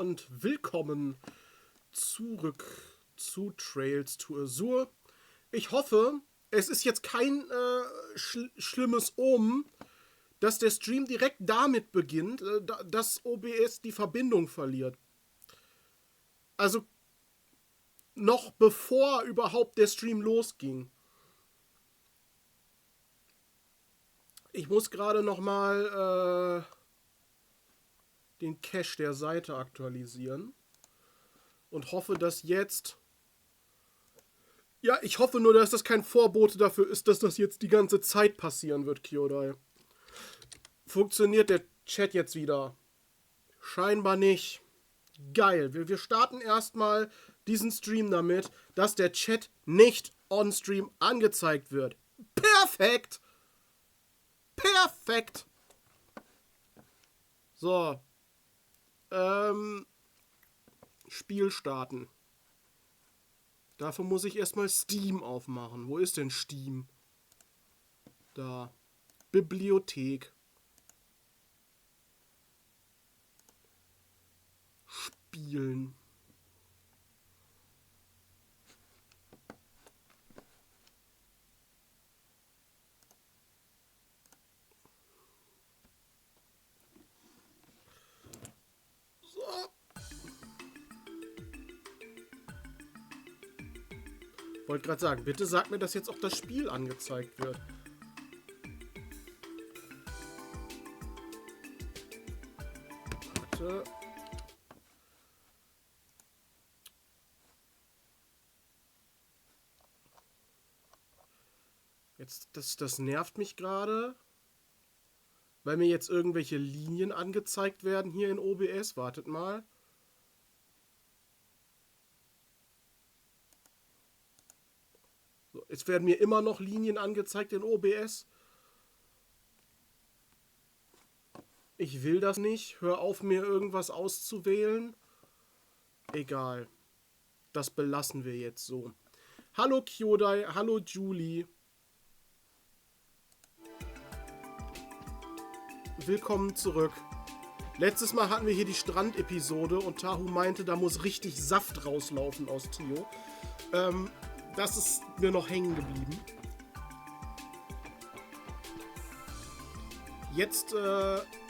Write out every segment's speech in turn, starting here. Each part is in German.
und willkommen zurück zu Trails to Azure. Ich hoffe, es ist jetzt kein schlimmes Omen, dass der Stream direkt damit beginnt, dass OBS die Verbindung verliert. Also noch bevor überhaupt der Stream losging. Ich muss gerade nochmal den Cache der Seite aktualisieren und hoffe, dass jetzt... Ja, ich hoffe nur, dass das kein Vorbote dafür ist, dass das jetzt die ganze Zeit passieren wird, Kyodai. Funktioniert der Chat jetzt wieder? Scheinbar nicht. Geil. Wir starten erstmal diesen Stream damit, dass der Chat nicht on-stream angezeigt wird. Perfekt! Perfekt! So. Spiel starten. Dafür muss ich erstmal Steam aufmachen. Wo ist denn Steam? Da. Bibliothek. Spielen. Wollte gerade sagen, bitte sag mir, dass jetzt auch das Spiel angezeigt wird. Warte. Jetzt, das nervt mich gerade. Weil mir jetzt irgendwelche Linien angezeigt werden hier in OBS. Wartet mal. Es werden mir immer noch Linien angezeigt in OBS. Ich will das nicht. Hör auf, mir irgendwas auszuwählen. Egal. Das belassen wir jetzt so. Hallo Kyodai, hallo Julie. Willkommen zurück. Letztes Mal hatten wir hier die Strand-Episode und Tahu meinte, da muss richtig Saft rauslaufen aus Tio. Das ist mir noch hängen geblieben. Jetzt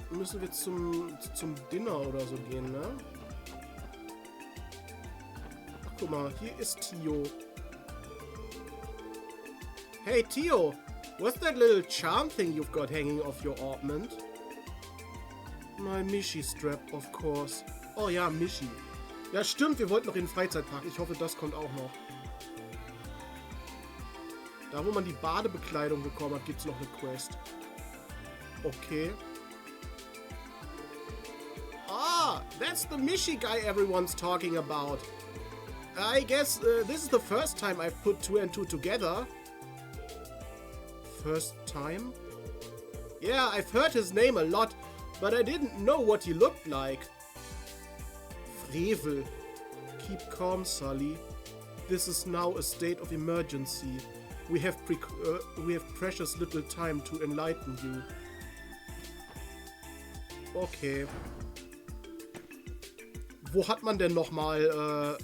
müssen wir zum Dinner oder so gehen, ne? Ach, guck mal, hier ist Tio. Hey Tio, what's that little charm thing you've got hanging off your ornament? My Mishi strap, of course. Oh ja, Mishi. Ja, stimmt, wir wollten noch in den Freizeitpark. Ich hoffe, das kommt auch noch. Da, wo man die Badebekleidung bekommen hat, gibt es noch eine Quest. Okay. Ah, that's the Mishi guy everyone's talking about. I guess this is the first time I've put 2 and 2 together. First time? Yeah, I've heard his name a lot, but I didn't know what he looked like. Frevel. Keep calm, Sully. This is now a state of emergency. We have precious little time to enlighten you. Okay. Wo hat man denn nochmal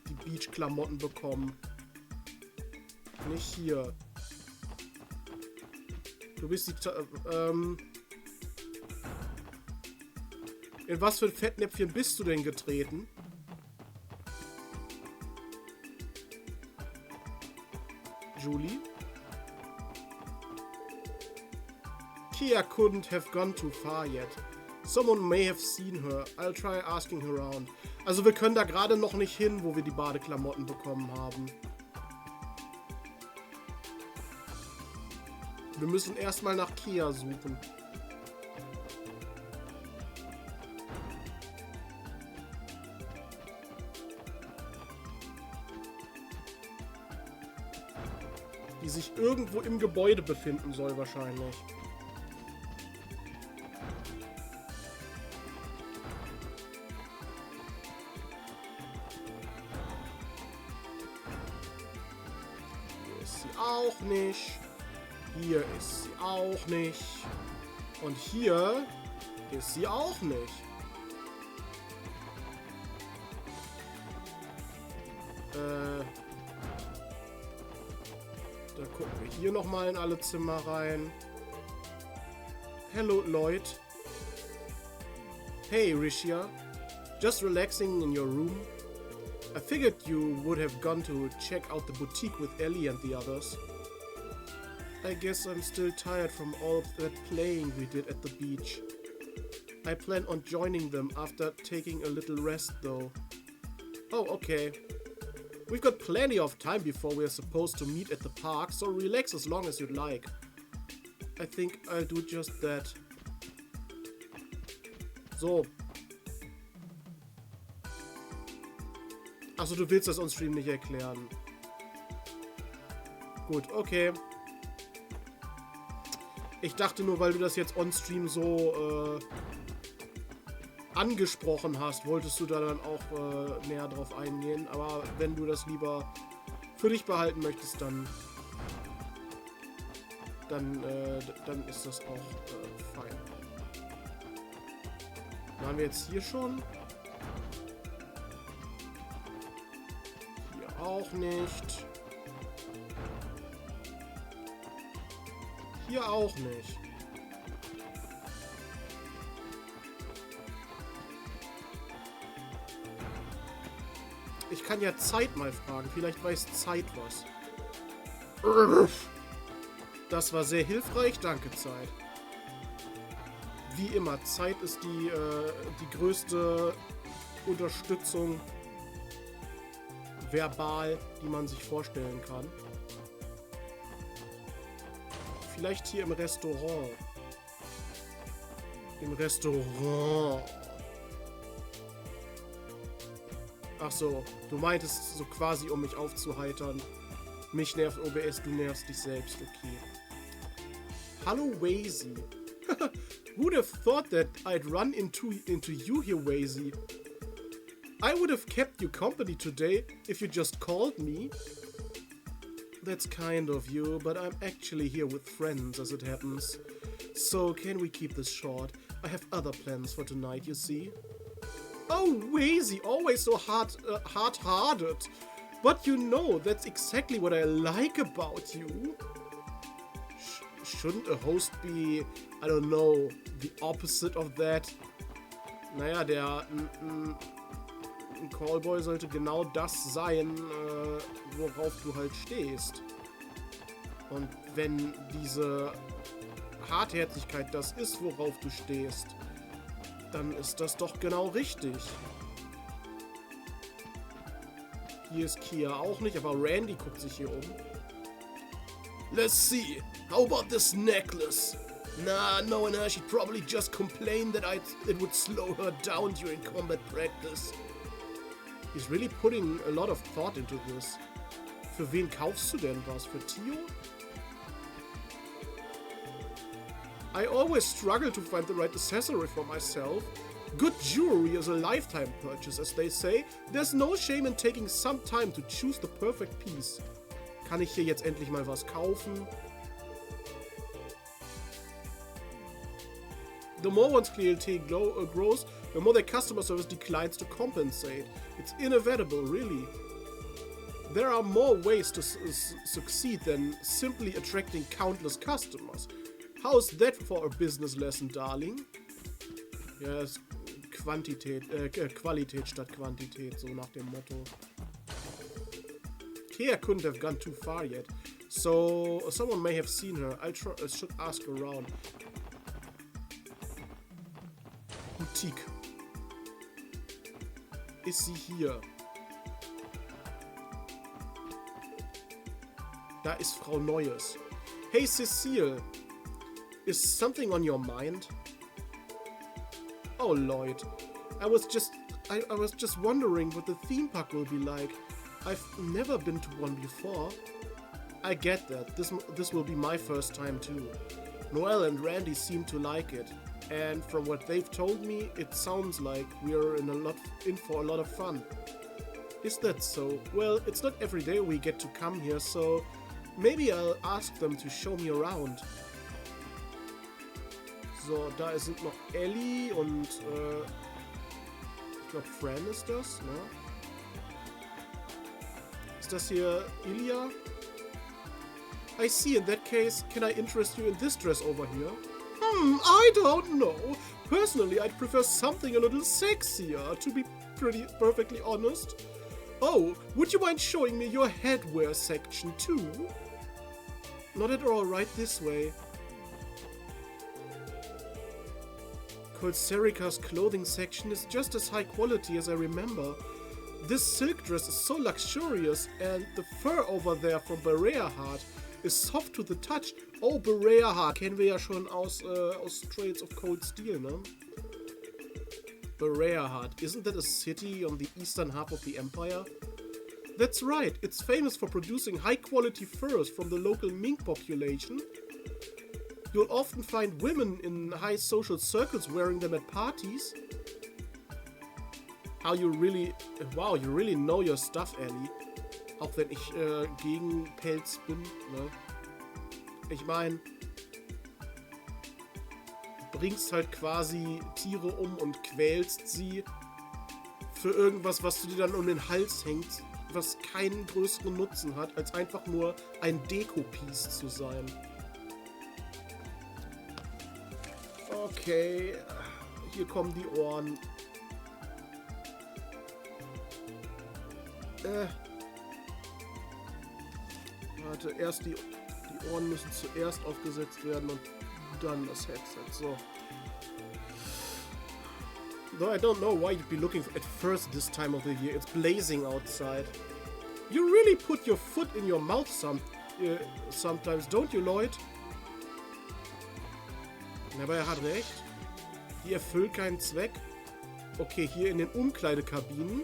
die Beach-Klamotten bekommen? Nicht hier. Du bist die... in was für ein Fettnäpfchen bist du denn getreten? Julie? Kia couldn't have gone too far yet. Someone may have seen her. I'll try asking her around. Also wir können da gerade noch nicht hin, wo wir die Badeklamotten bekommen haben. Wir müssen erstmal nach Kia suchen. Die sich irgendwo im Gebäude befinden soll wahrscheinlich. Hier ist sie auch nicht. Hier ist sie auch nicht. Und hier ist sie auch nicht. Da gucken wir hier nochmal in alle Zimmer rein. Hello, Lloyd. Hey, Rishia. Just relaxing in your room? I figured you would have gone to check out the boutique with Ellie and the others. I guess I'm still tired from all that playing we did at the beach. I plan on joining them after taking a little rest though. Oh, okay. We've got plenty of time before we're supposed to meet at the park, so relax as long as you'd like. I think I'll do just that. So. Achso, du willst das on-stream nicht erklären. Gut, okay. Ich dachte nur, weil du das jetzt on-stream so angesprochen hast, wolltest du da dann auch näher drauf eingehen. Aber wenn du das lieber für dich behalten möchtest, dann ist das auch fein. Waren wir jetzt hier schon? Hier auch nicht. Hier auch nicht. Ich kann ja Zeit mal fragen. Vielleicht weiß Zeit was. Das war sehr hilfreich. Danke, Zeit. Wie immer, Zeit ist die größte Unterstützung verbal, die man sich vorstellen kann. Vielleicht hier im Restaurant. Im Restaurant. Ach so, du meintest so quasi, um mich aufzuheitern. Mich nervt OBS, du nervst dich selbst, okay. Hallo, Wazy. Who'd have thought that I'd run into you here, Wazy? I would have kept you company today if you just called me. That's kind of you, but I'm actually here with friends, as it happens. So, can we keep this short? I have other plans for tonight, you see. Oh, Wazy, always so hard-hearted. But you know, that's exactly what I like about you. Shouldn't a host be, I don't know, the opposite of that? Naja, ein Callboy sollte genau das sein, worauf du halt stehst. Und wenn diese Hartherzigkeit das ist, worauf du stehst, dann ist das doch genau richtig. Hier ist Kia auch nicht, aber Randy guckt sich hier um. Let's see. How about this necklace? Nah, knowing her, she'd probably just complain that it would slow her down during combat practice. He's really putting a lot of thought into this. Für wen kaufst du denn was? Für Tio? I always struggle to find the right accessory for myself. Good jewelry is a lifetime purchase, as they say. There's no shame in taking some time to choose the perfect piece. Kann ich hier jetzt endlich mal was kaufen? The more one's clientele grows, the more their customer service declines to compensate. It's inevitable, really. There are more ways to succeed than simply attracting countless customers. How's that for a business lesson, darling? Ja, ist Qualität statt Quantität, so nach dem Motto. Kia couldn't have gone too far yet, so someone may have seen her. I should ask around. Boutique. Ist sie hier? Da ist Frau Neues. Hey Cecile, is something on your mind? Oh Lloyd, I was just wondering what the theme park will be like. I've never been to one before. I get that. This will be my first time too. Noelle and Randy seem to like it, and from what they've told me, it sounds like we're in for a lot of fun. Is that so? Well, it's not every day we get to come here, so maybe I'll ask them to show me around. So, da sind noch Ellie und ich glaube Fran ist das, ne? Ist das hier Ilya? I see, in that case, can I interest you in this dress over here? I don't know. Personally, I'd prefer something a little sexier, to be perfectly honest. Oh, would you mind showing me your headwear section too? Not at all, right this way. Colserica's clothing section is just as high quality as I remember. This silk dress is so luxurious, and the fur over there from Berea-Hart is soft to the touch. Oh, Berea-Hart kennen wir ja schon aus Trades of Cold Steel, ne? Berea-Hart, isn't that a city on the eastern half of the empire? That's right, it's famous for producing high-quality furs from the local mink population. You'll often find women in high social circles wearing them at parties. Wow, you really know your stuff, Ellie. Auch wenn ich gegen Pelz bin, ne? Ich meine, du bringst halt quasi Tiere um und quälst sie für irgendwas, was du dir dann um den Hals hängst, was keinen größeren Nutzen hat, als einfach nur ein Deko-Piece zu sein. Okay, hier kommen die Ohren. Warte, erst die Ohren müssen zuerst aufgesetzt werden und dann das Headset. So. Though I don't know why you'd be looking at first this time of the year. It's blazing outside. You really put your foot in your mouth sometimes, don't you, Lloyd? Aber er hat recht. Die erfüllt keinen Zweck. Okay, hier in den Umkleidekabinen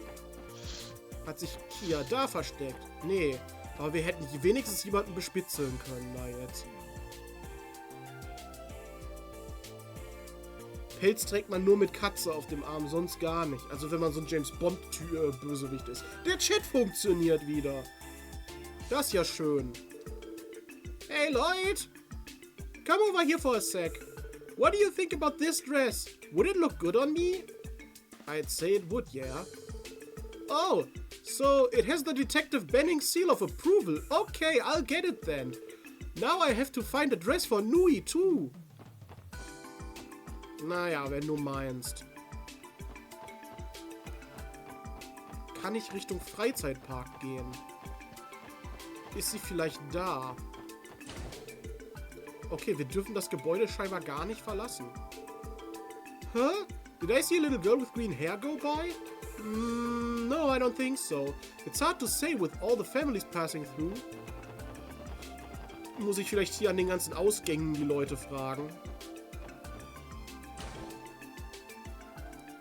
hat sich Kia da versteckt. Nee, aber wir hätten wenigstens jemanden bespitzeln können. Na jetzt. Pelz trägt man nur mit Katze auf dem Arm, sonst gar nicht. Also wenn man so ein James-Bond-Bösewicht ist. Der Chat funktioniert wieder. Das ist ja schön. Hey, Lloyd! Come over here for a sec. What do you think about this dress? Would it look good on me? I'd say it would, yeah. Oh, so it has the Detective Benning seal of approval. Okay, I'll get it then. Now I have to find a dress for Nui too. Naja, wenn du meinst. Kann ich Richtung Freizeitpark gehen? Ist sie vielleicht da? Okay, wir dürfen das Gebäude scheinbar gar nicht verlassen. Huh? Did I see a little girl with green hair go by? No, I don't think so. It's hard to say with all the families passing through. Muss ich vielleicht hier an den ganzen Ausgängen die Leute fragen?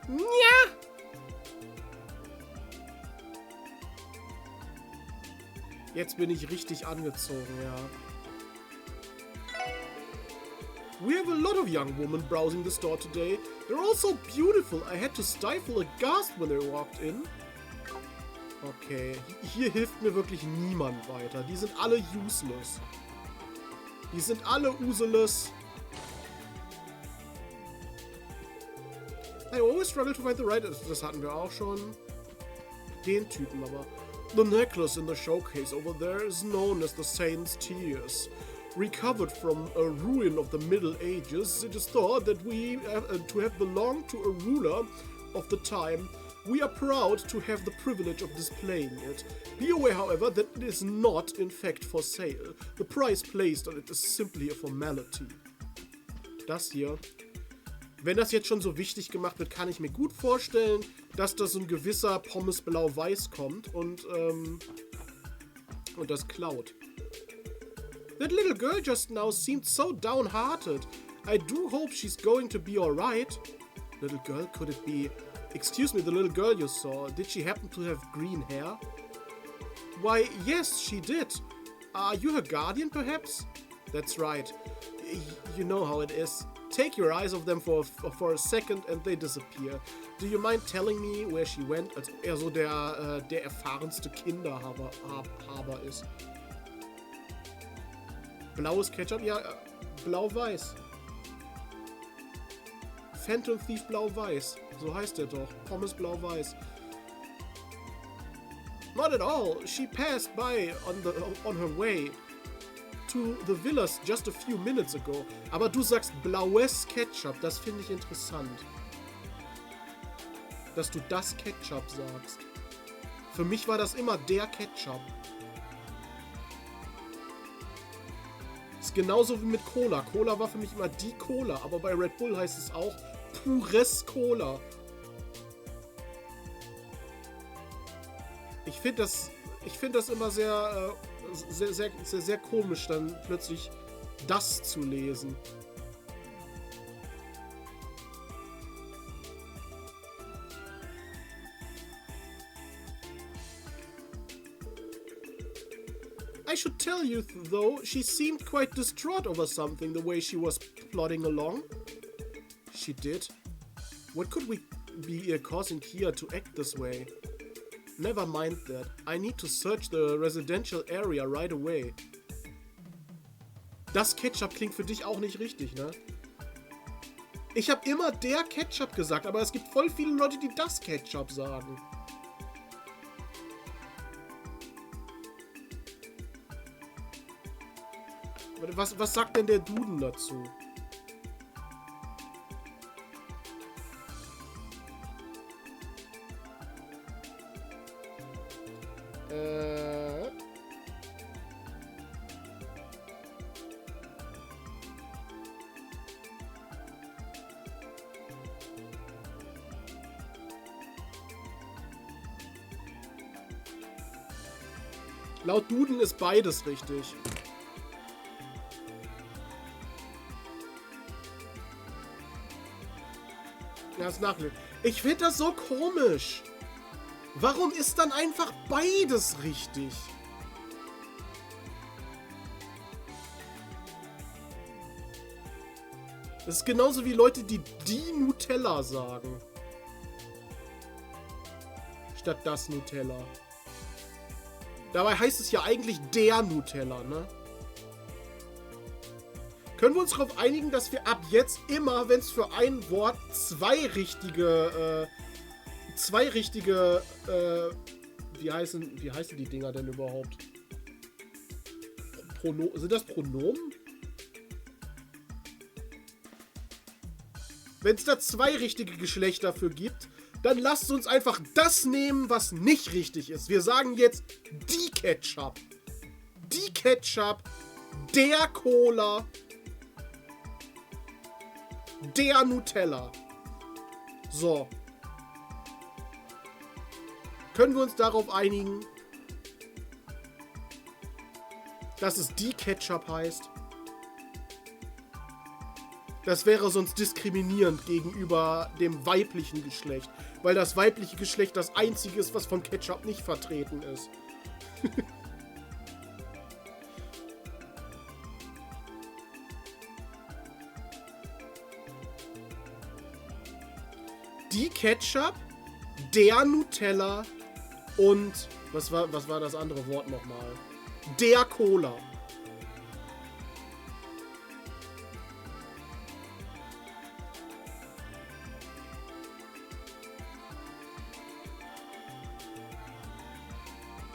Ja! Jetzt bin ich richtig angezogen, ja. We have a lot of young women browsing the store today. They're all so beautiful. I had to stifle a gasp when they walked in. Okay, hier hilft mir wirklich niemand weiter. Die sind alle useless. Die sind alle useless. I always struggle to find the right... Das hatten wir auch schon. Den Typen aber. The necklace in the showcase over there is known as the Saint's Tears. Recovered from a ruin of the Middle Ages, it is thought that we to have belonged to a ruler of the time. We are proud to have the privilege of displaying it. Be aware, however, that it is not in fact for sale. The price placed on it is simply a formality. Das hier. Wenn das jetzt schon so wichtig gemacht wird, kann ich mir gut vorstellen, dass da so ein gewisser Pommes Blau-Weiß kommt und das klaut. That little girl just now seemed so downhearted. I do hope she's going to be alright. Little girl, could it be... Excuse me, the little girl you saw, did she happen to have green hair? Why, yes, she did. Are you her guardian, perhaps? That's right. You know how it is. Take your eyes off them for a second and they disappear. Do you mind telling me where she went? Als ob er so der erfahrenste Kinderhaber ist. Blaues Ketchup? Ja, blau-weiß. Phantom Thief blau-weiß. So heißt der doch. Pommes blau-weiß. Not at all. She passed by on her way to the villas just a few minutes ago. Aber du sagst blaues Ketchup. Das finde ich interessant. Dass du das Ketchup sagst. Für mich war das immer der Ketchup. Ist genauso wie mit Cola. Cola war für mich immer die Cola. Aber bei Red Bull heißt es auch pures Cola. Ich finde das immer sehr komisch, dann plötzlich das zu lesen. I should tell you, though, she seemed quite distraught over something the way she was plodding along. She did. What could be causing Kia to act this way? Never mind that. I need to search the residential area right away. Das Ketchup klingt für dich auch nicht richtig, ne? Ich habe immer der Ketchup gesagt, aber es gibt voll viele Leute, die das Ketchup sagen. Was sagt denn der Duden dazu? Laut Duden ist beides richtig. Ja, das Nachlesen. Ich finde das so komisch. Warum ist dann einfach beides richtig? Das ist genauso wie Leute, die Nutella sagen. Statt das Nutella. Dabei heißt es ja eigentlich der Nutella, ne? Können wir uns darauf einigen, dass wir ab jetzt immer, wenn es für ein Wort zwei richtige, wie heißen die Dinger denn überhaupt? Sind das Pronomen? Wenn es da zwei richtige Geschlechter für gibt, dann lasst uns einfach das nehmen, was nicht richtig ist. Wir sagen jetzt die Ketchup. Die Ketchup, der Cola, der Nutella. So. Können wir uns darauf einigen, dass es die Ketchup heißt? Das wäre sonst diskriminierend gegenüber dem weiblichen Geschlecht, weil das weibliche Geschlecht das einzige ist, was vom Ketchup nicht vertreten ist. Die Ketchup, der Nutella und was war das andere Wort nochmal? Der Cola.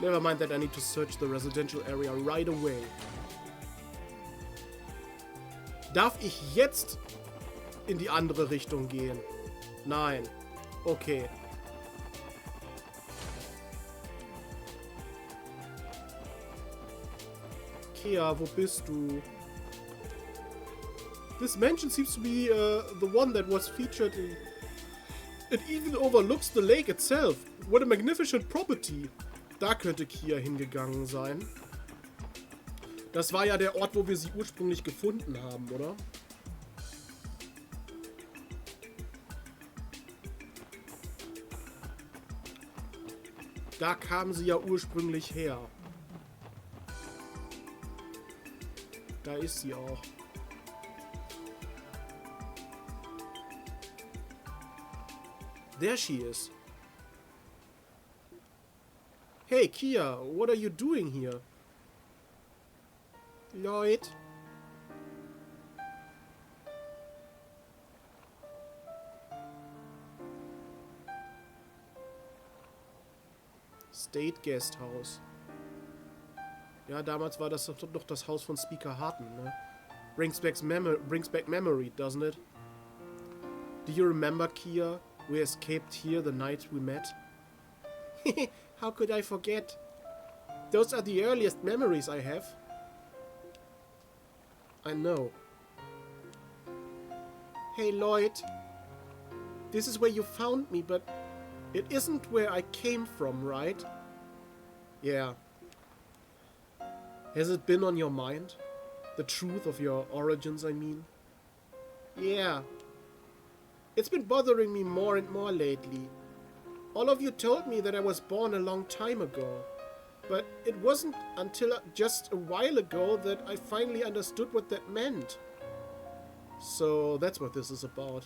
Never mind that I need to search the residential area right away. Darf ich jetzt in die andere Richtung gehen? Nein. Okay. Kea, wo bist du? This mansion seems to be the one that was featured in... It even overlooks the lake itself. What a magnificent property. Da könnte Kia hingegangen sein. Das war ja der Ort, wo wir sie ursprünglich gefunden haben, oder? Da kamen sie ja ursprünglich her. Da ist sie auch. There she is. Hey, Kia, what are you doing here? Lloyd? State Guest House. Ja, damals war das doch das Haus von Speaker Harton, ne? Brings back memory, doesn't it? Do you remember, Kia? We escaped here the night we met. How could I forget? Those are the earliest memories I have. I know. Hey, Lloyd. This is where you found me, but it isn't where I came from, right? Yeah. Has it been on your mind? The truth of your origins, I mean? Yeah. It's been bothering me more and more lately. All of you told me that I was born a long time ago. But it wasn't until just a while ago that I finally understood what that meant. So that's what this is about.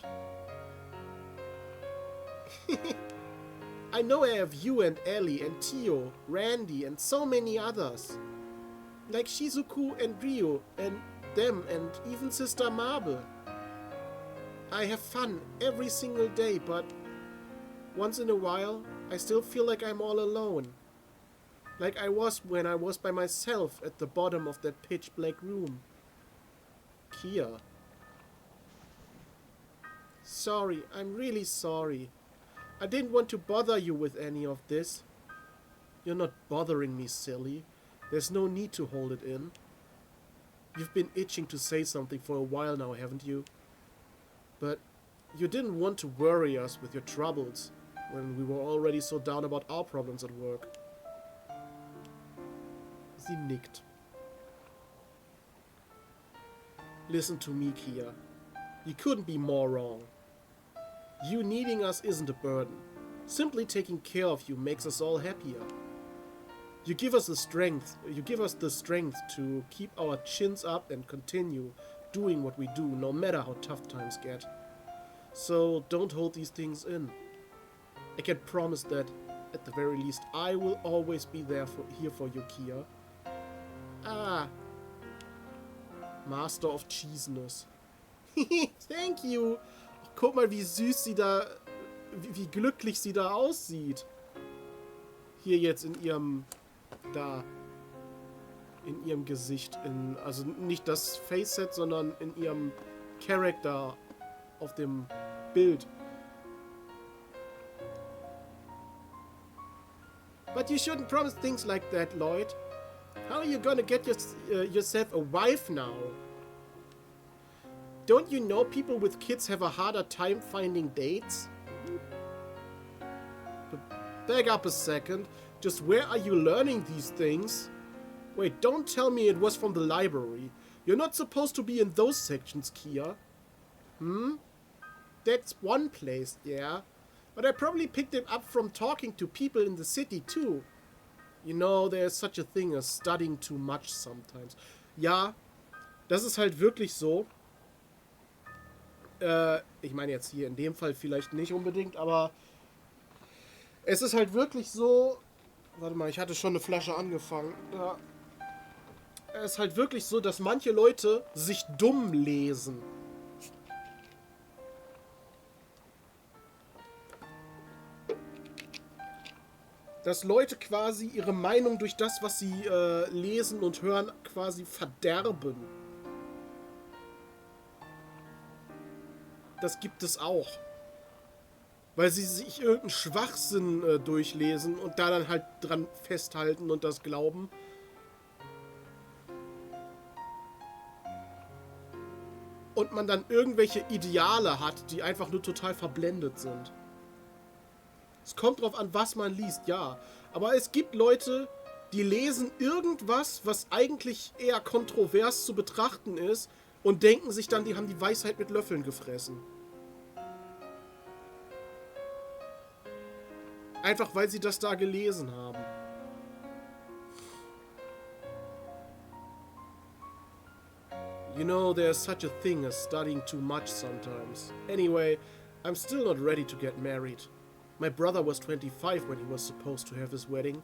I know I have you and Ellie and Tio, Randy and so many others. Like Shizuku and Ryo and them and even Sister Marble. I have fun every single day, but once in a while I still feel like I'm all alone. Like I was when I was by myself at the bottom of that pitch black room. Kia. Sorry, I'm really sorry. I didn't want to bother you with any of this. You're not bothering me, silly. There's no need to hold it in. You've been itching to say something for a while now, haven't you? But you didn't want to worry us with your troubles when we were already so down about our problems at work. Sie nickt. Listen to me, Kia. You couldn't be more wrong. You needing us isn't a burden. Simply taking care of you makes us all happier. You give us the strength to keep our chins up and continue doing what we do, no matter how tough times get. So don't hold these things in. I can promise that, at the very least, I will always be here for you, Kia. Ah. Master of Cheesiness. Thank you. Oh, guck mal, wie süß sie da, wie glücklich sie da aussieht. Hier jetzt in ihrem, in ihrem Gesicht. Also nicht das Faceset, sondern in ihrem Charakter auf dem Bild. But you shouldn't promise things like that, Lloyd. How are you gonna get yourself a wife now? Don't you know people with kids have a harder time finding dates? Back up a second. Just where are you learning these things? Wait, don't tell me it was from the library. You're not supposed to be in those sections, Kia. That's one place, yeah. But I probably picked it up from talking to people in the city too. You know, there's such a thing as studying too much sometimes. Ja, das ist halt wirklich so. Ich meine jetzt hier in dem Fall vielleicht nicht unbedingt, aber es ist halt wirklich so. Warte mal, ich hatte schon eine Flasche angefangen. Ja. Es ist halt wirklich so, dass manche Leute sich dumm lesen. Dass Leute quasi ihre Meinung durch das, was sie lesen und hören, quasi verderben. Das gibt es auch. Weil sie sich irgendeinen Schwachsinn durchlesen und da dann halt dran festhalten und das glauben. Und man dann irgendwelche Ideale hat, die einfach nur total verblendet sind. Es kommt drauf an, was man liest, ja. Aber es gibt Leute, die lesen irgendwas, was eigentlich eher kontrovers zu betrachten ist und denken sich dann, die haben die Weisheit mit Löffeln gefressen. Einfach weil sie das da gelesen haben. You know, there's such a thing as studying too much sometimes. Anyway, I'm still not ready to get married. My brother was 25 when he was supposed to have his wedding.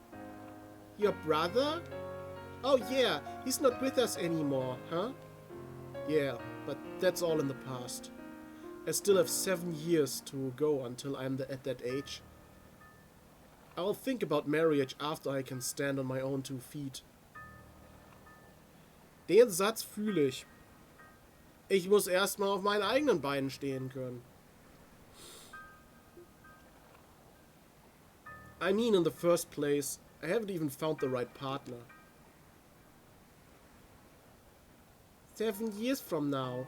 Your brother? Oh yeah, he's not with us anymore, huh? Yeah, but that's all in the past. I still have 7 years to go until I'm at that age. I'll think about marriage after I can stand on my own 2 feet. Den Satz fühle ich. Ich muss erstmal auf meinen eigenen Beinen stehen können. I mean, in the first place, I haven't even found the right partner. 7 years from now.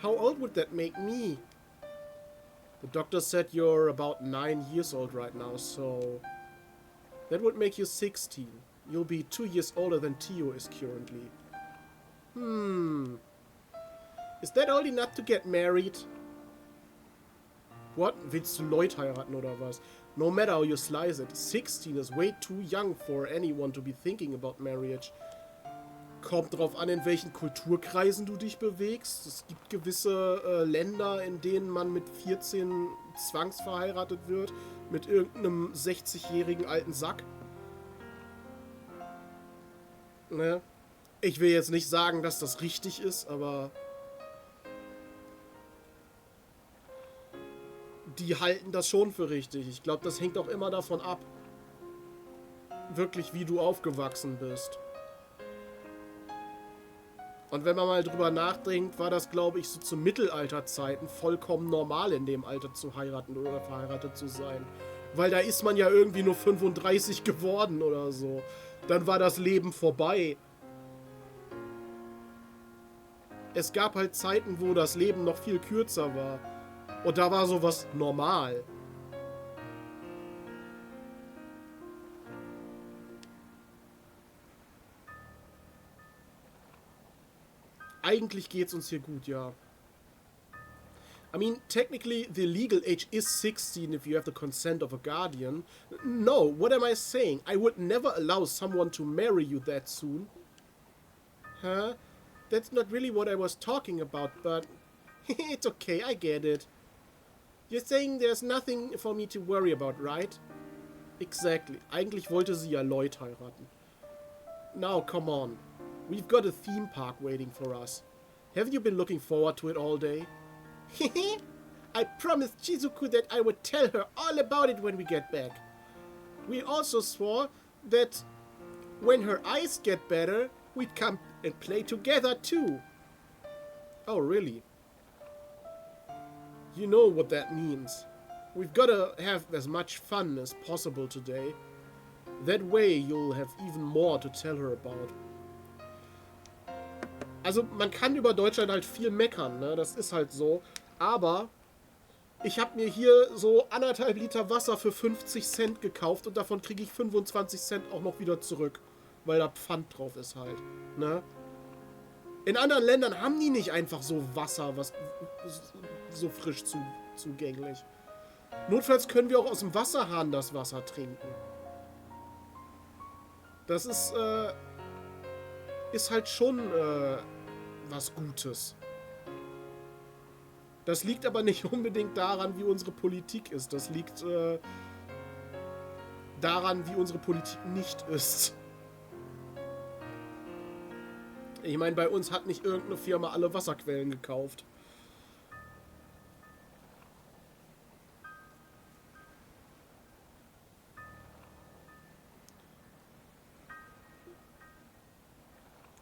How old would that make me? The doctor said you're about 9 years old right now, so... That would make you 16. You'll be 2 years older than Tio is currently. Is that old enough to get married? What? Willst du Leute heiraten oder was? No matter how you slice it, 16 is way too young for anyone to be thinking about marriage. Kommt drauf an, in welchen Kulturkreisen du dich bewegst. Es gibt gewisse Länder, in denen man mit 14 zwangsverheiratet wird. Mit irgendeinem 60-jährigen alten Sack. Ne? Ich will jetzt nicht sagen, dass das richtig ist, aber... Die halten das schon für richtig. Ich glaube, das hängt auch immer davon ab. Wirklich, wie du aufgewachsen bist. Und wenn man mal drüber nachdenkt, war das, glaube ich, so zu Mittelalterzeiten vollkommen normal, in dem Alter zu heiraten oder verheiratet zu sein. Weil da ist man ja irgendwie nur 35 geworden oder so. Dann war das Leben vorbei. Es gab halt Zeiten, wo das Leben noch viel kürzer war. Und da war sowas normal. Eigentlich geht's uns hier gut, ja. I mean, technically, the legal age is 16 if you have the consent of a guardian. No, what am I saying? I would never allow someone to marry you that soon. Huh? That's not really what I was talking about, but... It's okay, I get it. You're saying there's nothing for me to worry about, right? Exactly. Eigentlich wollte sie ja Lloyd heiraten. Now, come on. We've got a theme park waiting for us. Haven't you been looking forward to it all day? I promised Shizuku that I would tell her all about it when we get back. We also swore that when her eyes get better, we'd come and play together too. Oh, really? You know what that means. We've got to have as much fun as possible today. That way you'll have even more to tell her about. Also, man kann über Deutschland halt viel meckern, ne? Das ist halt so. Aber ich habe mir hier so 1,5 Liter Wasser für 50 Cent gekauft und davon kriege ich 25 Cent auch noch wieder zurück. Weil da Pfand drauf ist halt, ne? In anderen Ländern haben die nicht einfach so Wasser, was so frisch zugänglich. Notfalls können wir auch aus dem Wasserhahn das Wasser trinken. Das ist halt schon was Gutes. Das liegt aber nicht unbedingt daran, wie unsere Politik ist. Das liegt daran, wie unsere Politik nicht ist. Ich meine, bei uns hat nicht irgendeine Firma alle Wasserquellen gekauft.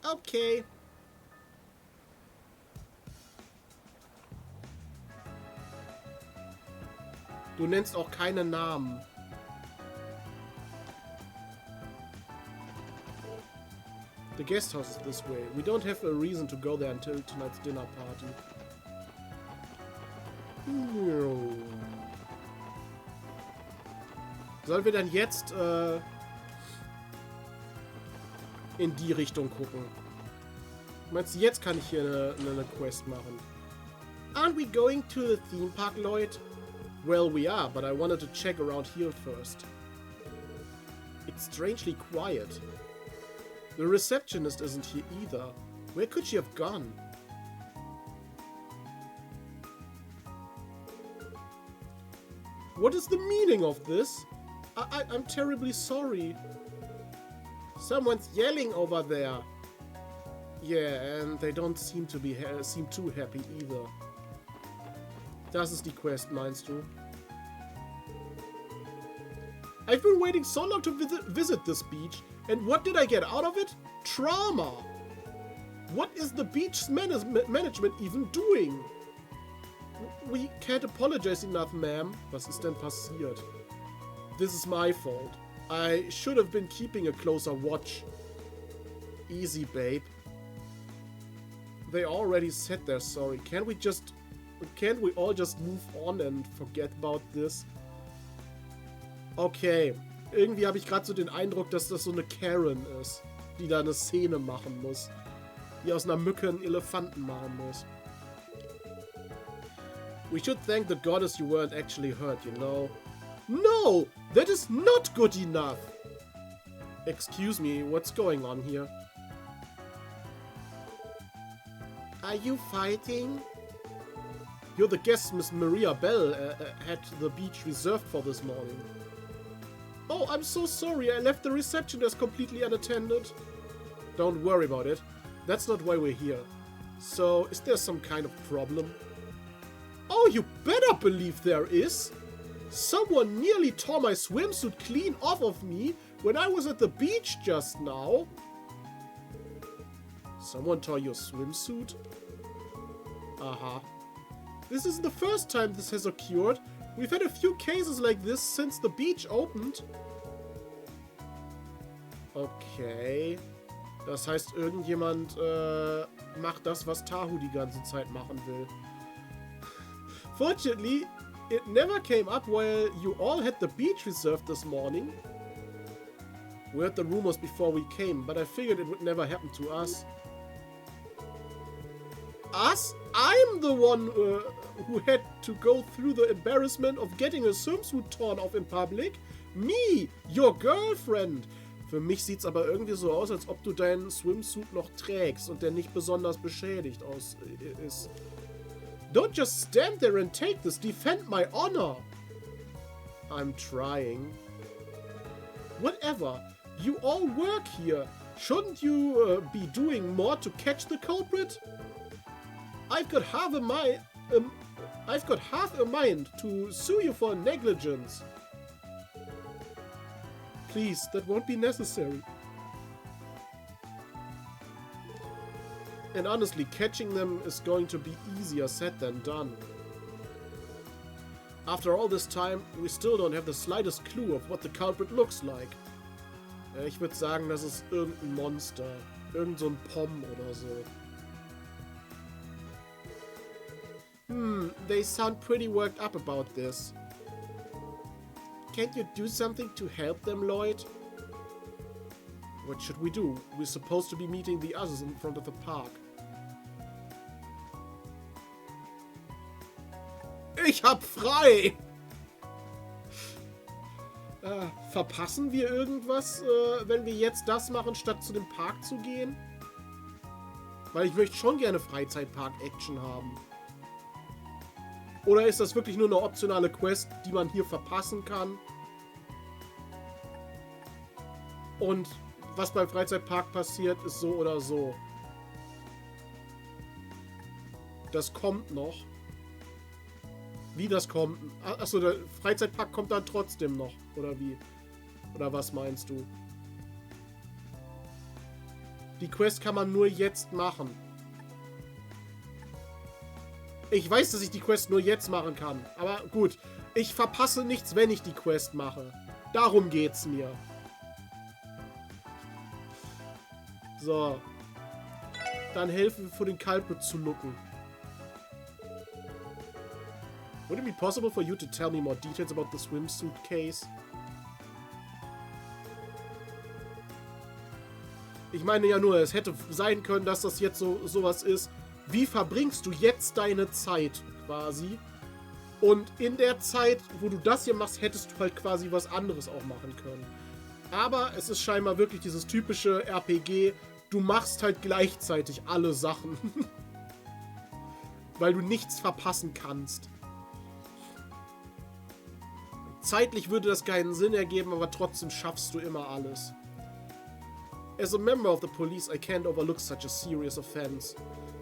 Okay. Du nennst auch keine Namen. The guest house is this way. We don't have a reason to go there until tonight's dinner party. Sollen wir dann jetzt in die Richtung gucken? Meinst du, jetzt kann ich hier eine Quest machen? Aren't we going to the theme park, Lloyd? Well, we are, but I wanted to check around here first. It's strangely quiet. The receptionist isn't here either. Where could she have gone? What is the meaning of this? I'm terribly sorry. Someone's yelling over there. Yeah, and they don't seem to be seem too happy either. Das ist die Quest, meinst du? I've been waiting so long to visit this beach, and what did I get out of it? Trauma! What is the beach's management even doing? We can't apologize enough, ma'am. Was ist denn passiert? This is my fault. I should have been keeping a closer watch. Easy, babe. They already said they're sorry. Can't we all just move on and forget about this? Okay. Irgendwie habe ich gerade so den Eindruck, dass das so eine Karen ist, die da eine Szene machen muss. Die aus einer Mücke einen Elefanten machen muss. We should thank the goddess you weren't actually hurt, you know. No! That is not good enough! Excuse me, what's going on here? Are you fighting? You're the guest Miss Maria Bell had the beach reserved for this morning. Oh, I'm so sorry, I left the reception desk completely unattended. Don't worry about it. That's not why we're here. So, is there some kind of problem? Oh, you better believe there is! Someone nearly tore my swimsuit clean off of me when I was at the beach just now. Someone tore your swimsuit? Aha. This isn't the first time this has occurred. We've had a few cases like this since the beach opened. Okay. Das heißt, irgendjemand macht das, was Tahu die ganze Zeit machen will. Fortunately, it never came up while you all had the beach reserved this morning. We heard the rumors before we came, but I figured it would never happen to us. Us? I'm the one who had to go through the embarrassment of getting a swimsuit torn off in public. Me, your girlfriend. Für mich sieht's aber irgendwie so aus, als ob du deinen Swimsuit noch trägst und der nicht besonders beschädigt ist. Don't just stand there and take this. Defend my honor. I'm trying. Whatever. You all work here. Shouldn't you be doing more to catch the culprit? I've got half a mind to sue you for negligence. Please, that won't be necessary. And honestly, catching them is going to be easier said than done. After all this time, we still don't have the slightest clue of what the culprit looks like. Ich würde sagen, das ist irgendein Monster. Irgend so ein Pom oder so. They sound pretty worked up about this. Can't you do something to help them, Lloyd? What should we do? We're supposed to be meeting the others in front of the park. Ich hab frei! Verpassen wir irgendwas, wenn wir jetzt das machen, statt zu dem Park zu gehen? Weil ich möchte schon gerne Freizeitpark-Action haben. Oder ist das wirklich nur eine optionale Quest, die man hier verpassen kann? Und was beim Freizeitpark passiert, ist so oder so. Das kommt noch. Wie das kommt? Achso, der Freizeitpark kommt dann trotzdem noch. Oder wie? Oder was meinst du? Die Quest kann man nur jetzt machen. Ich weiß, dass ich die Quest nur jetzt machen kann. Aber gut, ich verpasse nichts, wenn ich die Quest mache. Darum geht's mir. So. Dann helfen wir, vor den Culprit zu looken. Would it be possible for you to tell me more details about the swimsuit case? Ich meine ja nur, es hätte sein können, dass das jetzt sowas ist. Wie verbringst du jetzt deine Zeit quasi? Und in der Zeit, wo du das hier machst, hättest du halt quasi was anderes auch machen können. Aber es ist scheinbar wirklich dieses typische RPG, du machst halt gleichzeitig alle Sachen. Weil du nichts verpassen kannst. Zeitlich würde das keinen Sinn ergeben, aber trotzdem schaffst du immer alles. As a member of the police, I can't overlook such a serious offense.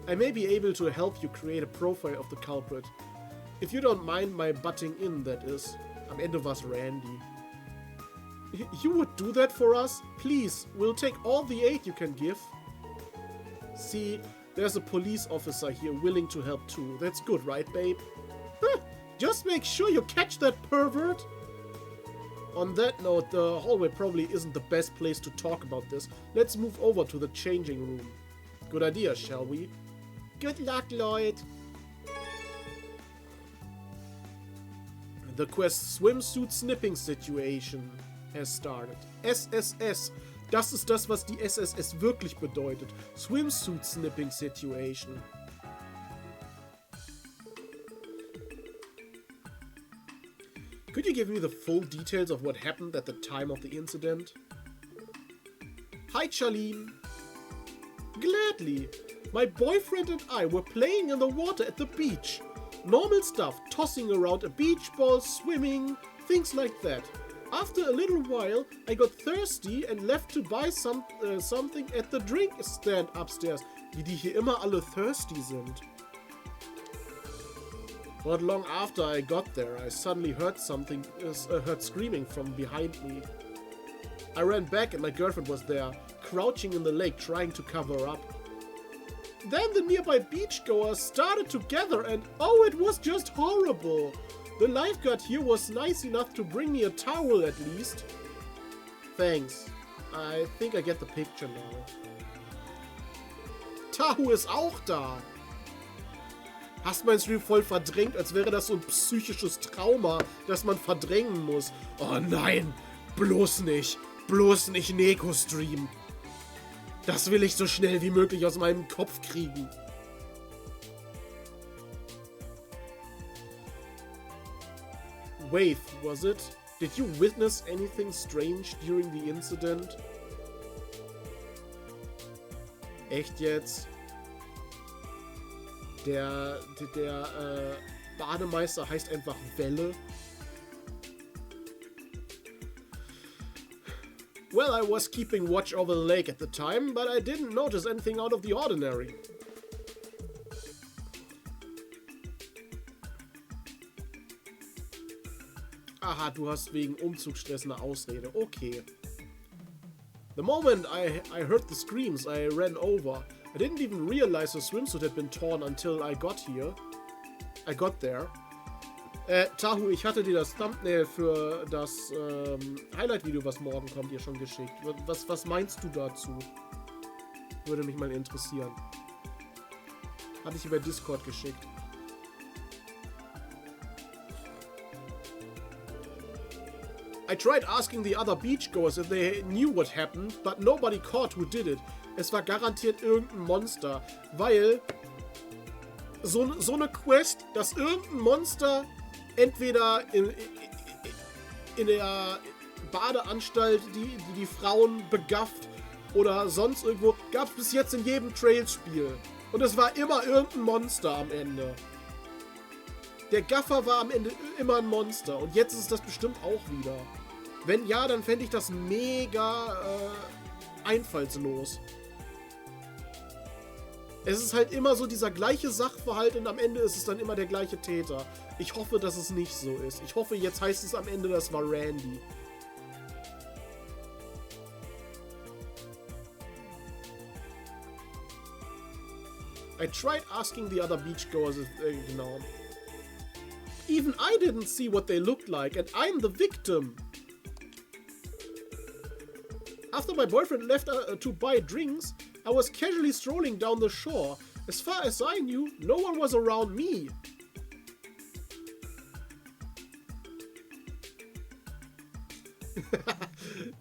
I may be able to help you create a profile of the culprit. If you don't mind my butting in, that is. Am Ende war's Randy. You would do that for us? Please, we'll take all the aid you can give. See, there's a police officer here willing to help too. That's good, right, babe? Just make sure you catch that pervert. On that note, the hallway probably isn't the best place to talk about this. Let's move over to the changing room. Good idea, shall we? Good luck, Lloyd. The quest Swimsuit Snipping Situation has started. SSS. Das ist das, was die SSS wirklich bedeutet. Swimsuit Snipping Situation. Could you give me the full details of what happened at the time of the incident? Hi, Charlene. Gladly. My boyfriend and I were playing in the water at the beach. Normal stuff, tossing around a beach ball, swimming, things like that. After a little while, I got thirsty and left to buy something at the drink stand upstairs. Wie die hier immer alle thirsty sind. Not long after I got there, I suddenly heard heard screaming from behind me. I ran back and my girlfriend was there, crouching in the lake trying to cover her up. Then the nearby beachgoers started to gather and oh, it was just horrible. The lifeguard here was nice enough to bring me a towel at least. Thanks. I think I get the picture now. Tahu ist auch da. Hast meinen Stream voll verdrängt, als wäre das so ein psychisches Trauma, das man verdrängen muss. Oh nein, bloß nicht. Bloß nicht Neko-Stream. Das will ich so schnell wie möglich aus meinem Kopf kriegen. Wave, was it? Did you witness anything strange during the incident? Echt jetzt? Der Bademeister heißt einfach Welle. Well, I was keeping watch over the lake at the time, but I didn't notice anything out of the ordinary. Aha, du hast wegen Umzugsstress eine Ausrede. Okay. The moment I heard the screams, I ran over. I didn't even realize the swimsuit had been torn until I got here. I got there. Tahu, ich hatte dir das Thumbnail für das Highlight-Video, was morgen kommt, dir schon geschickt. Was meinst du dazu? Würde mich mal interessieren. Hatte ich über Discord geschickt. I tried asking the other beachgoers if they knew what happened, but nobody caught who did it. Es war garantiert irgendein Monster, weil so eine Quest, dass irgendein Monster entweder in der Badeanstalt die Frauen begafft oder sonst irgendwo, gab es bis jetzt in jedem Trails-Spiel. Und es war immer irgendein Monster am Ende. Der Gaffer war am Ende immer ein Monster und jetzt ist das bestimmt auch wieder. Wenn ja, dann fände ich das mega einfallslos. Es ist halt immer so dieser gleiche Sachverhalt und am Ende ist es dann immer der gleiche Täter. Ich hoffe, dass es nicht so ist. Ich hoffe, jetzt heißt es am Ende, das war Randy. I tried asking the other beachgoers if genau. Even I didn't see what they looked like and I'm the victim. After my boyfriend left to buy drinks, I was casually strolling down the shore. As far as I knew, no one was around me.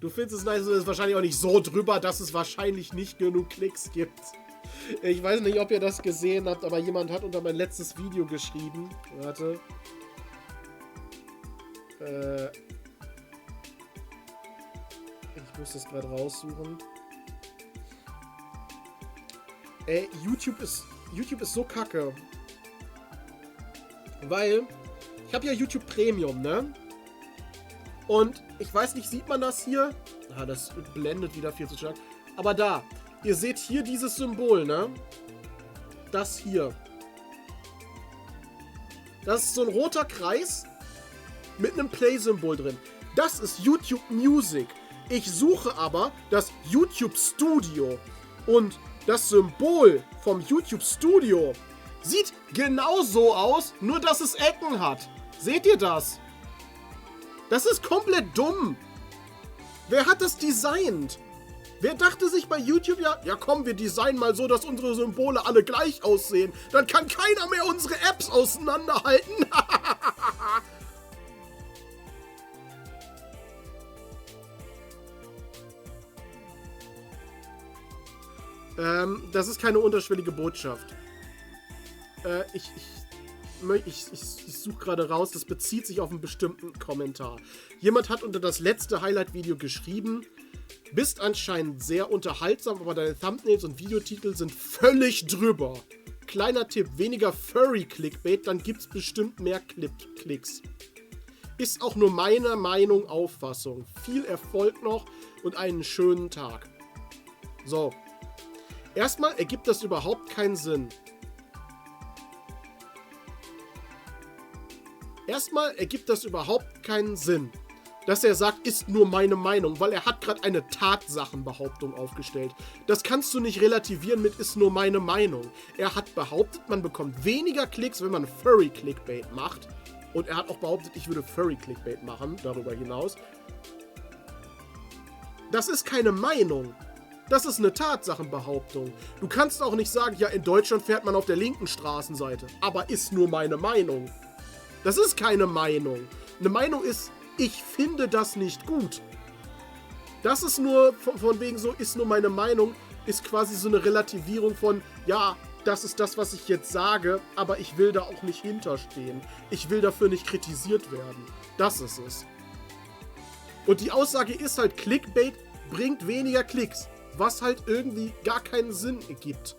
Du findest es nice, es ist wahrscheinlich auch nicht so drüber, dass es wahrscheinlich nicht genug Klicks gibt. Ich weiß nicht, ob ihr das gesehen habt, aber jemand hat unter mein letztes Video geschrieben. Warte. Ich muss das gerade raussuchen. Ey, YouTube ist so kacke. Weil, ich habe ja YouTube Premium, ne? Und ich weiß nicht, sieht man das hier? Ah, das blendet wieder viel zu stark. Aber da, ihr seht hier dieses Symbol, ne? Das hier. Das ist so ein roter Kreis mit einem Play-Symbol drin. Das ist YouTube Music. Ich suche aber das YouTube Studio. Und das Symbol vom YouTube Studio sieht genau so aus, nur dass es Ecken hat. Seht ihr das? Das ist komplett dumm. Wer hat das designt? Wer dachte sich bei YouTube, ja komm, wir designen mal so, dass unsere Symbole alle gleich aussehen. Dann kann keiner mehr unsere Apps auseinanderhalten. Das ist keine unterschwellige Botschaft. Ich suche gerade raus, das bezieht sich auf einen bestimmten Kommentar. Jemand hat unter das letzte Highlight-Video geschrieben, bist anscheinend sehr unterhaltsam, aber deine Thumbnails und Videotitel sind völlig drüber. Kleiner Tipp, weniger Furry-Clickbait, dann gibt's bestimmt mehr Klicks. Ist auch nur meine Meinung, Auffassung. Viel Erfolg noch und einen schönen Tag. So. Erstmal ergibt das überhaupt keinen Sinn. Dass er sagt, ist nur meine Meinung, weil er hat gerade eine Tatsachenbehauptung aufgestellt. Das kannst du nicht relativieren mit, ist nur meine Meinung. Er hat behauptet, man bekommt weniger Klicks, wenn man Furry-Clickbait macht. Und er hat auch behauptet, ich würde Furry-Clickbait machen, darüber hinaus. Das ist keine Meinung. Das ist eine Tatsachenbehauptung. Du kannst auch nicht sagen, ja, in Deutschland fährt man auf der linken Straßenseite. Aber ist nur meine Meinung. Das ist keine Meinung. Eine Meinung ist, ich finde das nicht gut. Das ist nur von wegen so, ist nur meine Meinung, ist quasi so eine Relativierung von, ja, das ist das, was ich jetzt sage, aber ich will da auch nicht hinterstehen. Ich will dafür nicht kritisiert werden. Das ist es. Und die Aussage ist halt, Clickbait bringt weniger Klicks, was halt irgendwie gar keinen Sinn ergibt.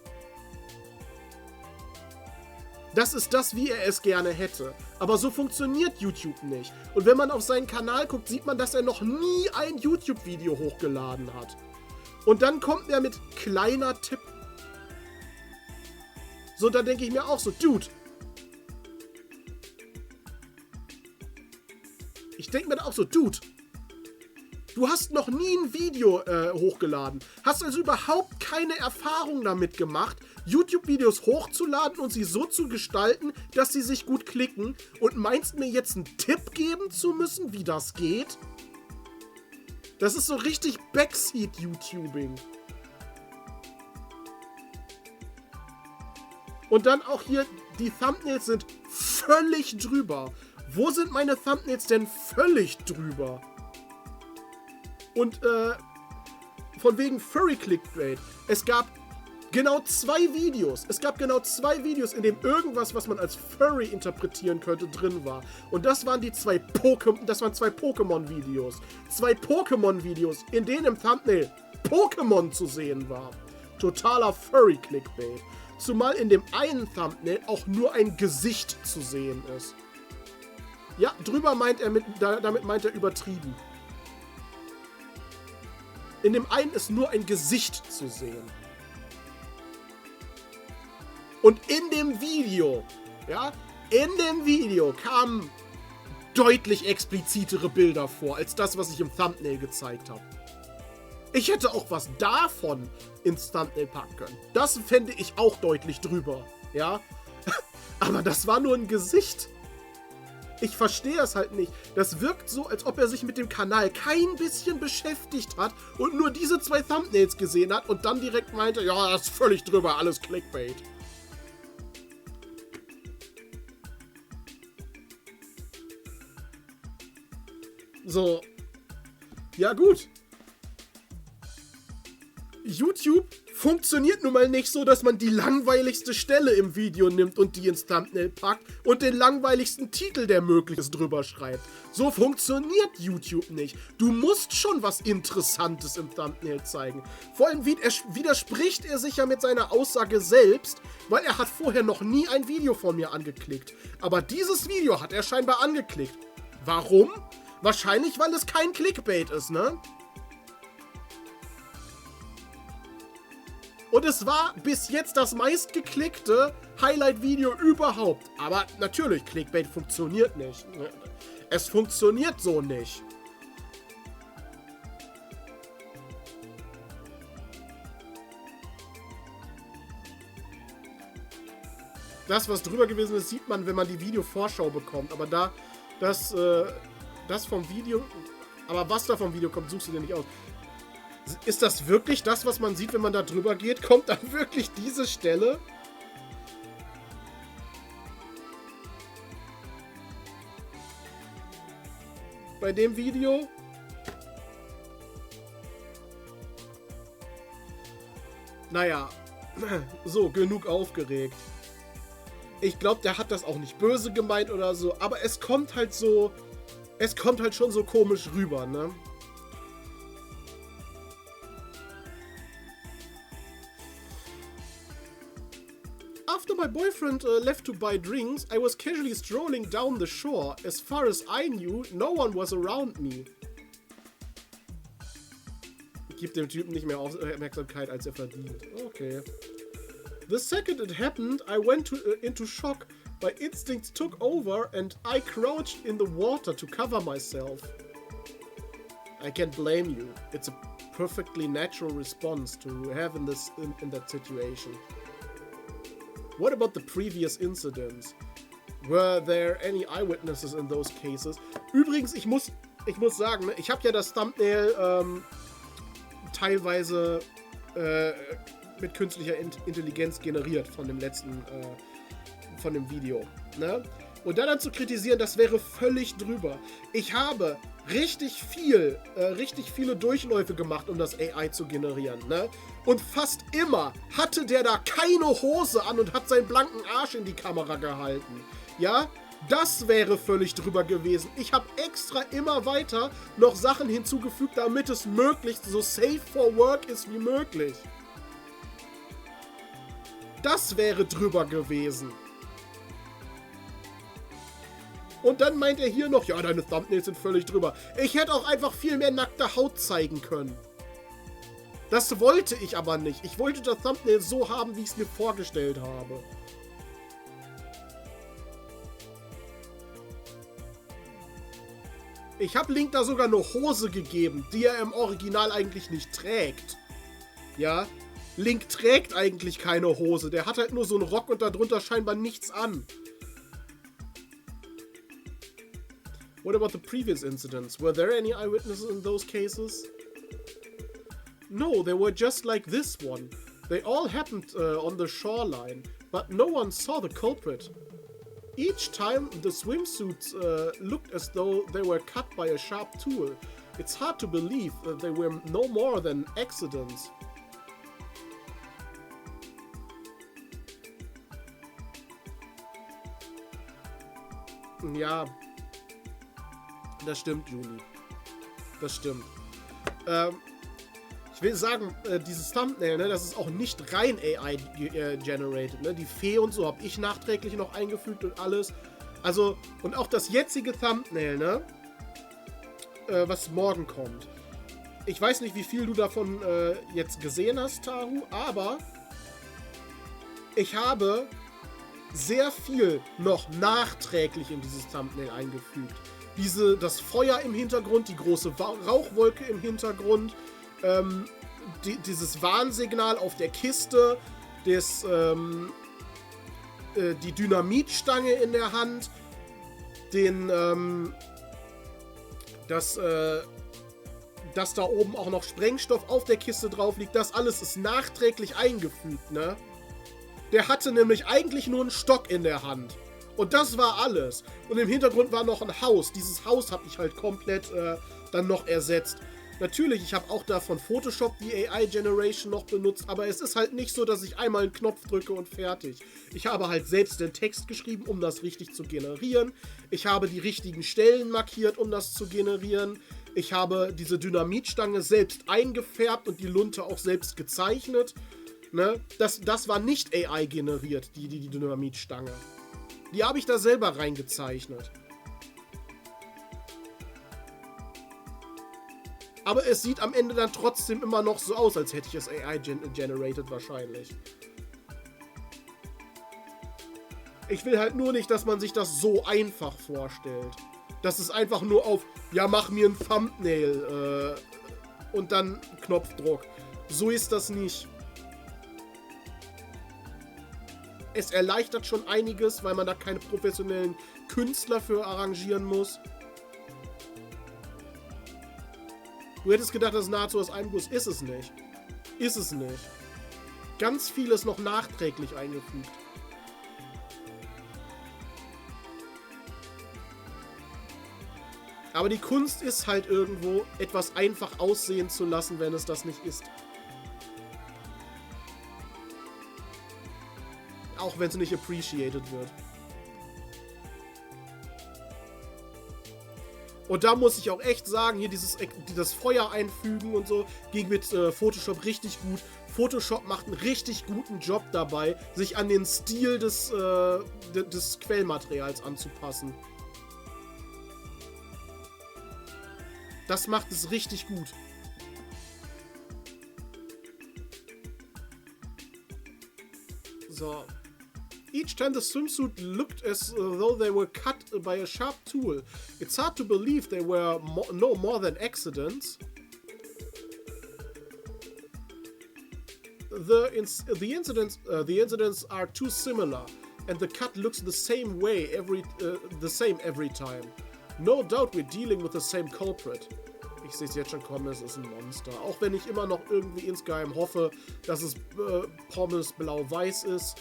Das ist das, wie er es gerne hätte. Aber so funktioniert YouTube nicht. Und wenn man auf seinen Kanal guckt, sieht man, dass er noch nie ein YouTube-Video hochgeladen hat. Und dann kommt er mit kleiner Tipp. So, da denke ich mir auch so, Dude. Ich denke mir da auch so, Dude. Du hast noch nie ein Video hochgeladen. Hast also überhaupt keine Erfahrung damit gemacht, YouTube-Videos hochzuladen und sie so zu gestalten, dass sie sich gut klicken, und meinst mir jetzt einen Tipp geben zu müssen, wie das geht? Das ist so richtig Backseat-YouTubing. Und dann auch hier, die Thumbnails sind völlig drüber. Wo sind meine Thumbnails denn völlig drüber? Und von wegen Furry Clickbait. Es gab genau 2 Videos. In dem irgendwas, was man als Furry interpretieren könnte, drin war. Und das waren die 2 Pokémon-Videos. 2 Pokémon-Videos, in denen im Thumbnail Pokémon zu sehen war. Totaler Furry Clickbait. Zumal in dem einen Thumbnail auch nur ein Gesicht zu sehen ist. Ja, drüber meint er damit meint er übertrieben. In dem einen ist nur ein Gesicht zu sehen. Und in dem Video kamen deutlich explizitere Bilder vor, als das, was ich im Thumbnail gezeigt habe. Ich hätte auch was davon ins Thumbnail packen können. Das fände ich auch deutlich drüber, ja. Aber das war nur ein Gesicht. Ich verstehe es halt nicht. Das wirkt so, als ob er sich mit dem Kanal kein bisschen beschäftigt hat und nur diese 2 Thumbnails gesehen hat und dann direkt meinte, ja, das ist völlig drüber, alles Clickbait. So. Ja, gut. YouTube funktioniert nun mal nicht so, dass man die langweiligste Stelle im Video nimmt und die ins Thumbnail packt und den langweiligsten Titel, der möglich ist, drüber schreibt. So funktioniert YouTube nicht. Du musst schon was Interessantes im Thumbnail zeigen. Vor allem widerspricht er sich ja mit seiner Aussage selbst, weil er hat vorher noch nie ein Video von mir angeklickt. Aber dieses Video hat er scheinbar angeklickt. Warum? Wahrscheinlich, weil es kein Clickbait ist, ne? Und es war bis jetzt das meistgeklickte Highlight-Video überhaupt. Aber natürlich, Clickbait funktioniert nicht. Es funktioniert so nicht. das, was drüber gewesen ist, sieht man, wenn man die Videovorschau bekommt. Aber das vom Video... Aber was da vom Video kommt, suchst du dir nicht aus. Ist das wirklich das, was man sieht, wenn man da drüber geht? Kommt dann wirklich diese Stelle? Bei dem Video? Naja, so, genug aufgeregt. Ich glaube, der hat das auch nicht böse gemeint oder so, aber es kommt halt so... Es kommt halt schon so komisch rüber, ne? After my boyfriend left to buy drinks, I was casually strolling down the shore. As far as I knew, no one was around me. Gibt dem Typen nicht mehr Aufmerksamkeit, als er verdient. Okay. The second it happened, I went into shock. My instincts took over and I crouched in the water to cover myself. I can't blame you. It's a perfectly natural response to have in that situation. What about the previous incidents? Were there any eyewitnesses in those cases? Übrigens, ich muss sagen, ne, ich habe ja das Thumbnail teilweise mit künstlicher Intelligenz generiert von dem letzten von dem Video, ne? Und dann zu kritisieren, das wäre völlig drüber. Ich habe richtig viele Durchläufe gemacht, um das AI zu generieren, ne? Und fast immer hatte der da keine Hose an und hat seinen blanken Arsch in die Kamera gehalten. Ja? Das wäre völlig drüber gewesen. Ich habe extra immer weiter noch Sachen hinzugefügt, damit es möglichst so safe for work ist wie möglich. Das wäre drüber gewesen. Und dann meint er hier noch, ja, deine Thumbnails sind völlig drüber. Ich hätte auch einfach viel mehr nackte Haut zeigen können. Das wollte ich aber nicht. Ich wollte das Thumbnail so haben, wie ich es mir vorgestellt habe. Ich habe Link da sogar eine Hose gegeben, die er im Original eigentlich nicht trägt. Ja, Link trägt eigentlich keine Hose. Der hat halt nur so einen Rock und darunter scheinbar nichts an. What about the previous incidents? Were there any eyewitnesses in those cases? No, they were just like this one. They all happened on the shoreline, but no one saw the culprit. Each time, the swimsuits looked as though they were cut by a sharp tool. It's hard to believe that they were no more than accidents. Ja, das stimmt, Juli. Das stimmt. Ich will sagen, dieses Thumbnail, ne, das ist auch nicht rein AI-generated. Ne? Die Fee und so habe ich nachträglich noch eingefügt und alles. Also, und auch das jetzige Thumbnail, ne, was morgen kommt. Ich weiß nicht, wie viel du davon jetzt gesehen hast, Taru, aber ich habe sehr viel noch nachträglich in dieses Thumbnail eingefügt. Das Feuer im Hintergrund, die große Rauchwolke im Hintergrund, dieses Warnsignal auf der Kiste, die Dynamitstange in der Hand, dass da oben auch noch Sprengstoff auf der Kiste drauf liegt, das alles ist nachträglich eingefügt, ne? Der hatte nämlich eigentlich nur einen Stock in der Hand. Und das war alles. Und im Hintergrund war noch ein Haus. Dieses Haus habe ich halt komplett dann noch ersetzt. Natürlich, ich habe auch da von Photoshop die AI-Generation noch benutzt, aber es ist halt nicht so, dass ich einmal einen Knopf drücke und fertig. Ich habe halt selbst den Text geschrieben, um das richtig zu generieren. Ich habe die richtigen Stellen markiert, um das zu generieren. Ich habe diese Dynamitstange selbst eingefärbt und die Lunte auch selbst gezeichnet. Ne? Das war nicht AI generiert, die Dynamitstange. Die habe ich da selber reingezeichnet. Aber es sieht am Ende dann trotzdem immer noch so aus, als hätte ich es AI-generated wahrscheinlich. Ich will halt nur nicht, dass man sich das so einfach vorstellt. Das ist einfach nur auf, ja, mach mir ein Thumbnail und dann Knopfdruck. So ist das nicht. Es erleichtert schon einiges, weil man da keine professionellen Künstler für arrangieren muss. Du hättest gedacht, das ist nahezu aus einem Guss. Ist es nicht. Ist es nicht. Ganz vieles noch nachträglich eingefügt. Aber die Kunst ist halt irgendwo, etwas einfach aussehen zu lassen, wenn es das nicht ist. Auch wenn es nicht appreciated wird. Und da muss ich auch echt sagen, hier dieses Feuer einfügen und so, ging mit Photoshop richtig gut. Photoshop macht einen richtig guten Job dabei, sich an den Stil des Quellmaterials anzupassen. Das macht es richtig gut. So. Each time the swimsuit looked as though they were cut by a sharp tool. It's hard to believe they were no more than accidents. The incidents are too similar, and the cut looks the same way every time. No doubt we're dealing with the same culprit. Ich sehe es jetzt schon kommen, es ist ein Monster. Auch wenn ich immer noch irgendwie insgeheim hoffe, dass es Pommes blau-weiß ist.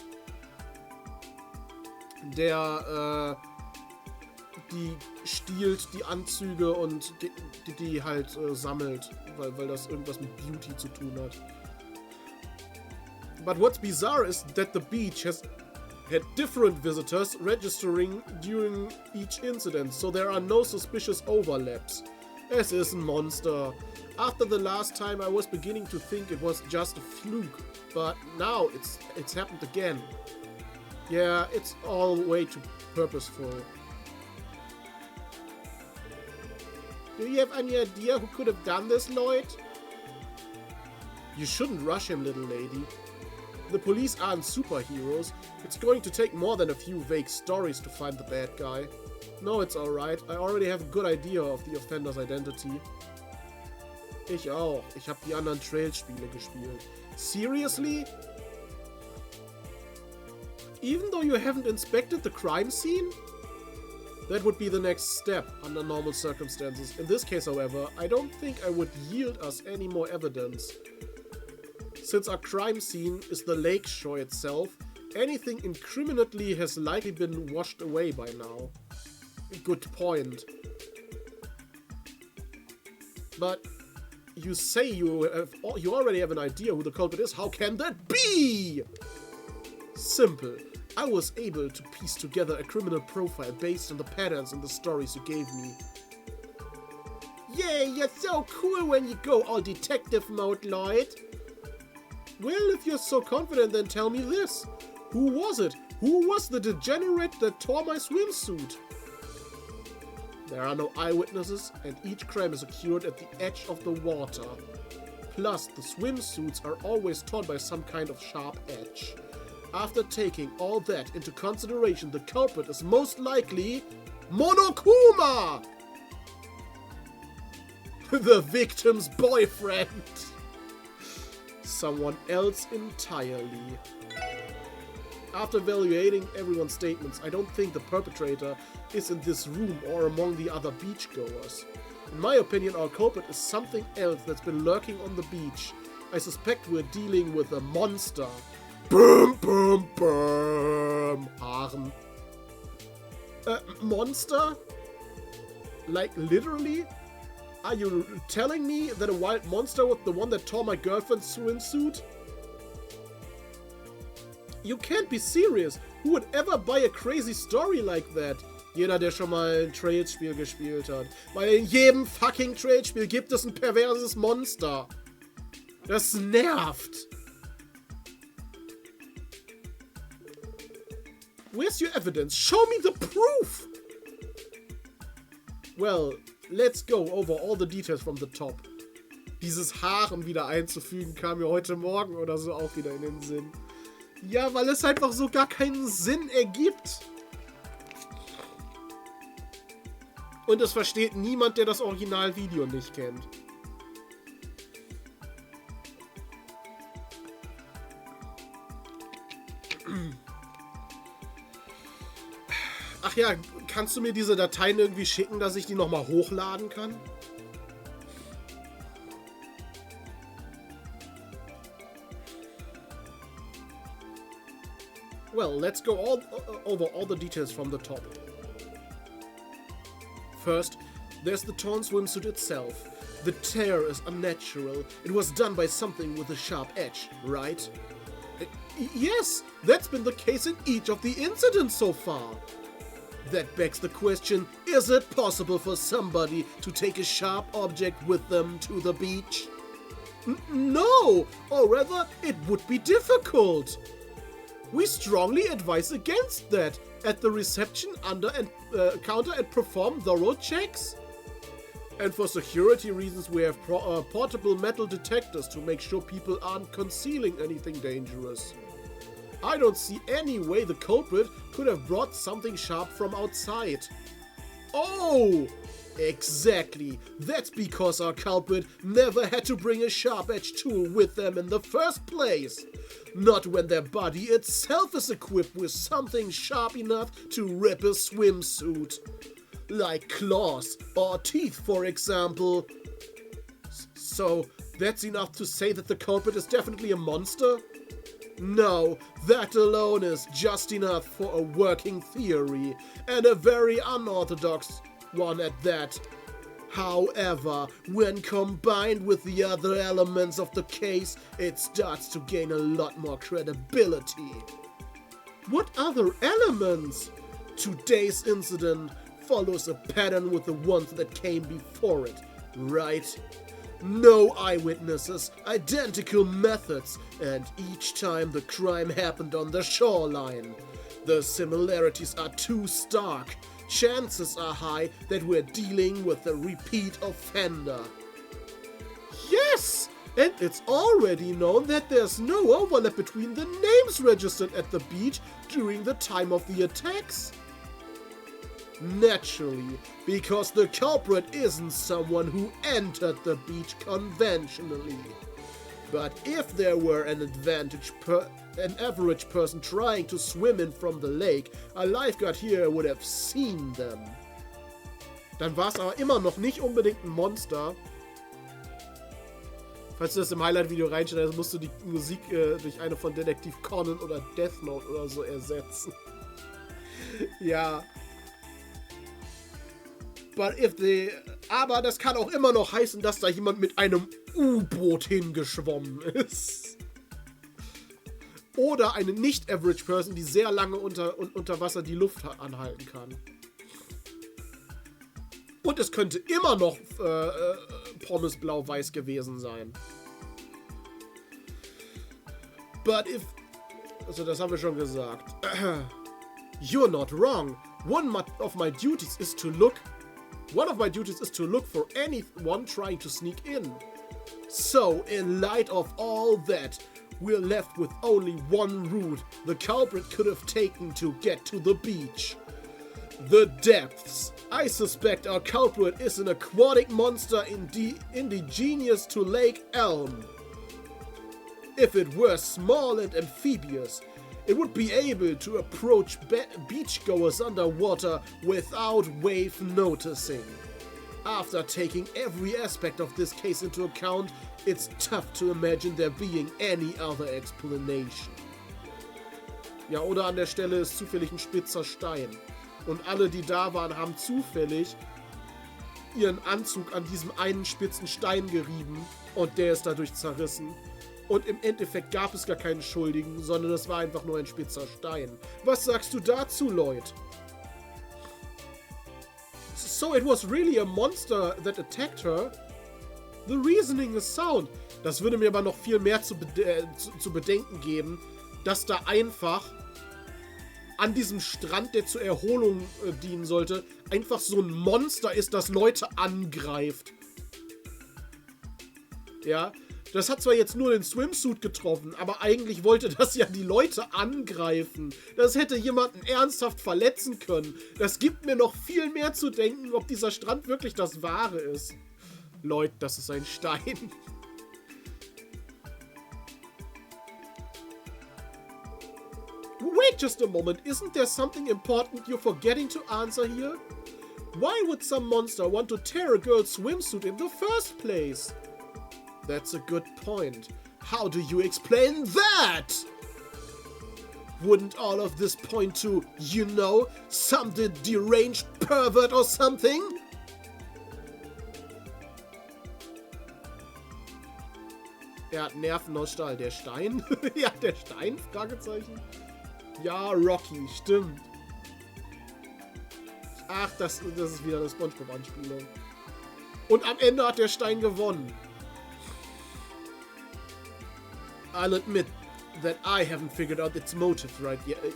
Der die stiehlt die Anzüge und die halt sammelt, weil das irgendwas mit Beauty zu tun hat. But what's bizarre is that the beach has had different visitors registering during each incident, so there are no suspicious overlaps. Es ist ein Monster. After the last time I was beginning to think it was just a fluke, but now it's happened again. Yeah, it's all way too purposeful. Do you have any idea who could have done this, Lloyd? You shouldn't rush him, little lady. The police aren't superheroes. It's going to take more than a few vague stories to find the bad guy. No, it's alright. I already have a good idea of the offender's identity. Ich auch. Ich habe die anderen Trail-Spiele gespielt. Seriously? Even though you haven't inspected the crime scene? That would be the next step under normal circumstances. In this case, however, I don't think I would yield us any more evidence. Since our crime scene is the lake shore itself, anything incriminately has likely been washed away by now. Good point. But you say you already have an idea who the culprit is. How can that be? Simple. I was able to piece together a criminal profile based on the patterns in the stories you gave me. Yay, you're so cool when you go all detective mode, Lloyd. Well, if you're so confident, then tell me this. Who was it? Who was the degenerate that tore my swimsuit? There are no eyewitnesses, and each crime is occurred at the edge of the water. Plus, the swimsuits are always torn by some kind of sharp edge. After taking all that into consideration, the culprit is most likely Monokuma! The victim's boyfriend! Someone else entirely. After evaluating everyone's statements, I don't think the perpetrator is in this room or among the other beachgoers. In my opinion, our culprit is something else that's been lurking on the beach. I suspect we're dealing with a monster. Boom, boom, boom. Haaren. Monster? Like, literally? Are you telling me that a wild monster was the one that tore my girlfriend's swimsuit? You can't be serious. Who would ever buy a crazy story like that? Jeder, der schon mal ein Trail-Spiel gespielt hat. Weil in jedem fucking Trail-Spiel gibt es ein perverses Monster. Das nervt. Where's your evidence? Show me the proof! Well, let's go over all the details from the top. Dieses Haaren wieder einzufügen kam mir heute Morgen oder so auch wieder in den Sinn. Ja, weil es einfach so gar keinen Sinn ergibt. Und es versteht niemand, der das Originalvideo nicht kennt. Ach ja, kannst du mir diese Dateien irgendwie schicken, dass ich die nochmal hochladen kann? Well, let's go over all the details from the top. First, there's the torn swimsuit itself. The tear is unnatural. It was done by something with a sharp edge, right? Yes, that's been the case in each of the incidents so far. That begs the question, is it possible for somebody to take a sharp object with them to the beach? No, or rather, it would be difficult. We strongly advise against that. At the reception counter and perform thorough checks. And for security reasons, we have portable metal detectors to make sure people aren't concealing anything dangerous. I don't see any way the culprit could have brought something sharp from outside. Oh! Exactly. That's because our culprit never had to bring a sharp-edged tool with them in the first place. Not when their body itself is equipped with something sharp enough to rip a swimsuit. Like claws or teeth, for example. So, that's enough to say that the culprit is definitely a monster? No, that alone is just enough for a working theory, and a very unorthodox one at that. However, when combined with the other elements of the case, it starts to gain a lot more credibility. What other elements? Today's incident follows a pattern with the ones that came before it, right? No eyewitnesses, identical methods, and each time the crime happened on the shoreline. The similarities are too stark. Chances are high that we're dealing with a repeat offender. Yes! And it's already known that there's no overlap between the names registered at the beach during the time of the attacks. Naturally, because the culprit isn't someone who entered the beach conventionally. But if there were an average person trying to swim in from the lake, a lifeguard here would have seen them. Dann war es aber immer noch nicht unbedingt ein Monster. Falls du das im Highlight-Video reinschneidest, musst du die Musik durch eine von Detektiv Conan oder Death Note oder so ersetzen. Ja. Aber das kann auch immer noch heißen, dass da jemand mit einem U-Boot hingeschwommen ist. Oder eine Nicht-Average-Person, die sehr lange unter Wasser die Luft anhalten kann. Und es könnte immer noch Pommes blau-weiß gewesen sein. But if... Also das haben wir schon gesagt. You're not wrong. One of my duties is to look for anyone trying to sneak in. So, in light of all that, we're left with only one route the culprit could have taken to get to the beach. The depths. I suspect our culprit is an aquatic monster indigenous to Lake Elm. If it were small and amphibious, it would be able to approach beachgoers underwater without wave noticing. After taking every aspect of this case into account, it's tough to imagine there being any other explanation. Ja, oder an der Stelle ist zufällig ein spitzer Stein. Und alle, die da waren, haben zufällig ihren Anzug an diesem einen spitzen Stein gerieben und der ist dadurch zerrissen. Und im Endeffekt gab es gar keinen Schuldigen, sondern es war einfach nur ein spitzer Stein. Was sagst du dazu, Lloyd? So it was really a monster that attacked her? The reasoning is sound. Das würde mir aber noch viel mehr zu bedenken geben, dass da einfach an diesem Strand, der zur Erholung dienen sollte, einfach so ein Monster ist, das Leute angreift. Ja, das hat zwar jetzt nur den Swimsuit getroffen, aber eigentlich wollte das ja die Leute angreifen. Das hätte jemanden ernsthaft verletzen können. Das gibt mir noch viel mehr zu denken, ob dieser Strand wirklich das Wahre ist. Leute, das ist ein Stein. Wait, Wait just a moment, isn't there something important you're forgetting to answer here? Why would some monster want to tear a girl's swimsuit in the first place? That's a good point. How do you explain that? Wouldn't all of this point to, you know, some deranged pervert or something? Er hat Nerven aus Stahl. Der Stein? Ja, der Stein? Fragezeichen. Ja, Rocky, stimmt. Ach, das ist wieder eine SpongeBob-Anspielung. Und am Ende hat der Stein gewonnen. I'll admit that I haven't figured out its motive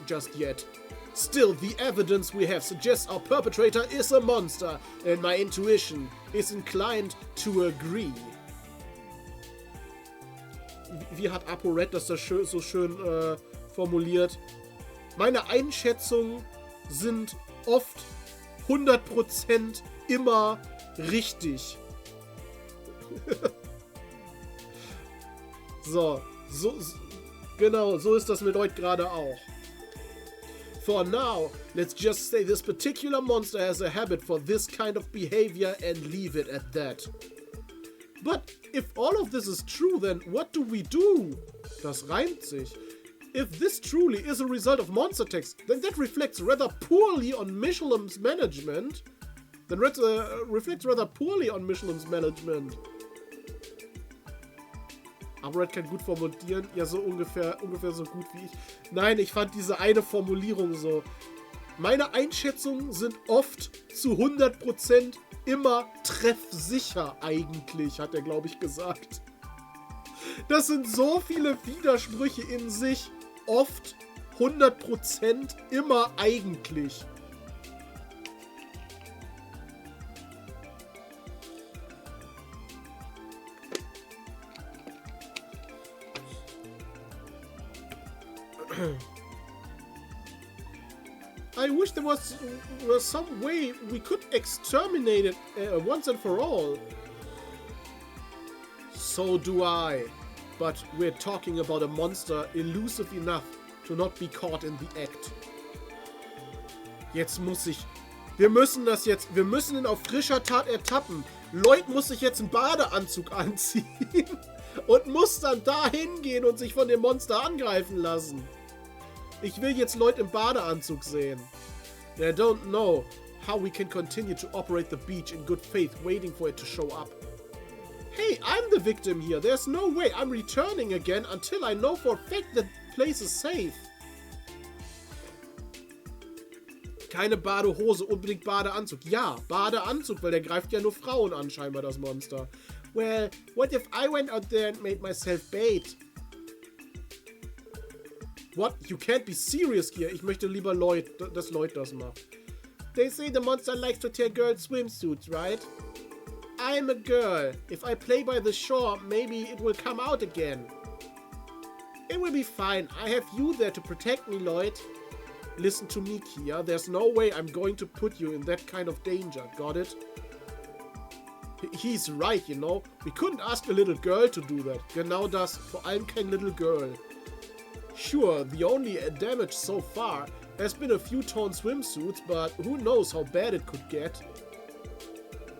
just yet. Still, the evidence we have suggests our perpetrator is a monster, and my intuition is inclined to agree. Wie hat ApoRed das so schön formuliert? Meine Einschätzungen sind oft 100% immer richtig. Genau, so ist das mit heute gerade auch. For now, let's just say this particular monster has a habit for this kind of behavior and leave it at that. But if all of this is true, then what do we do? Das reimt sich. If this truly is a result of monster text, then that reflects rather poorly on Michelin's management. Aber Red kann gut formulieren. Ja, so ungefähr so gut wie ich. Nein, ich fand diese eine Formulierung so. Meine Einschätzungen sind oft zu 100% immer treffsicher eigentlich, hat er, glaube ich, gesagt. Das sind so viele Widersprüche in sich. Oft 100% immer eigentlich. I wish there was some way we could exterminate it once and for all. So do I. But we're talking about a monster elusive enough to not be caught in the act. Wir müssen ihn auf frischer Tat ertappen. Lloyd muss sich jetzt einen Badeanzug anziehen und muss dann da hingehen und sich von dem Monster angreifen lassen. Ich will jetzt Lloyd im Badeanzug sehen. I don't know how we can continue to operate the beach in good faith, waiting for it to show up. Hey, I'm the victim here. There's no way I'm returning again until I know for a fact that the place is safe. Keine Badehose, unbedingt Badeanzug. Ja, Badeanzug, weil der greift ja nur Frauen an, scheinbar das Monster. Well, what if I went out there and made myself bait? What? You can't be serious here. Ich möchte lieber dass Lloyd das macht. They say the monster likes to tear girls' swimsuits, right? I'm a girl. If I play by the shore, maybe it will come out again. It will be fine. I have you there to protect me, Lloyd. Listen to me, Kia. There's no way I'm going to put you in that kind of danger. Got it? He's right, you know. We couldn't ask a little girl to do that. Genau das. Vor allem kein little girl. Sure, the only damage so far has been a few torn swimsuits, but who knows how bad it could get.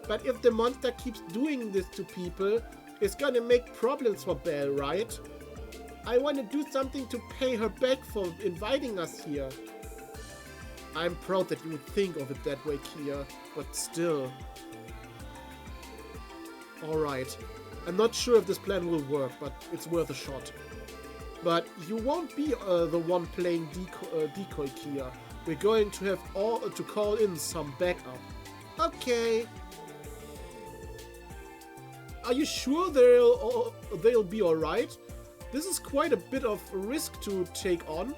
But if the monster keeps doing this to people, it's gonna make problems for Belle, right? I want to do something to pay her back for inviting us here. I'm proud that you would think of it that way, Kia, but still. Alright, I'm not sure if this plan will work, but it's worth a shot. But you won't be the one playing decoy, Kia. We're going to have to call in some backup. Okay. Are you sure they'll be alright? This is quite a bit of a risk to take on.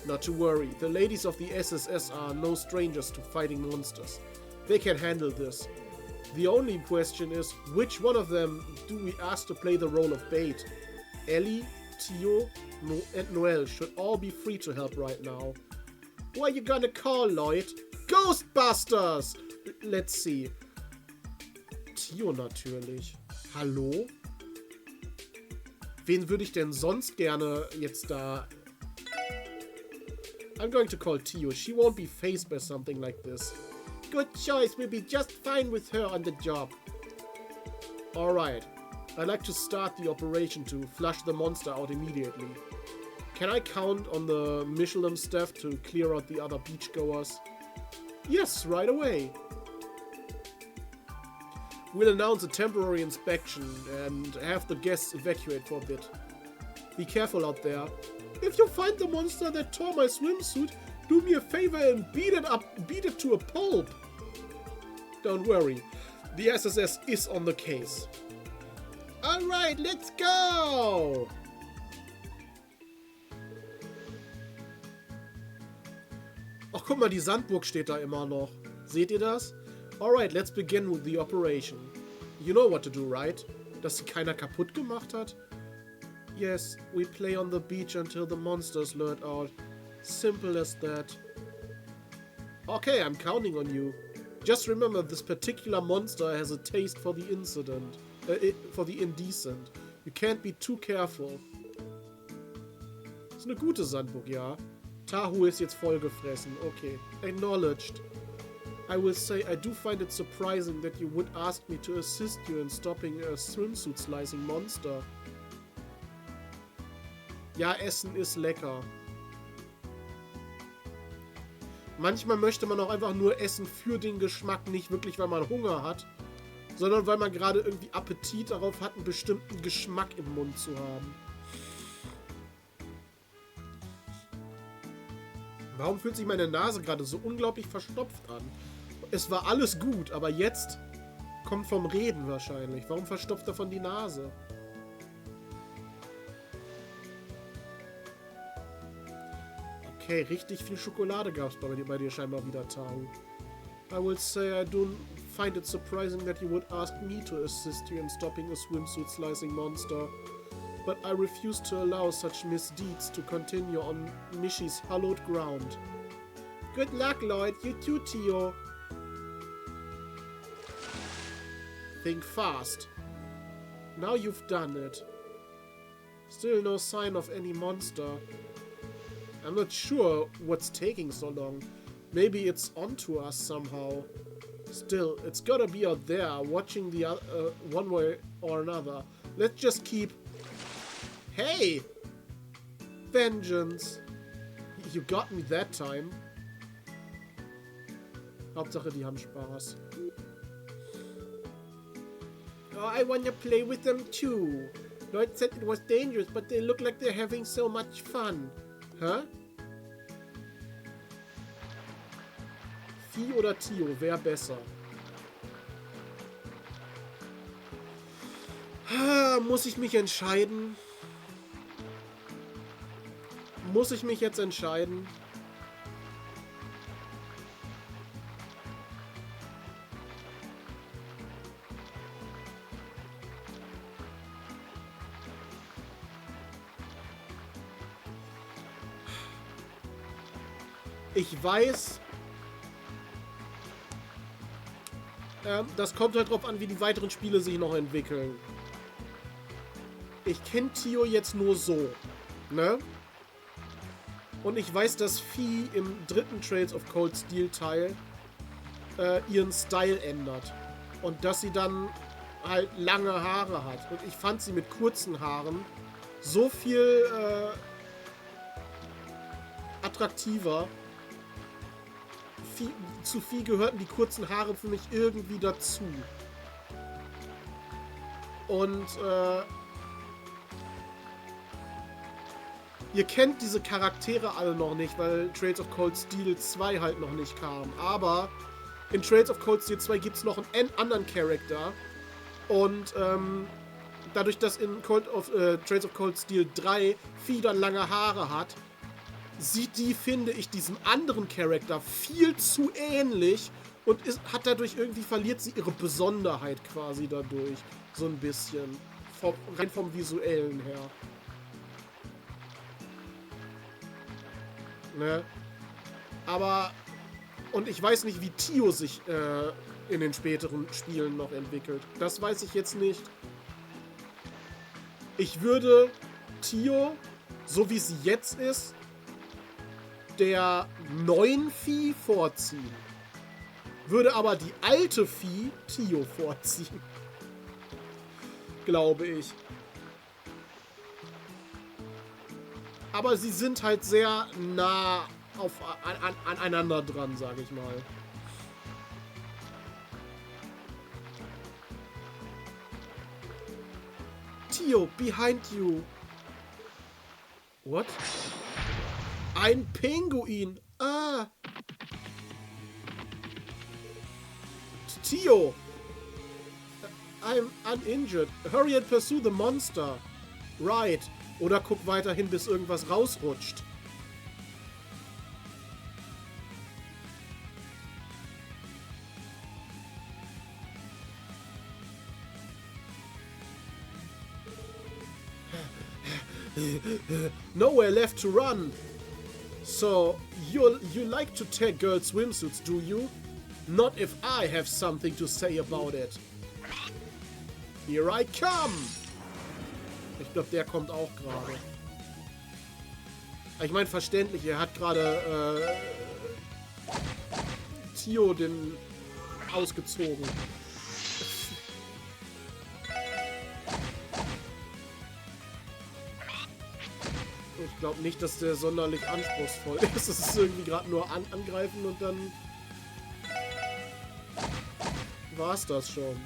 Not to worry, the ladies of the SSS are no strangers to fighting monsters. They can handle this. The only question is, which one of them do we ask to play the role of bait? Ellie, Tio, and Noel should all be free to help right now. Who are you gonna call, Lloyd? Ghostbusters! Let's see. Tio natürlich. Hallo? Wen würde ich denn sonst gerne jetzt da I'm going to call Tio. She won't be faced by something like this. Good choice. We'll be just fine with her on the job. Alright. I'd like to start the operation to flush the monster out immediately. Can I count on the Michelin staff to clear out the other beachgoers? Yes, right away. We'll announce a temporary inspection and have the guests evacuate for a bit. Be careful out there. If you find the monster that tore my swimsuit, do me a favor and beat it to a pulp. Don't worry, the SSS is on the case. Alright, let's go! Ach, guck mal, die Sandburg steht da immer noch. Seht ihr das? Alright, let's begin with the operation. You know what to do, right? Dass sie keiner kaputt gemacht hat? Yes, we play on the beach until the monsters lured out. Simple as that. Okay, I'm counting on you. Just remember, this particular monster has a taste for the for the indecent. You can't be too careful. Ist eine gute Sandburg, ja. Tahu ist jetzt vollgefressen. Okay. Acknowledged. I will say I do find it surprising that you would ask me to assist you in stopping a swimsuit slicing monster. Ja, Essen ist lecker. Manchmal möchte man auch einfach nur essen für den Geschmack, nicht wirklich, weil man Hunger hat, sondern weil man gerade irgendwie Appetit darauf hat, einen bestimmten Geschmack im Mund zu haben. Warum fühlt sich meine Nase gerade so unglaublich verstopft an? Es war alles gut, aber jetzt kommt vom Reden wahrscheinlich. Warum verstopft davon die Nase? Okay, richtig viel Schokolade gab es bei dir scheinbar wieder, Tahu. I will say I don't find it surprising that you would ask me to assist you in stopping a swimsuit slicing monster. But I refuse to allow such misdeeds to continue on Mishi's hallowed ground. Good luck, Lloyd. You too, Tio. Think fast. Now you've done it. Still no sign of any monster. I'm not sure what's taking so long. Maybe it's onto us somehow. Still, it's gotta be out there, watching the one way or another. Let's just keep... Hey! Vengeance! You got me that time. Hauptsache, die haben Spaß. Oh, I wanna play with them too. Lloyd said it was dangerous, but they look like they're having so much fun. Hä? Vieh oder Tio, wer besser? Muss ich mich entscheiden? Muss ich mich jetzt entscheiden? Ich weiß, das kommt halt drauf an, wie die weiteren Spiele sich noch entwickeln. Ich kenne Tio jetzt nur so, ne? Und ich weiß, dass Viel im dritten Trails of Cold Steel Teil ihren Style ändert. Und dass sie dann halt lange Haare hat. Und ich fand sie mit kurzen Haaren so viel attraktiver. Zu Viel gehörten die kurzen Haare für mich irgendwie dazu. Und ihr kennt diese Charaktere alle noch nicht, weil Trails of Cold Steel 2 halt noch nicht kam. Aber in Trails of Cold Steel 2 gibt es noch einen anderen Charakter. Und dadurch, dass in Trails of Cold Steel 3 Viel dann lange Haare hat, sieht die, finde ich, diesem anderen Charakter viel zu ähnlich und hat dadurch irgendwie, verliert sie ihre Besonderheit quasi dadurch. So ein bisschen. Rein vom Visuellen her. Ne? Aber, und ich weiß nicht, wie Tio sich in den späteren Spielen noch entwickelt. Das weiß ich jetzt nicht. Ich würde Tio, so wie sie jetzt ist, der neuen Vieh vorziehen. Würde aber die alte Vieh Tio vorziehen. Glaube ich. Aber sie sind halt sehr nah aneinander dran, sage ich mal. Tio, behind you. What? Ein Pinguin. Ah. Tio. I'm uninjured. Hurry and pursue the monster. Right. Oder guck weiterhin, bis irgendwas rausrutscht. Nowhere left to run. So, you like to take girls' swimsuits, do you? Not if I have something to say about it. Here I come. Ich glaube, der kommt auch gerade. Ich meine, verständlich, er hat gerade Tio den ausgezogen. Ich glaube nicht, dass der sonderlich anspruchsvoll ist. Es ist irgendwie gerade nur angreifen und dann war's das schon.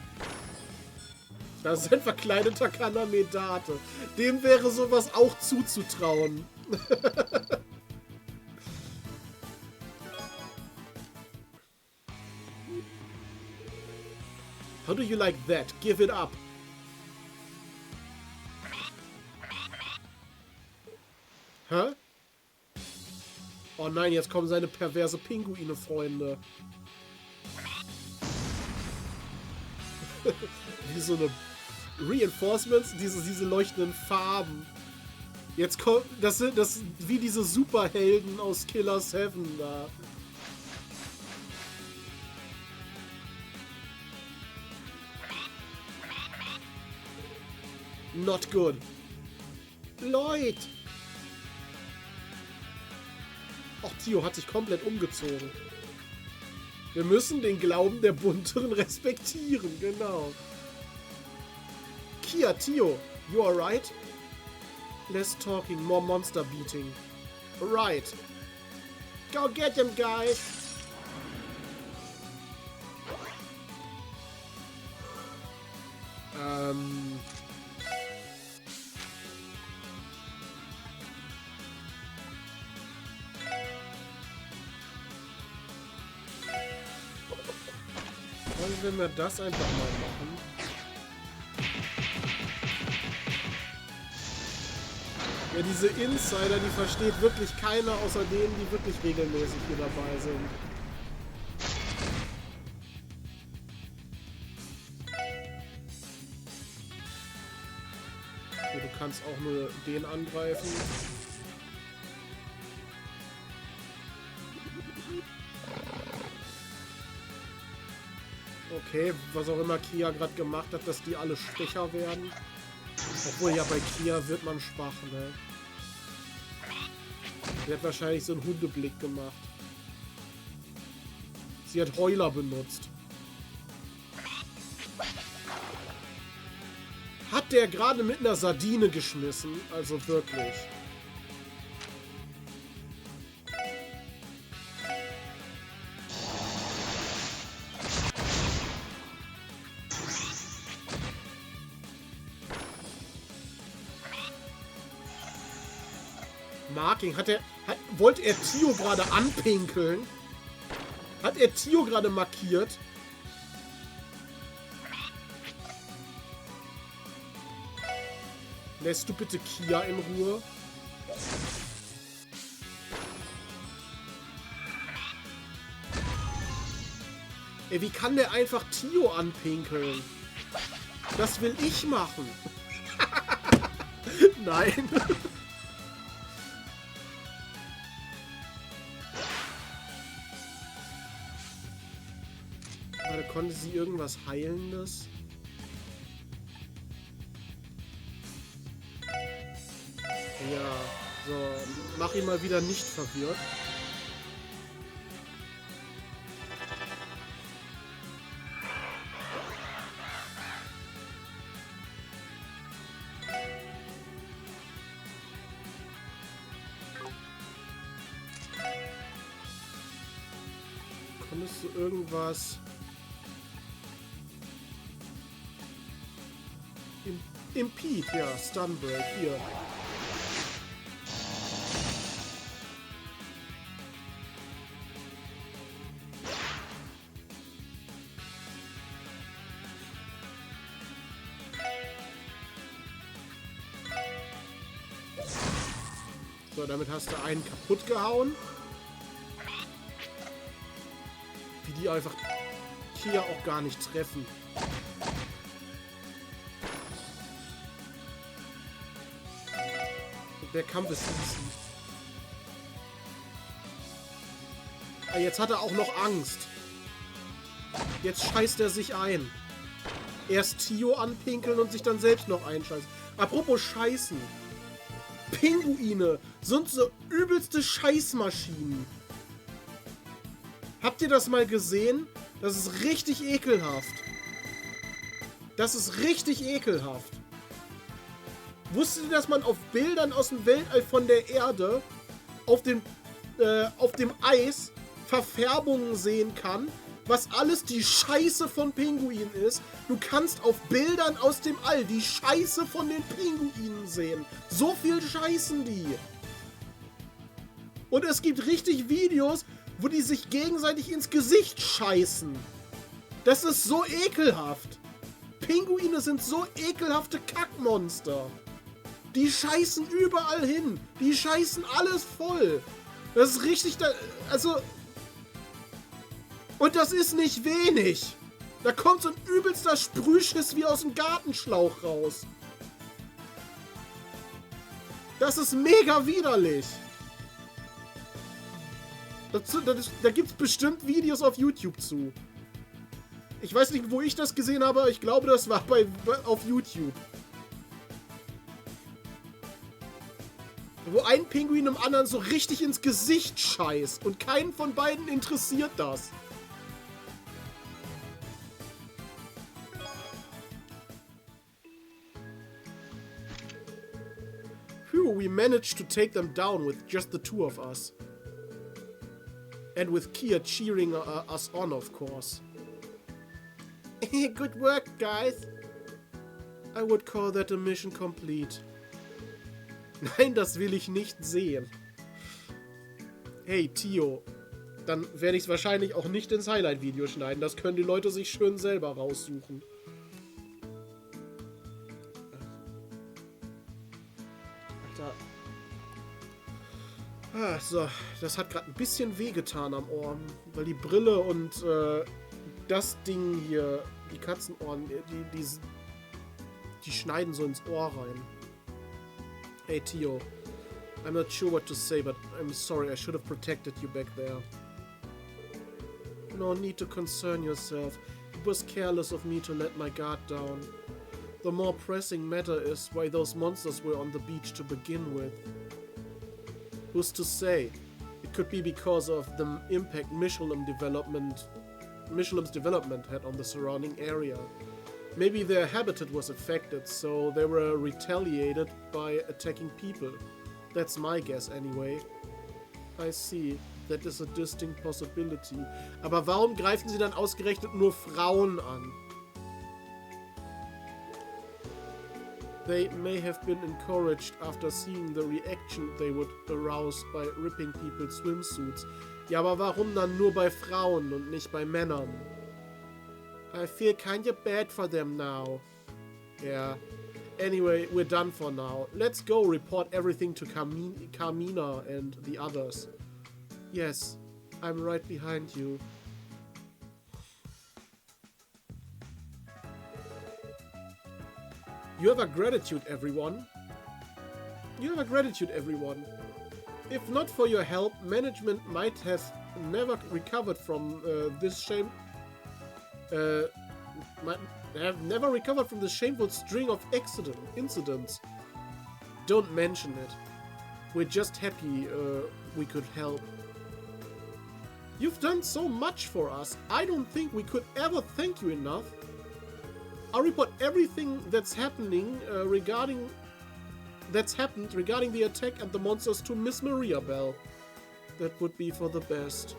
Das ist ein verkleideter Kanamedate. Dem wäre sowas auch zuzutrauen. How do you like that? Give it up. Hä? Oh nein, jetzt kommen seine perverse Pinguine-Freunde. Wie so eine Reinforcements, diese leuchtenden Farben. Jetzt kommt, das sind wie diese Superhelden aus Killer 7 da. Not good. Lloyd! Auch Tio hat sich komplett umgezogen. Wir müssen den Glauben der Bunteren respektieren, genau. Kia, Tio, you alright? Less talking, more monster beating. Right. Go get them, guys! Wenn wir das einfach mal machen. Ja, diese Insider, die versteht wirklich keiner außer denen, die wirklich regelmäßig hier dabei sind. Okay, du kannst auch nur den angreifen. Okay, was auch immer Kia gerade gemacht hat, dass die alle schwächer werden. Obwohl ja bei Kia wird man schwach, ne? Sie hat wahrscheinlich so einen Hundeblick gemacht. Sie hat Heuler benutzt. Hat der gerade mit einer Sardine geschmissen? Also wirklich. Marking, wollte er Tio gerade anpinkeln? Hat er Tio gerade markiert? Lässt du bitte Kia in Ruhe? Ey, wie kann der einfach Tio anpinkeln? Das will ich machen. Nein. Konnte sie irgendwas Heilendes? Ja, so. Mach ihn mal wieder nicht verwirrt. Konntest du irgendwas... Impede, ja, Stunbreak, hier. So, damit hast du einen kaputt gehauen. Wie die einfach hier auch gar nicht treffen. Der Kampf ist easy. Ah, jetzt hat er auch noch Angst. Jetzt scheißt er sich ein. Erst Tio anpinkeln und sich dann selbst noch einscheißen. Apropos Scheißen. Pinguine sind so übelste Scheißmaschinen. Habt ihr das mal gesehen? Das ist richtig ekelhaft. Das ist richtig ekelhaft. Wusstet ihr, dass man auf Bildern aus dem Weltall von der Erde auf dem Eis Verfärbungen sehen kann, was alles die Scheiße von Pinguinen ist? Du kannst auf Bildern aus dem All die Scheiße von den Pinguinen sehen. So viel scheißen die. Und es gibt richtig Videos, wo die sich gegenseitig ins Gesicht scheißen. Das ist so ekelhaft. Pinguine sind so ekelhafte Kackmonster. Die scheißen überall hin. Die scheißen alles voll. Das ist richtig... Also... Und das ist nicht wenig. Da kommt so ein übelster Sprühschiss wie aus dem Gartenschlauch raus. Das ist mega widerlich. Da gibt es bestimmt Videos auf YouTube zu. Ich weiß nicht, wo ich das gesehen habe, aber ich glaube, das war auf YouTube. Wo ein Pinguin dem anderen so richtig ins Gesicht scheißt. Und keinen von beiden interessiert das. Phew, we managed to take them down with just the two of us. And with Kia cheering us on, of course. Good work, guys. I would call that a mission complete. Nein, das will ich nicht sehen. Hey, Tio. Dann werde ich es wahrscheinlich auch nicht ins Highlight-Video schneiden. Das können die Leute sich schön selber raussuchen. Ah, so, das hat gerade ein bisschen wehgetan am Ohr. Weil die Brille und das Ding hier, die Katzenohren, die schneiden so ins Ohr rein. Hey, Tio. I'm not sure what to say, but I'm sorry. I should have protected you back there. No need to concern yourself. It was careless of me to let my guard down. The more pressing matter is why those monsters were on the beach to begin with. Who's to say? It could be because of the impact Michelin's development had on the surrounding area. Maybe their habitat was affected, so they were retaliated by attacking people. That's my guess anyway. I see. That is a distinct possibility. Aber warum greifen sie dann ausgerechnet nur Frauen an? They may have been encouraged after seeing the reaction they would arouse by ripping people's swimsuits. Ja, aber warum dann nur bei Frauen und nicht bei Männern? I feel kinda bad for them now. Yeah. Anyway, we're done for now. Let's go report everything to Carmina and the others. Yes, I'm right behind you. You have a gratitude, everyone. You have a gratitude, everyone. If not for your help, management might have never recovered from this shame. Might have never recovered from the shameful string of incidents. Don't mention it. We're just happy we could help. You've done so much for us. I don't think we could ever thank you enough. I'll report everything that's happened regarding the attack and the monsters to Miss Maria Bell. That would be for the best.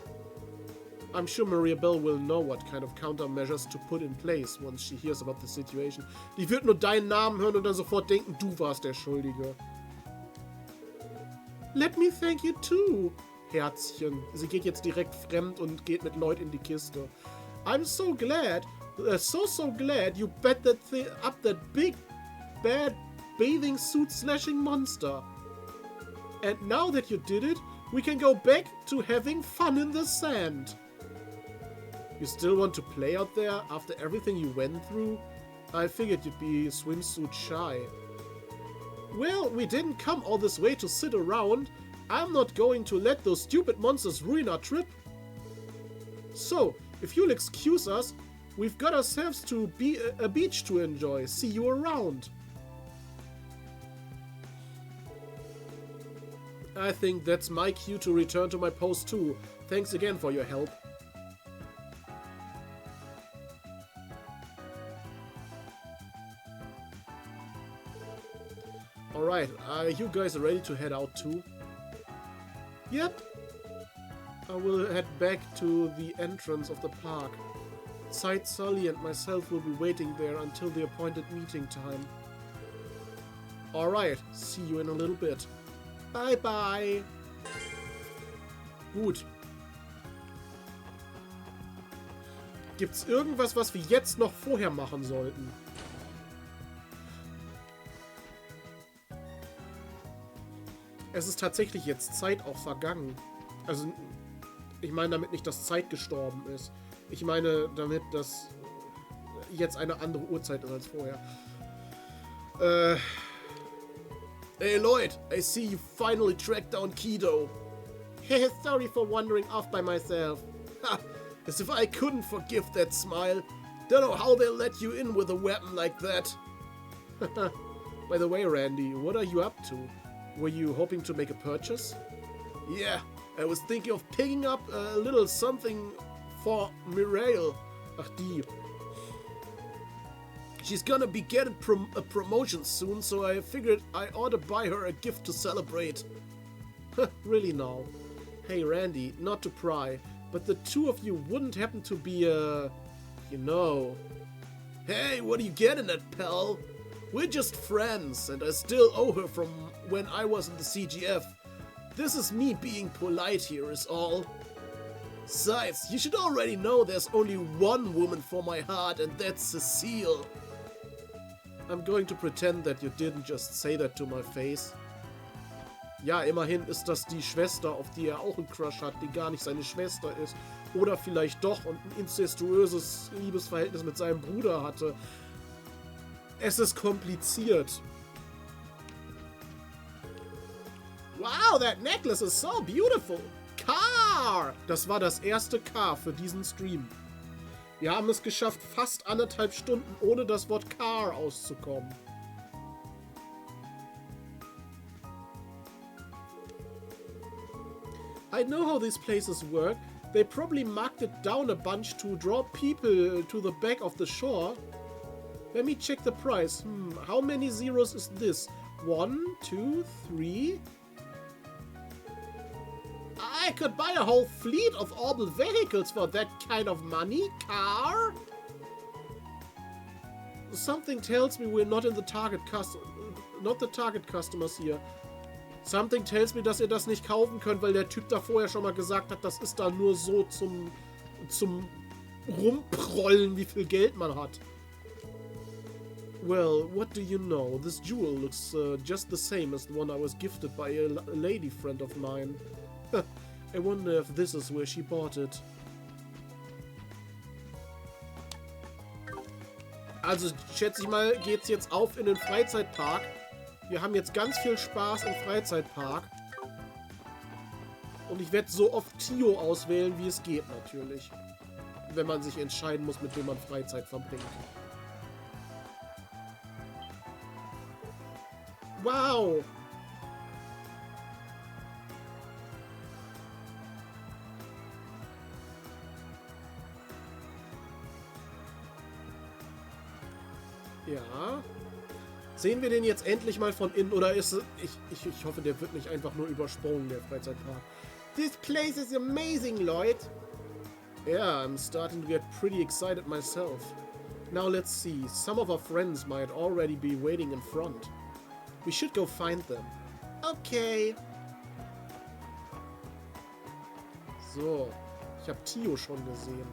I'm sure Mirabelle will know what kind of countermeasures to put in place once she hears about the situation. Die wird nur deinen Namen hören und dann sofort denken, du warst der Schuldige. Let me thank you too. Herzchen. Sie geht jetzt direkt fremd und geht mit Lloyd in die Kiste. I'm so glad, so glad you bet up that big, bad bathing suit slashing monster. And now that you did it, we can go back to having fun in the sand. You still want to play out there after everything you went through? I figured you'd be swimsuit shy. Well, we didn't come all this way to sit around. I'm not going to let those stupid monsters ruin our trip. So, if you'll excuse us, we've got ourselves to be a beach to enjoy. See you around. I think that's my cue to return to my post too. Thanks again for your help. Alright, are you guys ready to head out too? Yep. I will head back to the entrance of the park. Side Sully and myself will be waiting there until the appointed meeting time. Alright, see you in a little bit. Bye bye. Gut. Gibt's irgendwas, was wir jetzt noch vorher machen sollten? Es ist tatsächlich jetzt Zeit auch vergangen. Also, ich meine damit nicht, dass Zeit gestorben ist. Ich meine damit, dass jetzt eine andere Uhrzeit ist als vorher. Hey Lloyd, I see you finally tracked down Kido. Sorry for wandering off by myself. Ha, as if I couldn't forgive that smile. Don't know how they let you in with a weapon like that. By the way, Randy, what are you up to? Were you hoping to make a purchase? Yeah, I was thinking of picking up a little something for Miau. Ach, die. She's gonna be getting a promotion soon, so I figured I ought to buy her a gift to celebrate. Really now? Hey Randy, not to pry, but the two of you wouldn't happen to be you know... Hey, what are you getting at, pal? We're just friends, and I still owe her from when I was in the CGF. This is me being polite here is all. Besides, you should already know there's only one woman for my heart, and that's Cecile. I'm going to pretend that you didn't just say that to my face. Ja, immerhin ist das die Schwester, auf die er auch einen Crush hat, die gar nicht seine Schwester ist. Oder vielleicht doch und ein incestuöses Liebesverhältnis mit seinem Bruder hatte. Es ist kompliziert. Wow, that necklace is so beautiful. Car! Das war das erste Car für diesen Stream. Wir haben es geschafft, fast 1,5 Stunden ohne das Wort Car auszukommen. I know how these places work. They probably marked it down a bunch to draw people to the back of the shore. Let me check the price. How many zeros is this? 1, 2, 3... I could buy a whole fleet of orbital vehicles for that kind of money. Car? Something tells me we're not in the target customers here. Something tells me, dass ihr das nicht kaufen könnt, weil der Typ da vorher schon mal gesagt hat, das ist da nur so zum Rumprollen, wie viel Geld man hat. Well, what do you know? This jewel looks just the same as the one I was gifted by a lady friend of mine. I wonder if this is where she bought it. Also, schätze ich mal, geht's jetzt auf in den Freizeitpark. Wir haben jetzt ganz viel Spaß im Freizeitpark. Und ich werde so oft Tio auswählen, wie es geht, natürlich. Wenn man sich entscheiden muss, mit wem man Freizeit verbringt. Wow! Ja. Sehen wir den jetzt endlich mal von innen, oder ist es... Ich hoffe, der wird nicht einfach nur übersprungen, der Freizeitpark. This place is amazing, Lloyd. Yeah, I'm starting to get pretty excited myself. Now let's see, some of our friends might already be waiting in front. We should go find them. Okay. So, ich habe Tio schon gesehen.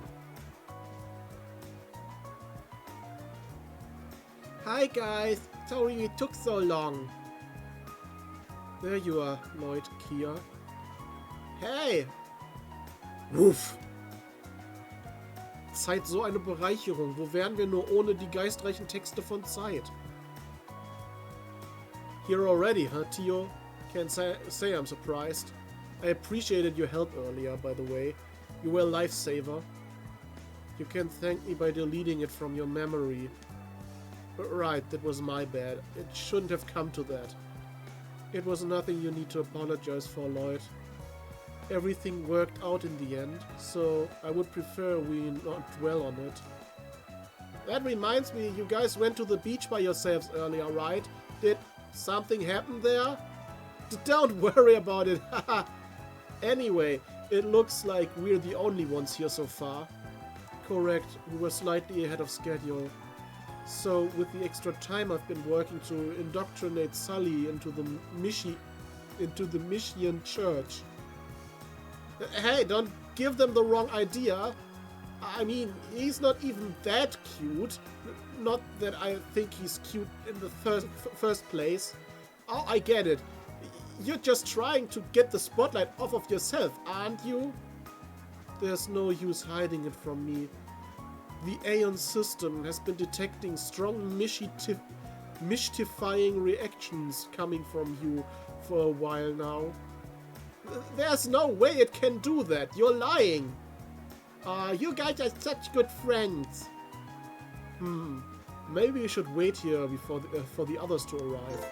Hi guys, sorry it took so long. There you are, Lloyd, Kia. Hey! Wuff! Zeit so eine Bereicherung. Wo wären wir nur ohne die geistreichen Texte von Zeit? Here already, huh, Tio? Can't say I'm surprised. I appreciated your help earlier, by the way. You were a lifesaver. You can thank me by deleting it from your memory. Right, that was my bad. It shouldn't have come to that. It was nothing you need to apologize for, Lloyd. Everything worked out in the end, so I would prefer we not dwell on it. That reminds me, you guys went to the beach by yourselves earlier, right? Did something happen there? Don't worry about it, haha. Anyway, it looks like we're the only ones here so far. Correct, we were slightly ahead of schedule. So, with the extra time I've been working to indoctrinate Sully into the Michian church. Hey, don't give them the wrong idea. I mean, he's not even that cute. Not that I think he's cute in the first place. Oh, I get it. You're just trying to get the spotlight off of yourself, aren't you? There's no use hiding it from me. The Aeon system has been detecting strong mystifying reactions coming from you for a while now. There's no way it can do that. You're lying. You guys are such good friends. Maybe we should wait here before for the others to arrive.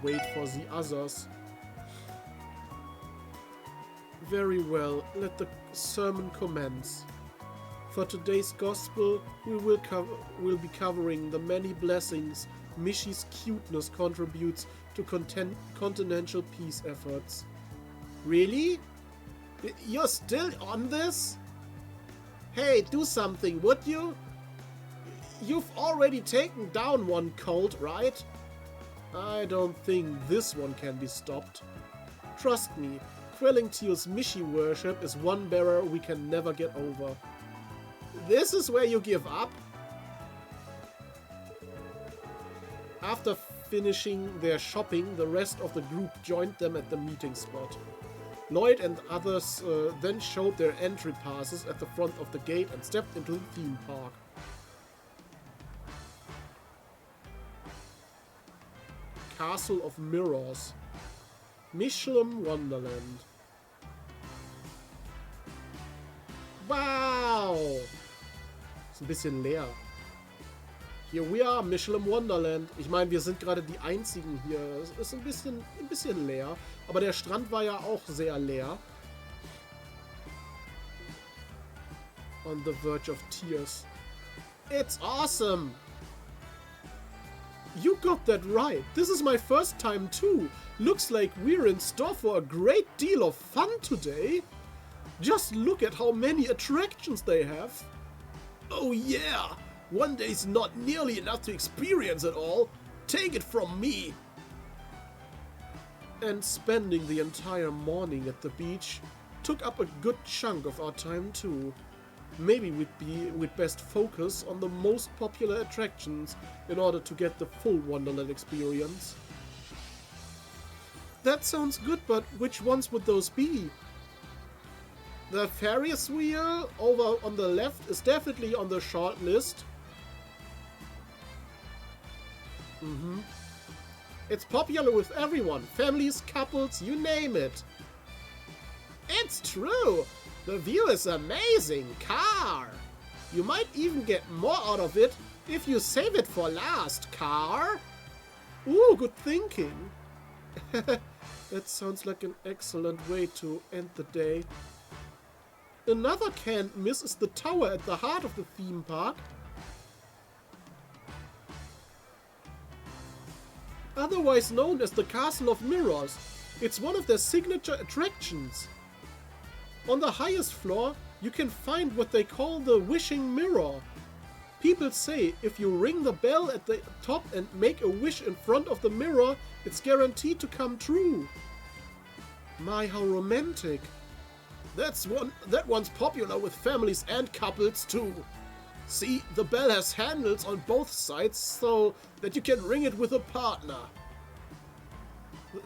Wait for the others. Very well. Let the sermon commence. For today's gospel, we'll be covering the many blessings Mishi's cuteness contributes to continental peace efforts. Really? You're still on this? Hey, do something, would you? You've already taken down one cult, right? I don't think this one can be stopped. Trust me, quelling Tio's Mishi worship is one barrier we can never get over. This is where you give up? After finishing their shopping, the rest of the group joined them at the meeting spot. Lloyd and others then showed their entry passes at the front of the gate and stepped into the theme park. Castle of Mirrors. Michelin Wonderland. Wow! Ist ein bisschen leer. Here we are, Michelin Wonderland. Ich meine, wir sind gerade die einzigen hier. Es ist ein bisschen leer. Aber der Strand war ja auch sehr leer. On the verge of tears. It's awesome! You got that right. This is my first time too. Looks like we're in store for a great deal of fun today. Just look at how many attractions they have. Oh yeah! One day's not nearly enough to experience it all. Take it from me. And spending the entire morning at the beach took up a good chunk of our time too. Maybe we'd best focus on the most popular attractions in order to get the full Wonderland experience. That sounds good, but which ones would those be? The Ferris wheel over on the left is definitely on the short list. It's popular with everyone. Families, couples, you name it. It's true. The view is amazing. Car. You might even get more out of it if you save it for last. Car. Ooh, good thinking. That sounds like an excellent way to end the day. Another can't miss is the tower at the heart of the theme park. Otherwise known as the Castle of Mirrors. It's one of their signature attractions. On the highest floor, you can find what they call the wishing mirror. People say if you ring the bell at the top and make a wish in front of the mirror, it's guaranteed to come true. My, how romantic. That one's popular with families and couples too. See, the bell has handles on both sides so that you can ring it with a partner.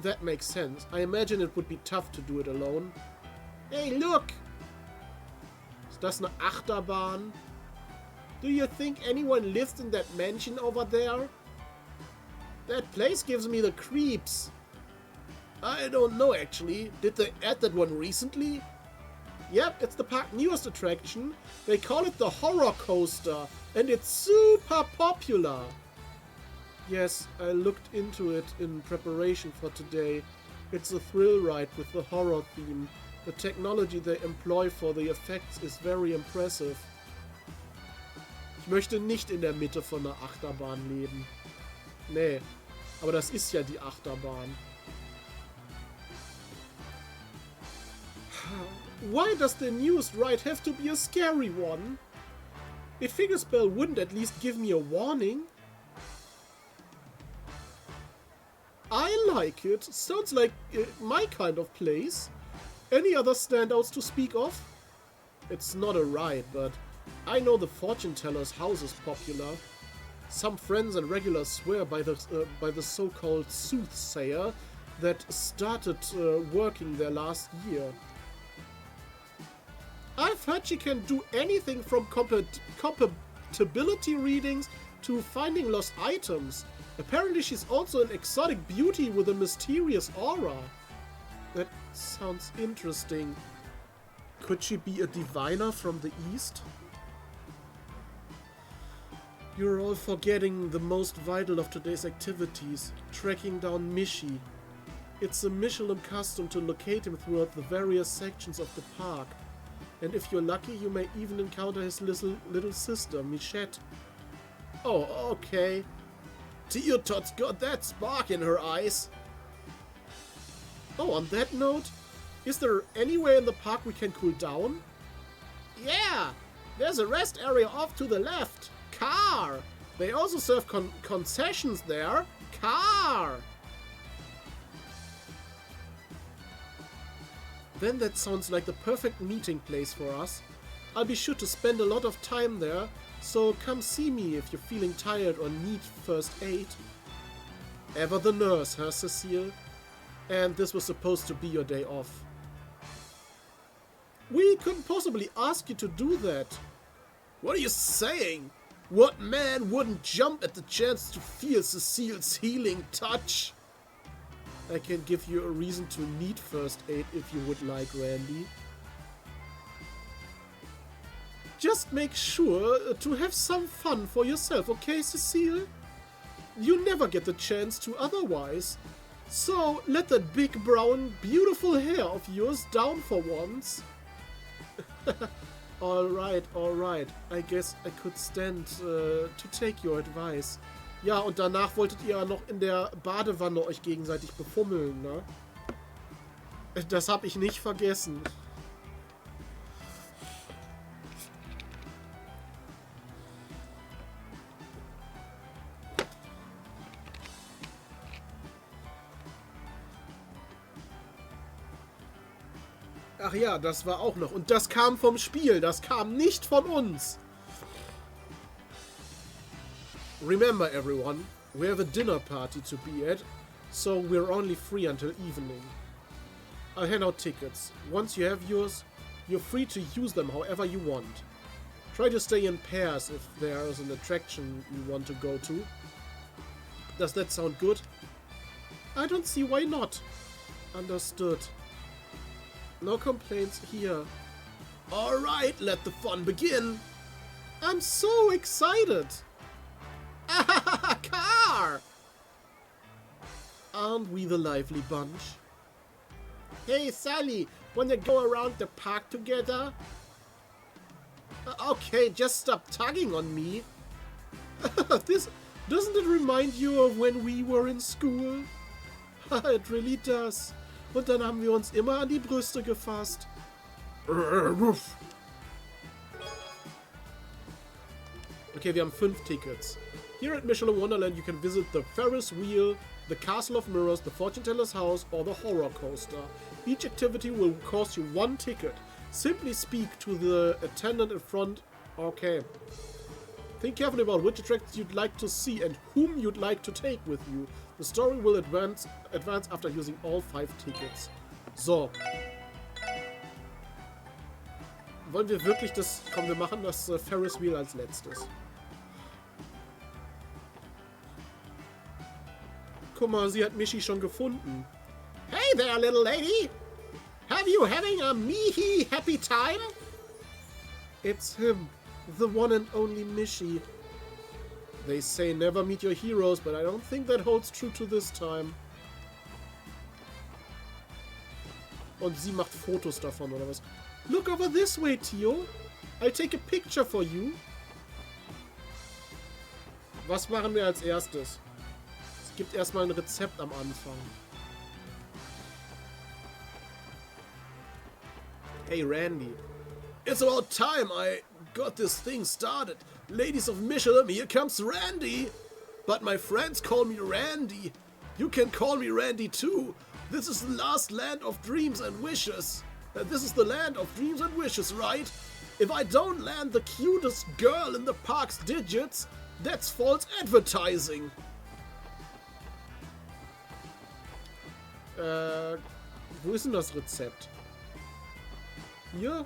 That makes sense. I imagine it would be tough to do it alone. Hey, look! Ist das eine Achterbahn? Do you think anyone lives in that mansion over there? That place gives me the creeps. I don't know actually. Did they add that one recently? Yep, it's the park's newest attraction. They call it the horror coaster, and it's super popular. Yes, I looked into it in preparation for today. It's a thrill ride with the horror theme. The technology they employ for the effects is very impressive. Ich möchte nicht in der Mitte von einer Achterbahn leben. Nee, aber das ist ja die Achterbahn. Why does the newest ride have to be a scary one? It figures Bell wouldn't at least give me a warning. I like it. Sounds like my kind of place. Any other standouts to speak of? It's not a ride, but I know the fortune teller's house is popular. Some friends and regulars swear by the so-called soothsayer that started working there last year. I've heard she can do anything from compatibility readings to finding lost items. Apparently she's also an exotic beauty with a mysterious aura. That sounds interesting. Could she be a diviner from the east? You're all forgetting the most vital of today's activities, tracking down Mishi. It's a Michelin custom to locate him throughout the various sections of the park. And if you're lucky, you may even encounter his little sister, Michette. Oh, okay. Teotot's got that spark in her eyes. Oh, on that note, is there anywhere in the park we can cool down? Yeah, there's a rest area off to the left. Car. They also serve concessions there. Car. Then that sounds like the perfect meeting place for us. I'll be sure to spend a lot of time there, so come see me if you're feeling tired or need first aid. Ever the nurse, huh, Cecile? And this was supposed to be your day off. We couldn't possibly ask you to do that. What are you saying? What man wouldn't jump at the chance to feel Cecile's healing touch? I can give you a reason to need first aid if you would like, Randy. Just make sure to have some fun for yourself, okay, Cecile? You never get the chance to otherwise. So let that big brown beautiful hair of yours down for once. Alright. I guess I could stand to take your advice. Ja, und danach wolltet ihr ja noch in der Badewanne euch gegenseitig befummeln, ne? Das hab ich nicht vergessen. Ach ja, das war auch noch. Und das kam vom Spiel, das kam nicht von uns. Remember everyone, we have a dinner party to be at, so we're only free until evening. I'll hand out tickets. Once you have yours, you're free to use them however you want. Try to stay in pairs if there is an attraction you want to go to. Does that sound good? I don't see why not. Understood. No complaints here. Alright, let the fun begin. I'm so excited. Car! Aren't we the lively bunch? Hey Sally, wanna go around the park together? Okay, just stop tugging on me. Doesn't it remind you of when we were in school? It really does. Und dann haben wir uns immer an die Brüste gefasst. Okay, wir haben 5 Tickets. Here at Michelin Wonderland you can visit the Ferris wheel, the Castle of Mirrors, the Fortune Teller's house or the Horror Coaster. Each activity will cost you 1 ticket. Simply speak to the attendant in front. Okay. Think carefully about which attractions you'd like to see and whom you'd like to take with you. The story will advance after using all 5 tickets. So. Wollen wir wirklich das... Komm, wir machen das Ferris Wheel als letztes. Guck mal, sie hat Michi schon gefunden. Hey there, little lady! Have you having a me-he happy time? It's him, the one and only Michi. They say never meet your heroes, but I don't think that holds true to this time. Und sie macht Fotos davon, oder was? Look over this way, Tio. I'll take a picture for you. Was machen wir als erstes? Es gibt erstmal ein Rezept am Anfang. Hey, Randy. It's about time I got this thing started. Ladies of Michelin, here comes Randy. But my friends call me Randy. You can call me Randy too. This is the last land of dreams and wishes. This is the land of dreams and wishes, right? If I don't land the cutest girl in the park's digits, that's false advertising. Wo ist denn das Rezept? Hier?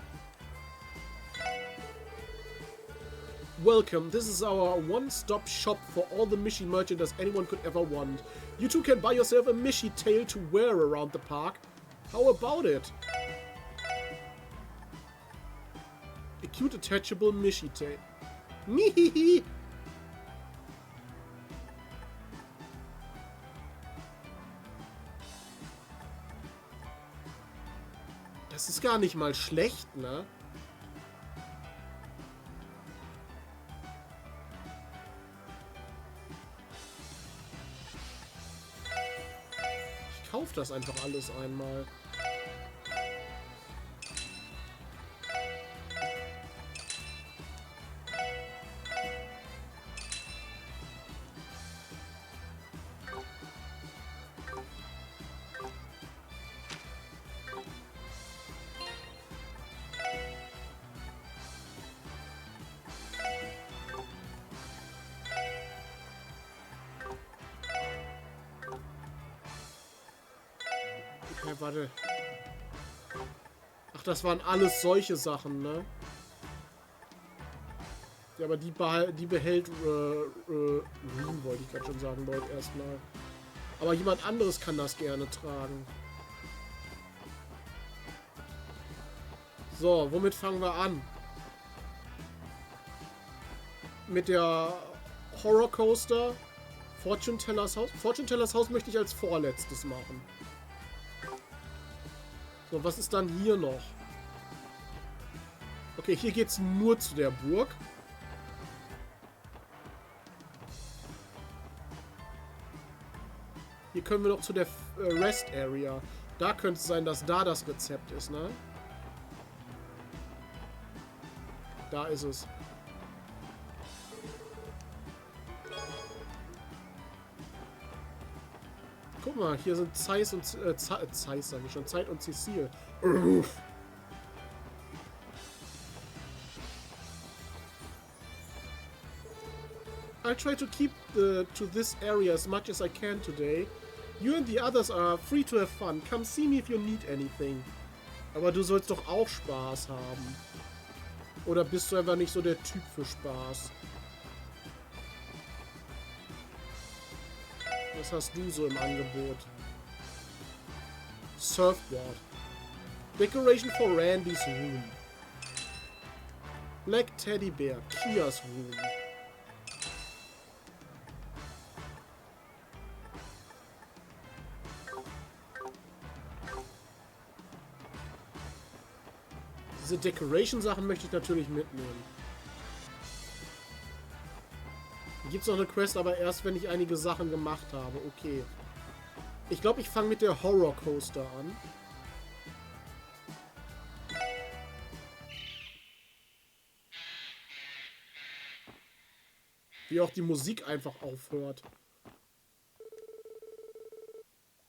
Welcome, this is our one-stop shop for all the Michi merchandise anyone could ever want. You too can buy yourself a Michi tail to wear around the park. How about it? A cute attachable Michi tail. Mihihi! Das ist gar nicht mal schlecht, ne? Ich kaufe das einfach alles einmal. Warte. Ach, das waren alles solche Sachen, ne? Ja, aber die behält Riem, wollte ich gerade schon sagen, Leute, erstmal. Aber jemand anderes kann das gerne tragen. So, womit fangen wir an? Mit der Horror Coaster. Fortune Tellers Haus. Fortune Tellers Haus möchte ich als vorletztes machen. So, was ist dann hier noch? Okay, hier geht's nur zu der Burg. Hier können wir noch zu der Rest Area. Da könnte es sein, dass da das Rezept ist, ne? Da ist es. Guck mal, hier sind Zeiss und Zeiss, sage ich schon, Zeit und Cecile. I'll try to keep to this area as much as I can today. You and the others are free to have fun. Come see me if you need anything. Aber du sollst doch auch Spaß haben. Oder bist du einfach nicht so der Typ für Spaß? Was hast du so im Angebot? Surfboard. Decoration for Randy's room. Black Teddy Bear. Kia's room. Diese Decoration-Sachen möchte ich natürlich mitnehmen. Gibt es noch eine Quest, aber erst, wenn ich einige Sachen gemacht habe. Okay. Ich glaube, ich fange mit der Horror Coaster an. Wie auch die Musik einfach aufhört.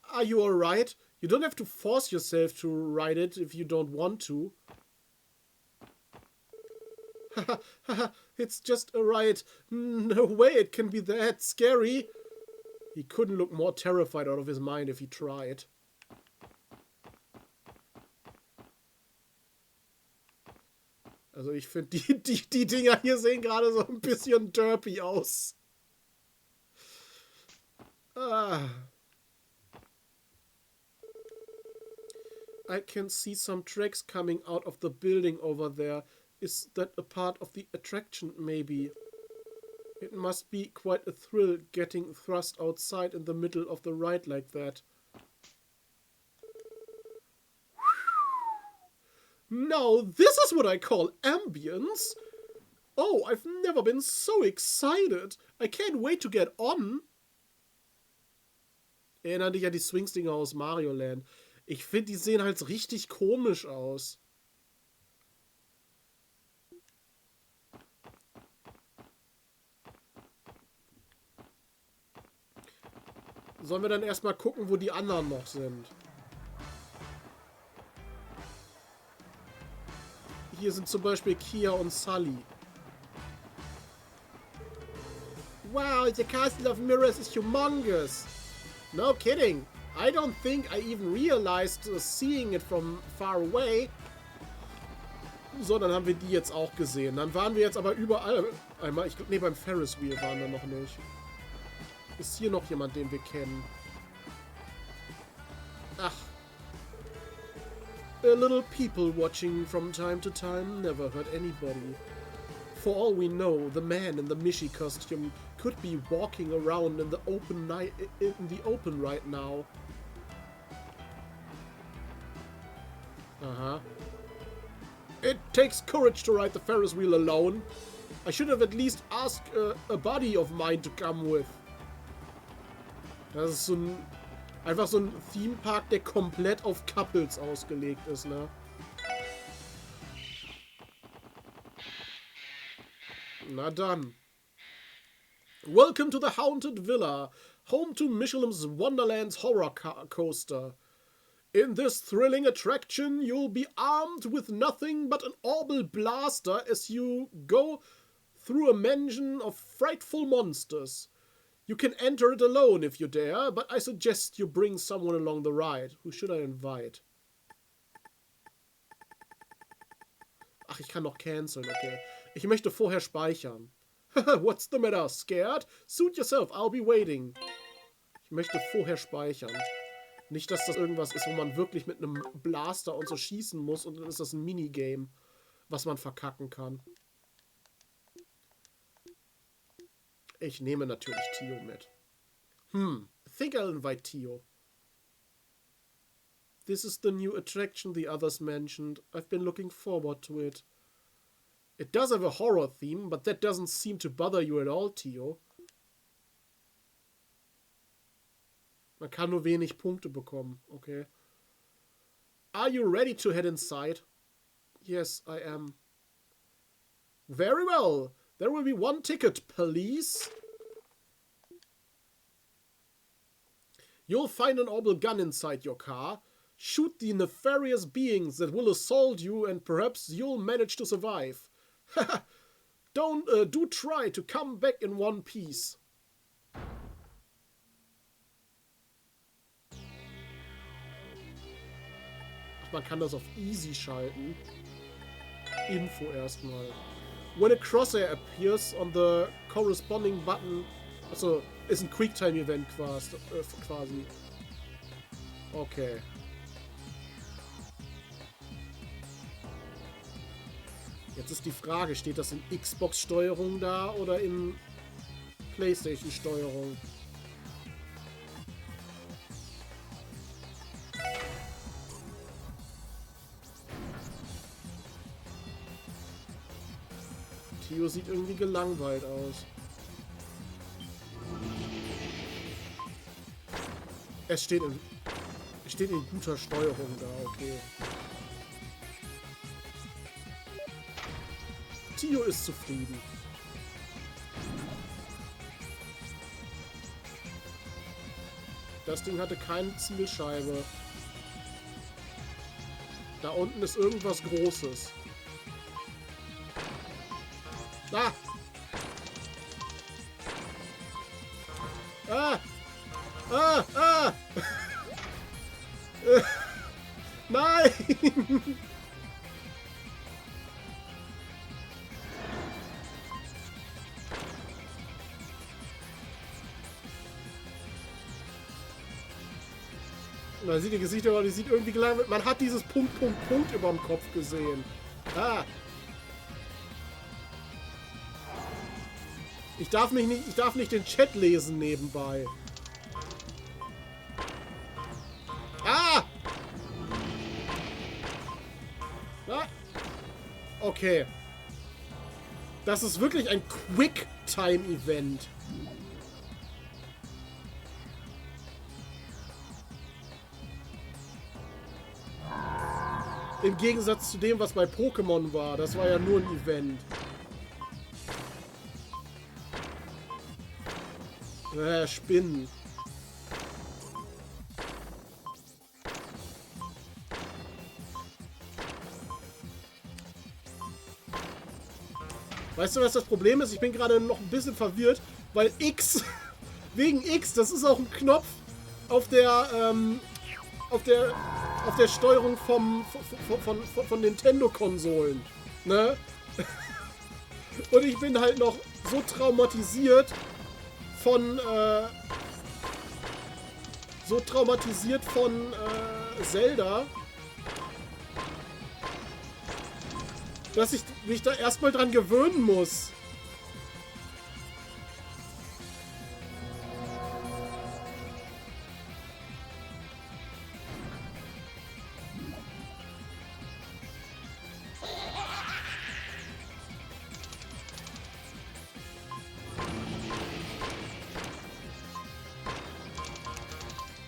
Are you alright? You don't have to force yourself to write it if you don't want to. Haha, it's just a riot. No way it can be that scary. He couldn't look more terrified out of his mind if he tried. Also ich finde, die Dinger hier sehen gerade so ein bisschen derpy aus. Ah. I can see some tracks coming out of the building over there. Is that a part of the attraction, maybe? It must be quite a thrill getting thrust outside in the middle of the ride like that. Now, this is what I call ambience. Oh, I've never been so excited. I can't wait to get on. Erinnere dich an die Swings-Dinger aus Mario Land. Ich finde, die sehen halt richtig komisch aus. Sollen wir dann erstmal gucken, wo die anderen noch sind? Hier sind zum Beispiel Kia und Sully. Wow, the Castle of Mirrors is humongous. No kidding. I don't think I even realized seeing it from far away. So, dann haben wir die jetzt auch gesehen. Dann waren wir jetzt aber überall. Einmal, nee, beim Ferris Wheel waren wir noch nicht. Ist hier noch jemand, den wir kennen? Ach. A little people watching from time to time never hurt anybody. For all we know, the man in the Mishi costume could be walking around in the open right now. Uh-huh. It takes courage to ride the Ferris wheel alone. I should have at least asked a buddy of mine to come with. Das ist so ein... Einfach so ein Theme-Park, der komplett auf Couples ausgelegt ist, ne? Na dann. Welcome to the Haunted Villa, home to Michelin's Wonderland's horror coaster. In this thrilling attraction, you'll be armed with nothing but an orbital blaster as you go through a mansion of frightful monsters. You can enter it alone if you dare, but I suggest you bring someone along the ride. Who should I invite? Ach, ich kann noch canceln, okay. Ich möchte vorher speichern. What's the matter? Scared? Suit yourself, I'll be waiting. Ich möchte vorher speichern. Nicht, dass das irgendwas ist, wo man wirklich mit einem Blaster und so schießen muss und dann ist das ein Minigame, was man verkacken kann. Ich nehme natürlich Tio mit. I think I'll invite Tio. This is the new attraction the others mentioned. I've been looking forward to it. It does have a horror theme, but that doesn't seem to bother you at all, Tio. Man kann nur wenig Punkte bekommen, okay. Are you ready to head inside? Yes, I am. Very well. There will be one ticket, please. You'll find an orbital gun inside your car. Shoot the nefarious beings that will assault you and perhaps you'll manage to survive. Do try to come back in one piece. Ach, man kann das auf Easy schalten. Info erstmal. When a crosshair appears on the corresponding button, also ist ein Quicktime-Event quasi. Okay. Jetzt ist die Frage, steht das in Xbox-Steuerung da oder in PlayStation-Steuerung? Tio sieht irgendwie gelangweilt aus. Es steht in guter Steuerung da, okay. Tio ist zufrieden. Das Ding hatte keine Zielscheibe. Da unten ist irgendwas Großes. Ah! Ah! Ah! Ah! Nein! Man sieht die Gesichter, aber die sieht irgendwie gelangt. Man hat dieses Punkt, Punkt, Punkt über dem Kopf gesehen. Ah! Ich darf nicht den Chat lesen nebenbei. Ah! Ah! Okay. Das ist wirklich ein Quick-Time-Event. Im Gegensatz zu dem, was bei Pokémon war. Das war ja nur ein Event. Spinnen. Weißt du, was das Problem ist? Ich bin gerade noch ein bisschen verwirrt, weil X, wegen X, das ist auch ein Knopf auf der Steuerung von Nintendo-Konsolen. Ne? Und ich bin halt noch so traumatisiert von Zelda, dass ich mich da erstmal dran gewöhnen muss.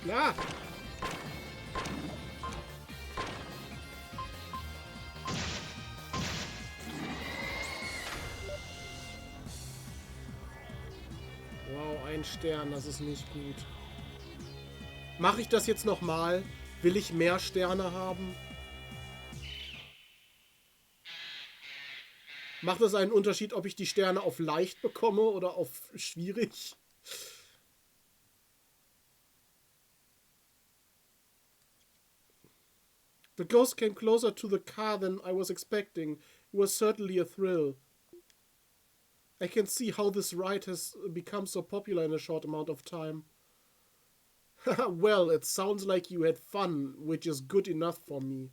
Ja. Wow, ein Stern, das ist nicht gut. Mache ich das jetzt nochmal? Will ich mehr Sterne haben? Macht es einen Unterschied, ob ich die Sterne auf leicht bekomme oder auf schwierig? The ghost came closer to the car than I was expecting. It was certainly a thrill. I can see how this ride has become so popular in a short amount of time. Well, it sounds like you had fun, which is good enough for me.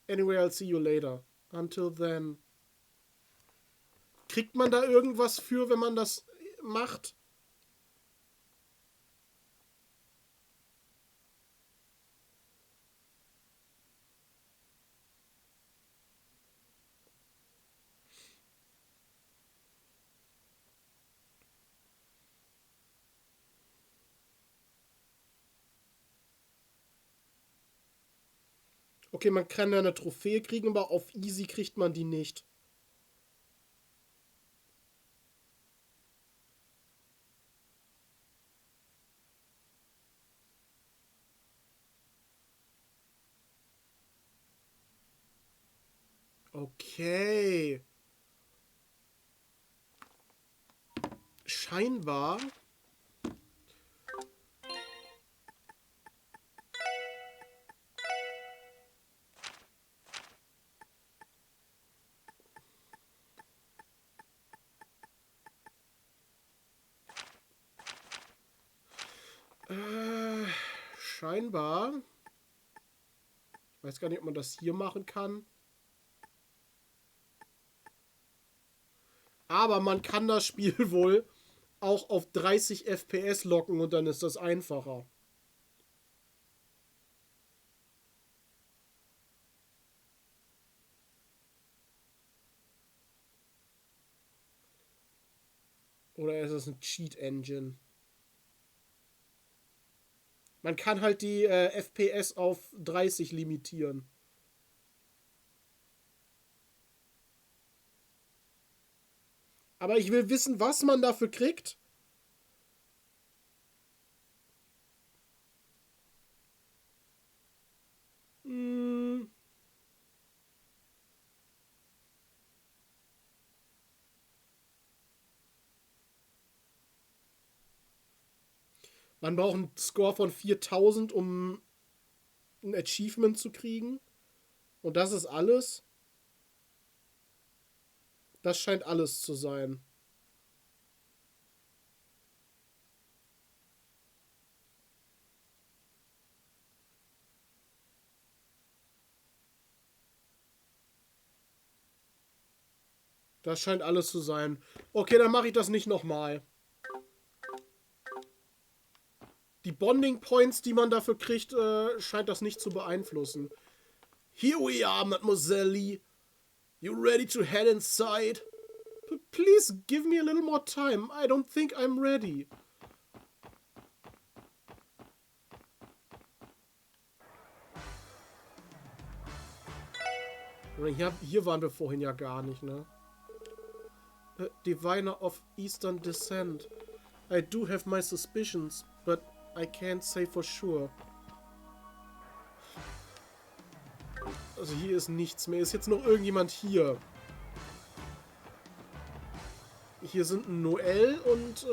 Anyway, I'll see you later. Until then. Kriegt man da irgendwas für, wenn man das macht? Okay, man kann ja eine Trophäe kriegen, aber auf Easy kriegt man die nicht. Okay. Scheinbar. Scheinbar. Ich weiß gar nicht, ob man das hier machen kann. Aber man kann das Spiel wohl auch auf 30 FPS locken und dann ist das einfacher. Oder ist es ein Cheat Engine? Man kann halt die FPS auf 30 limitieren. Aber ich will wissen, was man dafür kriegt. Man braucht einen Score von 4000, um ein Achievement zu kriegen. Und das ist alles. Das scheint alles zu sein. Das scheint alles zu sein. Okay, dann mache ich das nicht nochmal. Die Bonding Points, die man dafür kriegt, scheint das nicht zu beeinflussen. Here we are, Mademoiselle Lee. You ready to head inside? Please give me a little more time. I don't think I'm ready. Hier waren wir vorhin ja gar nicht, ne? Diviner of Eastern Descent. I do have my suspicions, but I can't say for sure. Also hier ist nichts mehr. Ist jetzt noch irgendjemand hier? Hier sind Noel und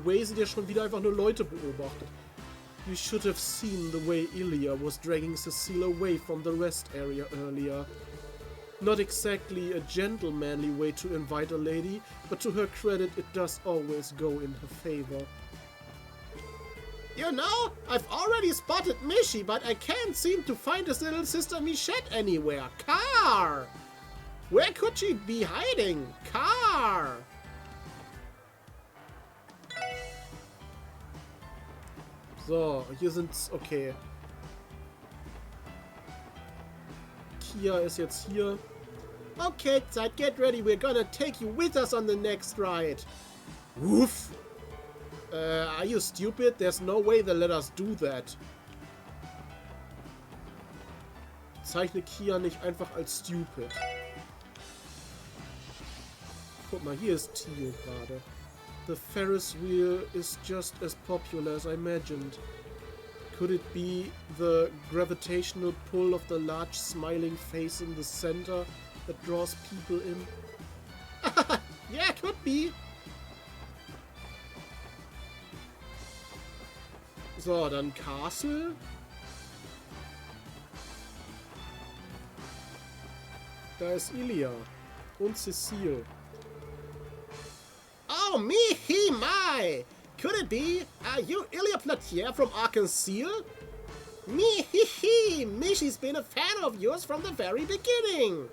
Waze, der schon wieder einfach nur Leute beobachtet. You should have seen the way Ilya was dragging Cecile away from the rest area earlier. Not exactly a gentlemanly way to invite a lady, but to her credit it does always go in her favor. You know, I've already spotted Mishi, but I can't seem to find his little sister Michette anywhere. Car! Where could she be hiding? Car! So, hier sind's... Okay. Kia ist jetzt hier. Okay, Zeit, get ready. We're gonna take you with us on the next ride. Woof! Are you stupid? There's no way they'll let us do that. Zeichne Kia nicht einfach als stupid. Guck mal, hier ist Tio gerade. The Ferris wheel is just as popular as I imagined. Could it be the gravitational pull of the large smiling face in the center that draws people in? Yeah, could be. So, dann Castle. Da ist Ilya und Cecile. Oh, me, he, my! Could it be? Are you Ilya Platier from Arkansas? Me, he, he! Mishy's been a fan of yours from the very beginning!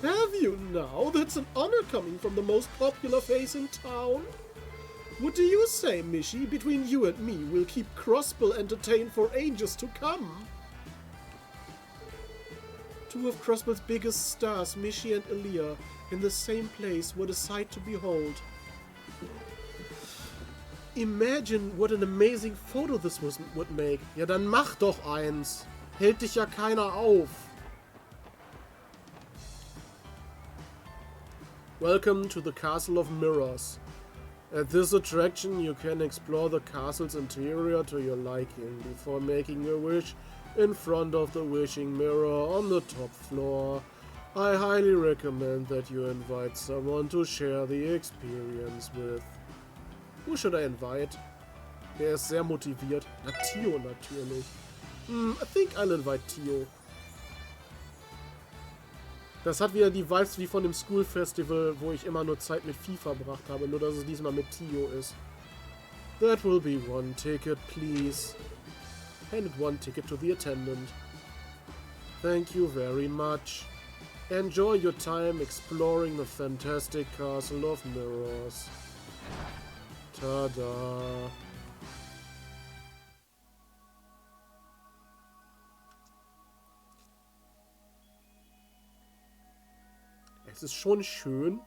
Have you now? That's an honor coming from the most popular face in town. What do you say, Mishy? Between you and me, we'll keep Crossbill entertained for ages to come. Two of Crossbill's biggest stars, Mishy and Ilya, in the same place, what a sight to behold. Imagine what an amazing photo this would make. Ja, dann mach doch eins. Hält dich ja keiner auf. Welcome to the Castle of Mirrors. At this attraction you can explore the castle's interior to your liking before making a wish in front of the wishing mirror on the top floor. I highly recommend that you invite someone to share the experience with. Who should I invite? Der ist sehr motiviert. Na, Tio natürlich. I think I'll invite Tio. Das hat wieder die Vibes wie von dem School Festival, wo ich immer nur Zeit mit Vieh verbracht habe, nur dass es diesmal mit Tio ist. That will be one ticket, please. Handed one ticket to the attendant. Thank you very much. Enjoy your time exploring the fantastic Castle of Mirrors. Tada! Es ist schon schön.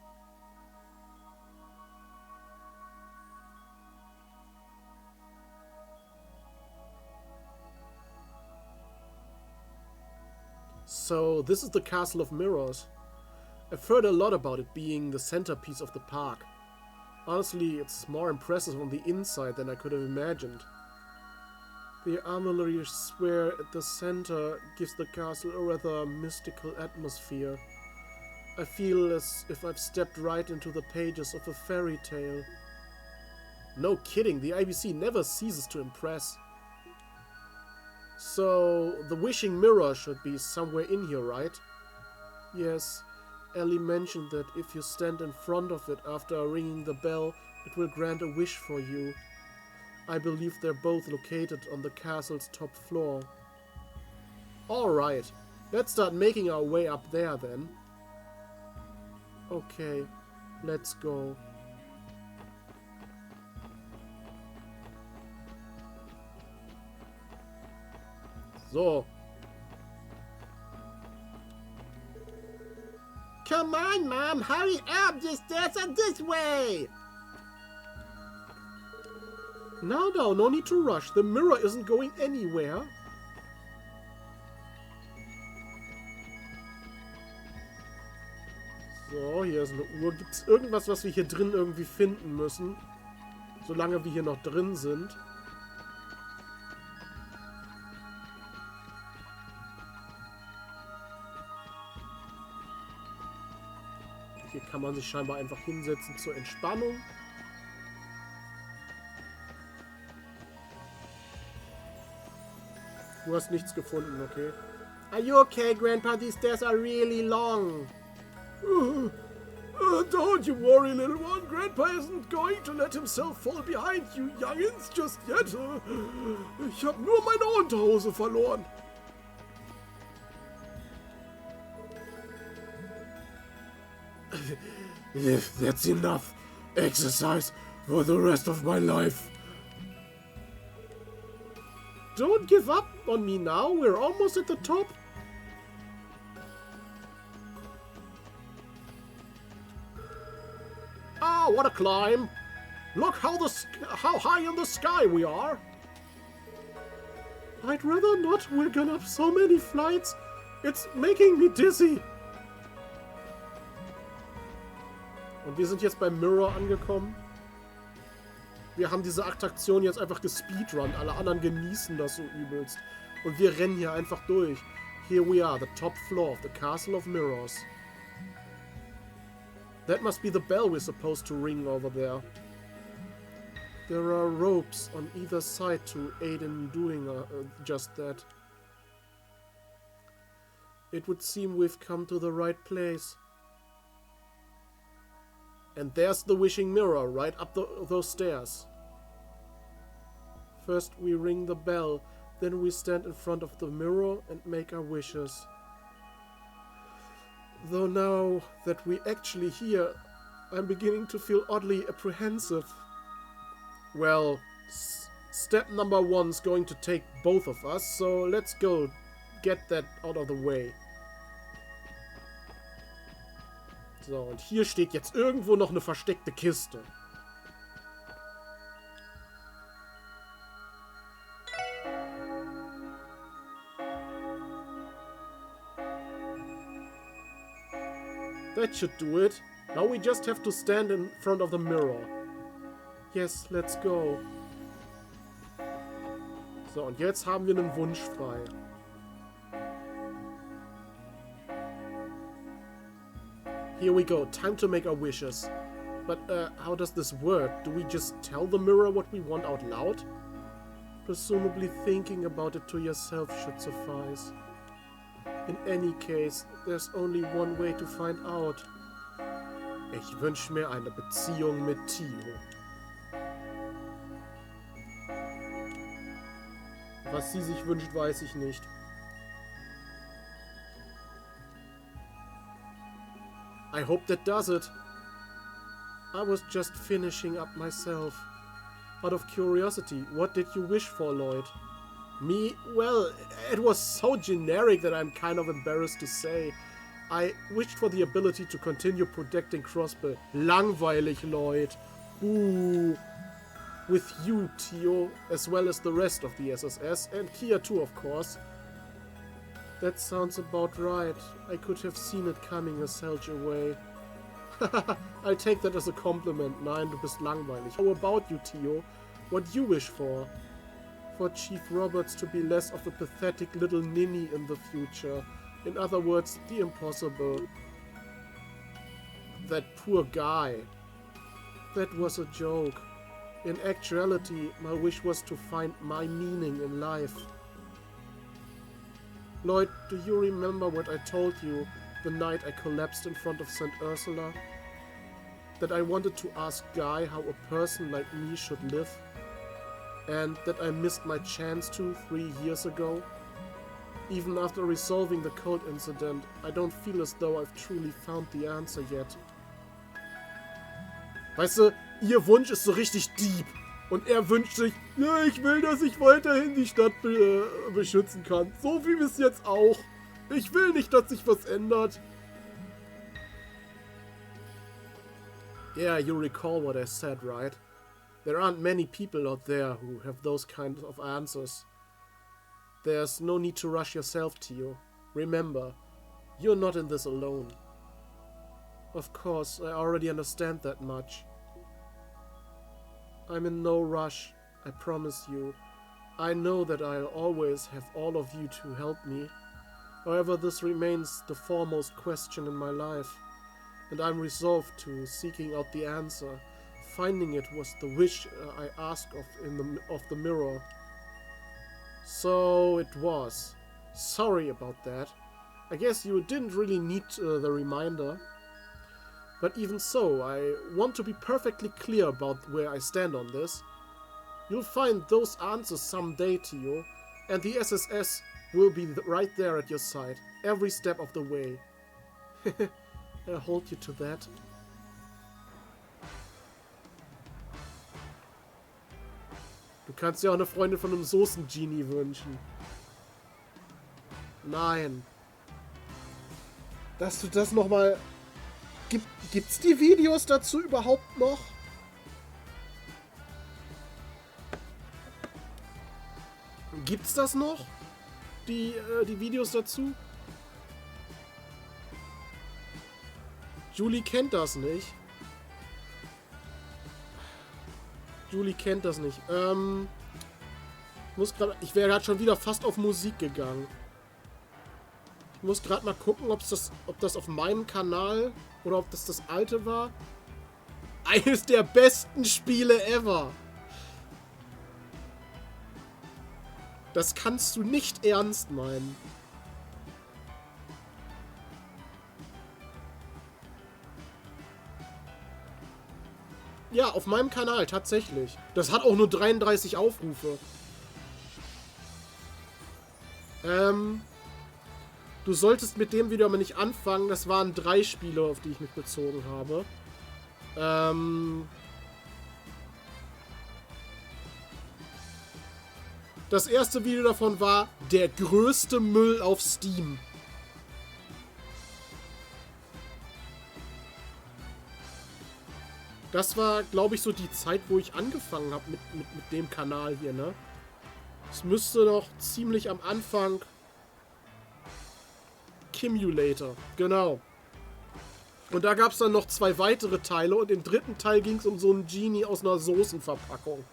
So, this is the Castle of Mirrors. I've heard a lot about it being the centerpiece of the park. Honestly, it's more impressive on the inside than I could have imagined. The armory square at the center gives the castle a rather mystical atmosphere. I feel as if I've stepped right into the pages of a fairy tale. No kidding, the IBC never ceases to impress. So, the wishing mirror should be somewhere in here, right? Yes, Ellie mentioned that if you stand in front of it after ringing the bell, it will grant a wish for you. I believe they're both located on the castle's top floor. Alright, let's start making our way up there then. Okay, let's go. So. Come on, Mom, hurry up! The stairs are this way! No, no need to rush. The mirror isn't going anywhere. So, hier ist eine Uhr. Gibt es irgendwas, was wir hier drin irgendwie finden müssen? Solange wir hier noch drin sind. Hier kann man sich scheinbar einfach hinsetzen zur Entspannung. Du hast nichts gefunden, okay? Are you okay, Grandpa? These stairs are really long. Don't you worry, little one. Grandpa isn't going to let himself fall behind you youngins just yet. Ich habe nur meine Unterhose verloren. That's enough exercise for the rest of my life. Don't give up on me now. We're almost at the top. Ah, what a climb! Look how high in the sky we are. I'd rather not. We're gonna have so many flights. It's making me dizzy. Und wir sind jetzt beim Mirror angekommen. Wir haben diese Attraktion jetzt einfach gespeedrunnt. Alle anderen genießen das so übelst. Und wir rennen hier einfach durch. Here we are, the top floor of the Castle of Mirrors. That must be the bell we're supposed to ring over there. There are ropes on either side to aid in doing just that. It would seem we've come to the right place. And there's the wishing mirror right up those stairs. First we ring the bell, then we stand in front of the mirror and make our wishes. Though now that we're actually here, I'm beginning to feel oddly apprehensive. Well, step number 1's going to take both of us, so let's go get that out of the way. So, und hier steht jetzt irgendwo noch eine versteckte Kiste. That should do it. Now we just have to stand in front of the mirror. Yes, let's go. So, und jetzt haben wir einen Wunsch frei. Here we go. Time to make our wishes. But how does this work? Do we just tell the mirror what we want out loud? Presumably thinking about it to yourself should suffice. In any case, there's only one way to find out. Ich wünsche mir eine Beziehung mit Tio. Was sie sich wünscht, weiß ich nicht. I hope that does it. I was just finishing up myself. Out of curiosity, what did you wish for, Lloyd? Me? Well, it was so generic that I'm kind of embarrassed to say. I wished for the ability to continue protecting Crossbill. Langweilig, Lloyd. Ooh. With you, Tio, as well as the rest of the SSS, and Kia too, of course. That sounds about right. I could have seen it coming a Selge away. I'll take that as a compliment. Nein, du bist langweilig. How about you, Tio? What do you wish for? For Chief Roberts to be less of a pathetic little ninny in the future. In other words, the impossible. That poor guy. That was a joke. In actuality, my wish was to find my meaning in life. Lloyd, do you remember what I told you the night I collapsed in front of St. Ursula? That I wanted to ask Guy how a person like me should live? And that I missed my chance to 3 years ago? Even after resolving the code incident, I don't feel as though I've truly found the answer yet. Weißt du, ihr Wunsch ist so richtig deep. Und er wünscht sich, ja, ich will, dass ich weiterhin die Stadt beschützen kann. So wie bis jetzt auch. Ich will nicht, dass sich was ändert. Yeah, you recall what I said, right? There aren't many people out there who have those kinds of answers. There's no need to rush yourself, Tio. Remember, you're not in this alone. Of course, I already understand that much. I'm in no rush, I promise you. I know that I'll always have all of you to help me. However, this remains the foremost question in my life, and I'm resolved to seeking out the answer. Finding it was the wish I asked of the mirror. So it was. Sorry about that. I guess you didn't really need the reminder. But even so, I want to be perfectly clear about where I stand on this. You'll find those answers someday, Tio, and the SSS will be right there at your side, every step of the way. I'll hold you to that. Du kannst dir auch eine Freundin von einem Soßen-Genie wünschen. Nein. Dass du das nochmal... Gibt's die Videos dazu überhaupt noch? Gibt's das noch? Die Videos dazu? Julie kennt das nicht. Julie kennt das nicht. Ich wäre gerade schon wieder fast auf Musik gegangen. Ich muss gerade mal gucken, ob das auf meinem Kanal oder ob das alte war. Eines der besten Spiele ever. Das kannst du nicht ernst meinen. Ja, auf meinem Kanal, tatsächlich. Das hat auch nur 33 Aufrufe. Du solltest mit dem Video aber nicht anfangen. Das waren 3 Spiele, auf die ich mich bezogen habe. Das erste Video davon war der größte Müll auf Steam. Das war, glaube ich, so die Zeit, wo ich angefangen habe mit dem Kanal hier, ne? Es müsste noch ziemlich am Anfang... Kimulator, genau. Und da gab es dann noch 2 weitere Teile und im dritten Teil ging es um so einen Genie aus einer Soßenverpackung.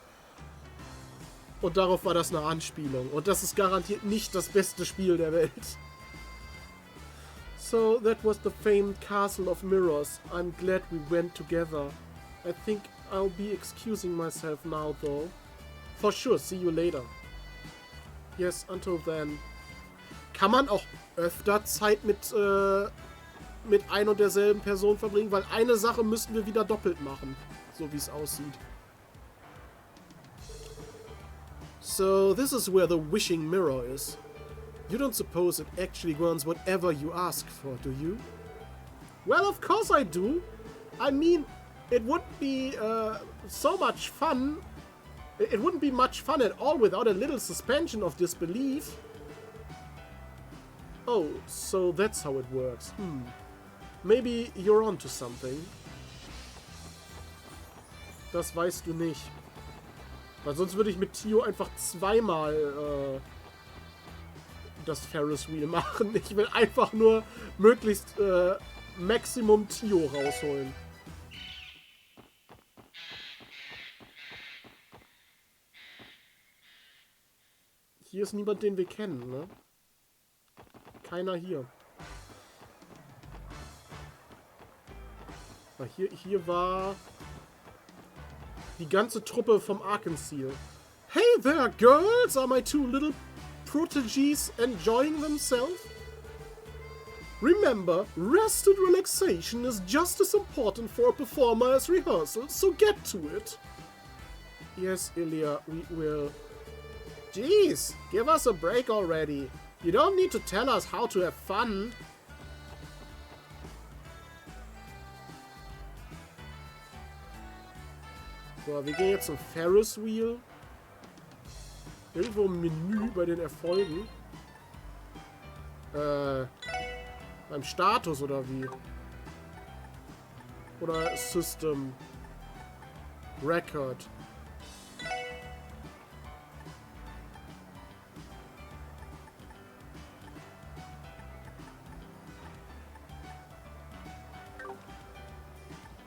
Und darauf war das eine Anspielung. Und das ist garantiert nicht das beste Spiel der Welt. So, that was the famed Castle of Mirrors. I'm glad we went together. I think I'll be excusing myself now, though. For sure, see you later. Yes, until then. Kann man auch öfter Zeit mit ein und derselben Person verbringen? Weil eine Sache müssten wir wieder doppelt machen. So wie es aussieht. So, this is where the wishing mirror is. You don't suppose it actually grants whatever you ask for, do you? Well, of course I do. I mean, it wouldn't be so much fun. It wouldn't be much fun at all without a little suspension of disbelief. Oh, so that's how it works. Maybe you're onto something. Das weißt du nicht. Weil sonst würde ich mit Tio einfach zweimal das Ferris Wheel machen. Ich will einfach nur möglichst Maximum Tio rausholen. Hier ist niemand, den wir kennen, ne? Keiner hier. Aber hier Die ganze Truppe vom Arkansas. Hey there, girls! Are my two little proteges enjoying themselves? Remember, rest and relaxation is just as important for a performer as rehearsal, so get to it. Yes, Ilya, we will. Jeez, give us a break already. You don't need to tell us how to have fun. So, wir gehen jetzt zum Ferris Wheel. Irgendwo im Menü bei den Erfolgen. Beim Status oder wie? Oder System. Record.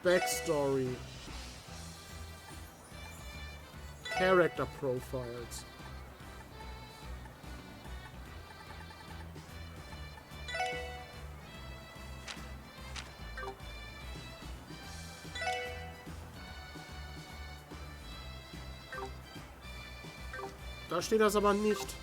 Backstory. Character Profiles. Da steht das aber nicht.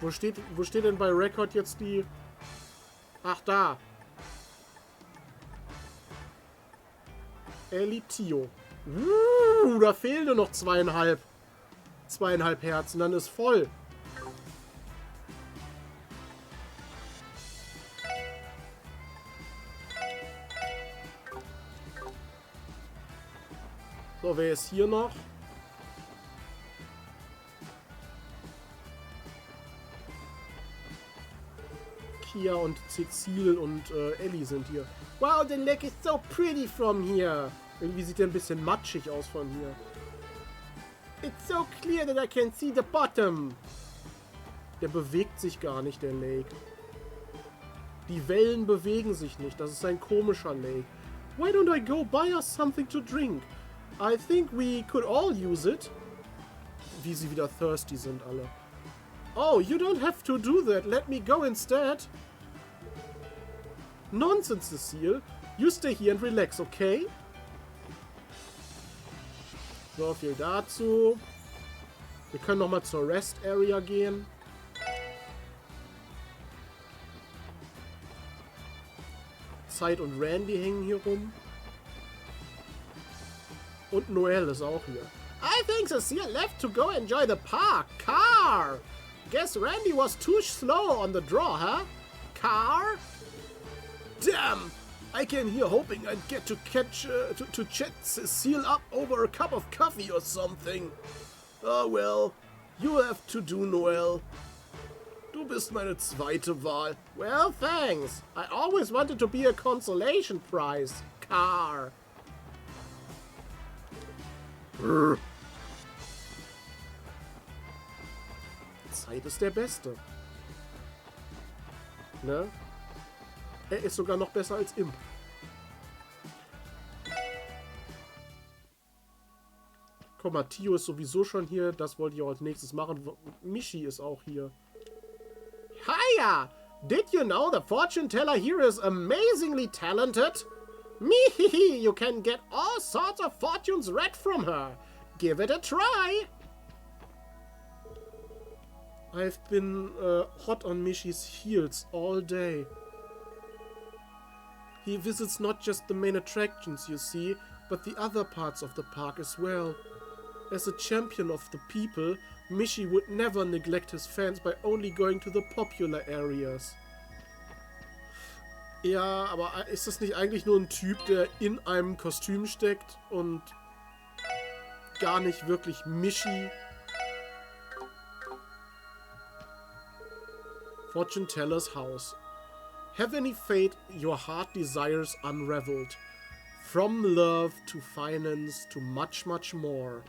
Wo steht denn bei Record jetzt die... Ach, da. Elitio. Da fehlen nur noch 2,5. 2,5 Herzen, dann ist voll. So, wer ist hier noch? Kia und Cecile und Ellie sind hier. Wow, the lake is so pretty from here. Irgendwie sieht der ein bisschen matschig aus von hier. It's so clear that I can see the bottom. Der bewegt sich gar nicht, der Lake. Die Wellen bewegen sich nicht. Das ist ein komischer Lake. Why don't I go buy us something to drink? I think we could all use it. Wie sie wieder thirsty sind alle. Oh, you don't have to do that. Let me go instead. Nonsense, Cecile. You stay here and relax, okay? So viel dazu. Wir können nochmal zur Rest Area gehen. Zeit und Randy hängen hier rum. Und Noel ist auch hier. I think Cecile left to go enjoy the park. Car! Guess Randy was too slow on the draw, huh? Car? Damn! I came here hoping I'd get to chat Cecile up over a cup of coffee or something. Oh well, you have to do, Noel. Du bist meine zweite Wahl. Well, thanks. I always wanted to be a consolation prize. Car. Zeit ist der Beste. Ne? Er ist sogar noch besser als Imp. Guck mal, Tio ist sowieso schon hier. Das wollte ich auch als nächstes machen. Michi ist auch hier. Hiya! Did you know the fortune teller here is amazingly talented? Mehehe, you can get all sorts of fortunes read from her. Give it a try. I've been hot on Michi's heels all day. He visits not just the main attractions, you see, but the other parts of the park as well. As a champion of the people, Michi would never neglect his fans by only going to the popular areas. Ja, aber ist das nicht eigentlich nur ein Typ, der in einem Kostüm steckt und gar nicht wirklich Michi? Fortune Teller's House. Have any fate your heart desires unraveled. From love to finance to much, much more.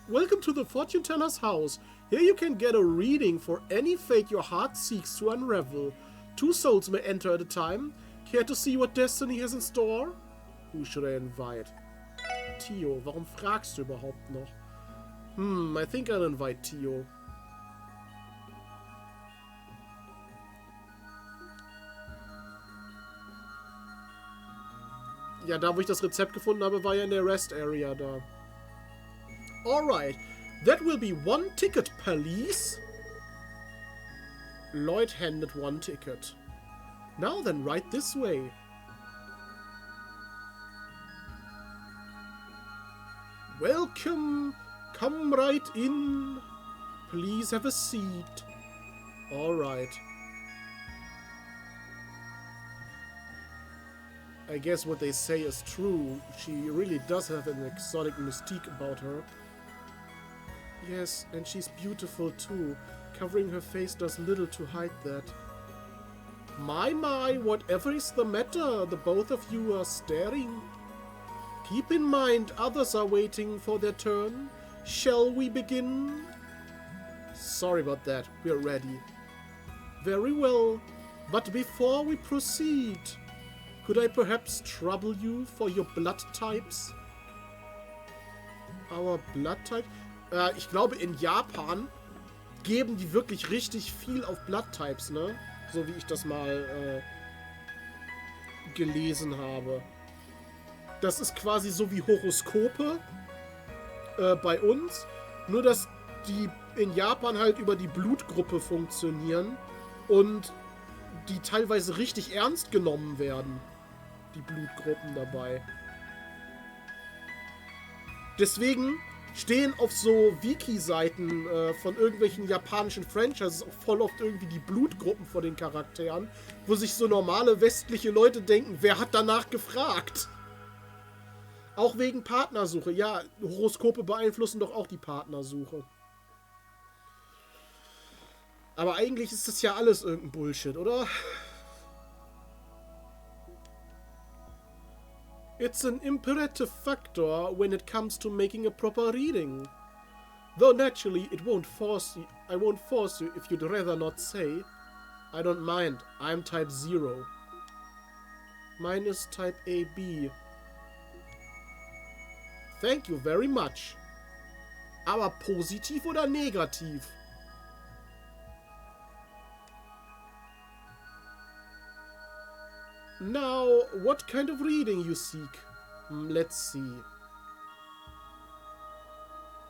Welcome to the Fortune Teller's House. Here you can get a reading for any fate your heart seeks to unravel. 2 souls may enter at a time. Care to see what destiny has in store? Who should I invite? Tio, warum fragst du überhaupt noch? I think I'll invite Tio. Ja, da wo ich das Rezept gefunden habe, war ja in der Rest Area da. Alright. That will be 1 ticket, please. Lloyd handed 1 ticket. Now then, right this way. Welcome. Come right in. Please have a seat. Alright. I guess what they say is true. She really does have an exotic mystique about her. Yes, and she's beautiful too. Covering her face does little to hide that. My, whatever is the matter? The both of you are staring. Keep in mind, others are waiting for their turn. Shall we begin? Sorry about that. We're ready. Very well. But before we proceed, could I perhaps trouble you for your blood types? Our blood type? Ich glaube, in Japan geben die wirklich richtig viel auf Blood Types, ne? So wie ich das mal gelesen habe. Das ist quasi so wie Horoskope bei uns. Nur, dass die in Japan halt über die Blutgruppe funktionieren und die teilweise richtig ernst genommen werden. Die Blutgruppen dabei. Deswegen stehen auf so Wiki-Seiten von irgendwelchen japanischen Franchises auch voll oft irgendwie die Blutgruppen von den Charakteren, wo sich so normale westliche Leute denken, wer hat danach gefragt? Auch wegen Partnersuche. Ja, Horoskope beeinflussen doch auch die Partnersuche. Aber eigentlich ist das ja alles irgendein Bullshit, oder? It's an imperative factor when it comes to making a proper reading. Though naturally I won't force you if you'd rather not say. I don't mind. I'm type 0. Mine is type AB. Thank you very much. Aber positiv oder negativ? Now, what kind of reading you seek? Let's see.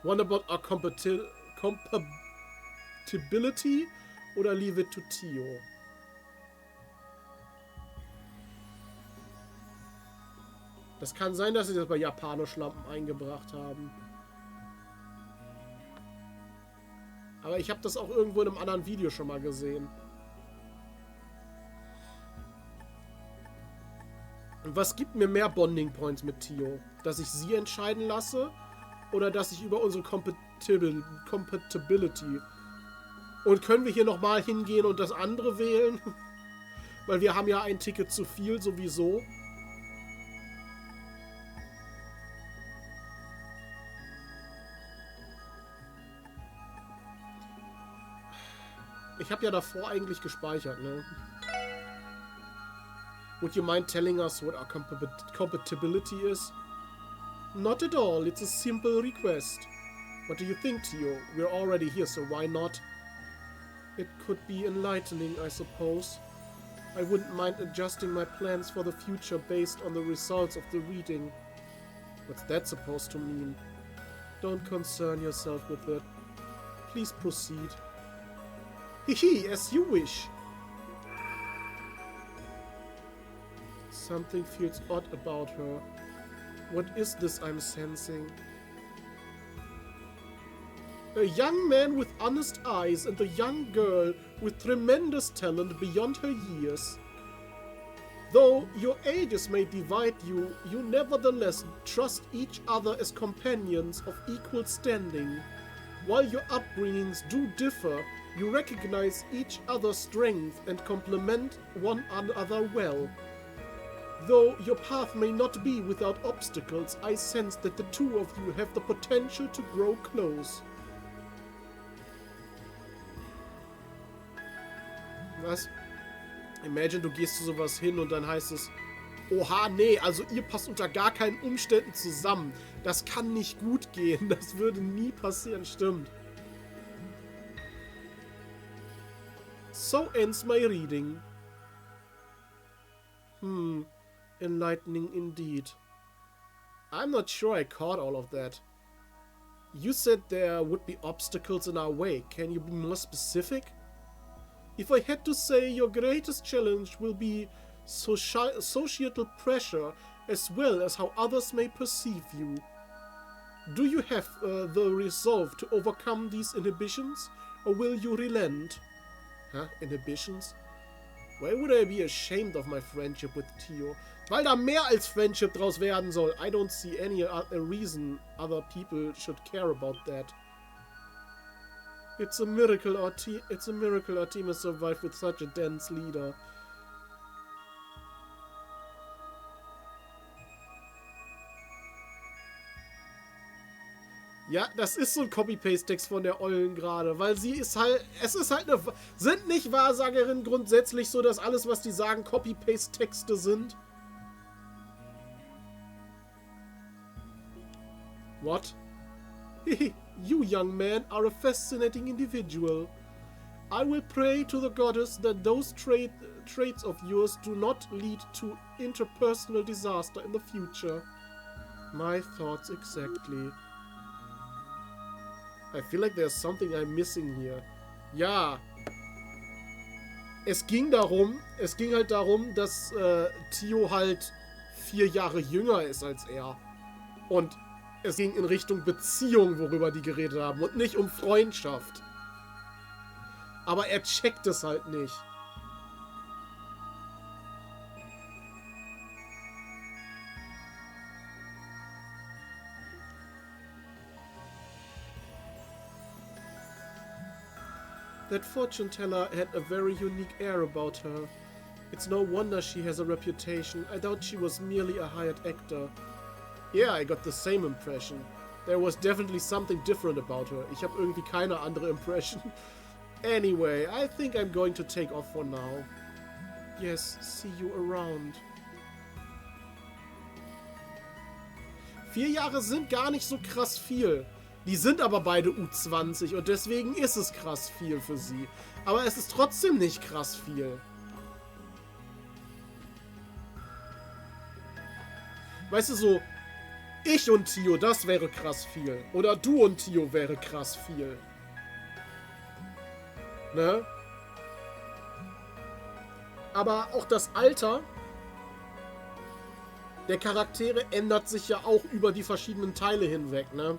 One about our compatibility oder leave it to Tio? Das kann sein, dass sie das bei Japanisch-Lampen eingebracht haben. Aber ich habe das auch irgendwo in einem anderen Video schon mal gesehen. Und was gibt mir mehr Bonding Points mit Tio? Dass ich sie entscheiden lasse oder dass ich über unsere Compatibility... Und können wir hier nochmal hingehen und das andere wählen? Weil wir haben ja ein Ticket zu viel sowieso. Ich habe ja davor eigentlich gespeichert, ne? Would you mind telling us what our compatibility is? Not at all, it's a simple request. What do you think, Tio? We're already here, so why not? It could be enlightening, I suppose. I wouldn't mind adjusting my plans for the future based on the results of the reading. What's that supposed to mean? Don't concern yourself with it. Please proceed. Hihi, as you wish. Something feels odd about her. What is this I'm sensing? A young man with honest eyes and a young girl with tremendous talent beyond her years. Though your ages may divide you, you nevertheless trust each other as companions of equal standing. While your upbringings do differ, you recognize each other's strength and complement one another well. Though your path may not be without obstacles, I sense that the two of you have the potential to grow close. Was? Imagine, du gehst zu sowas hin und dann heißt es, oha, nee, also ihr passt unter gar keinen Umständen zusammen. Das kann nicht gut gehen. Das würde nie passieren, stimmt. So ends my reading. Enlightening indeed. I'm not sure I caught all of that. You said there would be obstacles in our way. Can you be more specific? If I had to say, your greatest challenge will be societal pressure as well as how others may perceive you. Do you have the resolve to overcome these inhibitions, or will you relent? Huh? Inhibitions? Why would I be ashamed of my friendship with Tio? Weil da mehr als Friendship draus werden soll. I don't see any reason other people should care about that. It's a miracle our team has survived with such a dense leader. Ja, das ist so ein Copy-Paste-Text von der Ollen gerade, weil sie ist halt, es ist halt eine, sind nicht Wahrsagerinnen grundsätzlich so, dass alles, was die sagen, Copy-Paste-Texte sind? What? You, young man, are a fascinating individual. I will pray to the goddess that those traits of yours do not lead to interpersonal disaster in the future. My thoughts exactly. I feel like there's something I'm missing here. Ja. Es ging halt darum, dass Tio halt 4 Jahre jünger ist als er. Und es ging in Richtung Beziehung, worüber die geredet haben, und nicht um Freundschaft. Aber er checkt es halt nicht. That fortune teller had a very unique air about her. It's no wonder she has a reputation. I doubt she was merely a hired actor. Yeah, I got the same impression. There was definitely something different about her. Ich habe irgendwie keine andere Impression. Anyway, I think I'm going to take off for now. Yes, see you around. 4 Jahre sind gar nicht so krass viel. Die sind aber beide U20 und deswegen ist es krass viel für sie. Aber es ist trotzdem nicht krass viel. Weißt du, so, ich und Tio, das wäre krass viel. Oder du und Tio wäre krass viel. Ne? Aber auch das Alter der Charaktere ändert sich ja auch über die verschiedenen Teile hinweg, ne?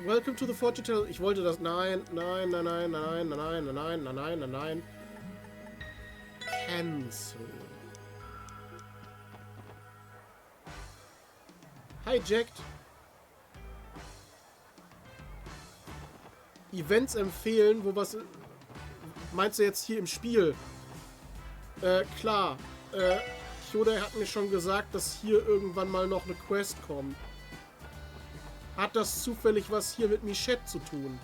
Welcome to the Fortune Teller. Ich wollte das. Nein, nein, nein, nein, nein, nein, nein, nein, nein, nein, nein, nein. Cancel. Hijacked. Events empfehlen, wo was. Meinst du jetzt hier im Spiel? Klar. Kyodai hat mir schon gesagt, dass hier irgendwann mal noch eine Quest kommt. Hat das zufällig was hier mit Michette zu tun?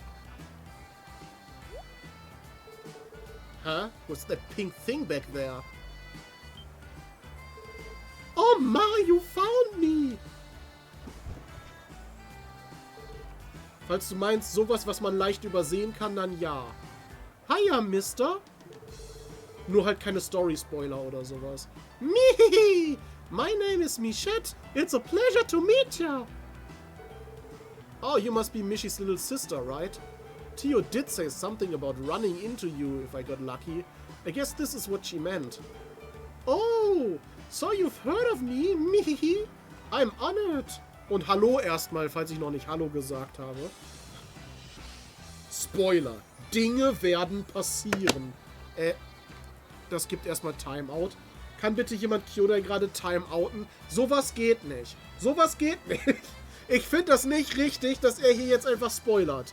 Huh? What's that pink thing back there? Oh Ma, you found me! Falls du meinst, sowas, was man leicht übersehen kann, dann ja. Hiya, Mister! Nur halt keine Story-Spoiler oder sowas. Mihihi! My name is Michette. It's a pleasure to meet ya! Oh, you must be Mishy's little sister, right? Tio did say something about running into you if I got lucky. I guess this is what she meant. Oh, so you've heard of me, Mihihi? I'm honored. Und Hallo erstmal, falls ich noch nicht Hallo gesagt habe. Spoiler. Dinge werden passieren. Das gibt erstmal Timeout. Kann bitte jemand Kyodai gerade timeouten? Sowas geht nicht. Sowas geht nicht. Ich finde das nicht richtig, dass er hier jetzt einfach spoilert.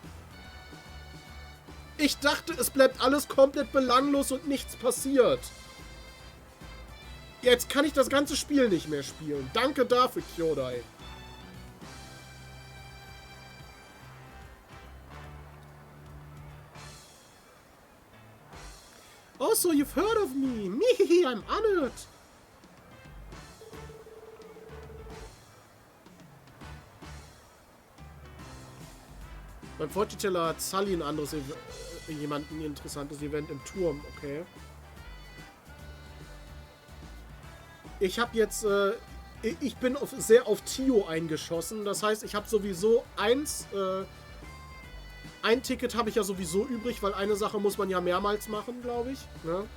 Ich dachte, es bleibt alles komplett belanglos und nichts passiert. Jetzt kann ich das ganze Spiel nicht mehr spielen. Danke dafür, Kyodai. Also, you've heard of me. Mihihi, I'm honored. Beim Fortune Teller hat Sully ein anderes jemand ein interessantes Event im Turm, okay. Ich habe jetzt, ich bin sehr auf Tio eingeschossen. Das heißt, ich habe sowieso ein Ticket habe ich ja sowieso übrig, weil eine Sache muss man ja mehrmals machen, glaube ich. Ne?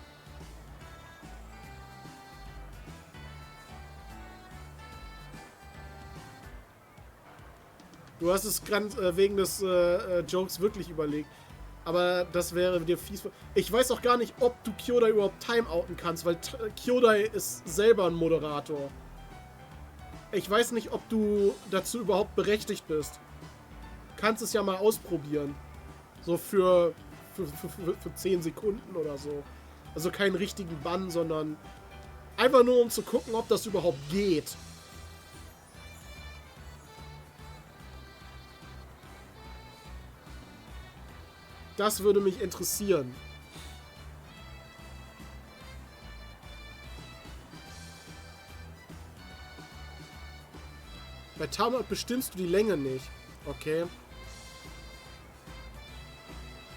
Du hast es ganz wegen des Jokes wirklich überlegt. Aber das wäre dir fies. Ich weiß auch gar nicht, ob du Kyodai überhaupt timeouten kannst, weil Kyodai ist selber ein Moderator. Ich weiß nicht, ob du dazu überhaupt berechtigt bist. Kannst es ja mal ausprobieren. So für 10 Sekunden oder so. Also keinen richtigen Bann, sondern einfach nur um zu gucken, ob das überhaupt geht. Das würde mich interessieren. Bei Timeout bestimmst du die Länge nicht. Okay.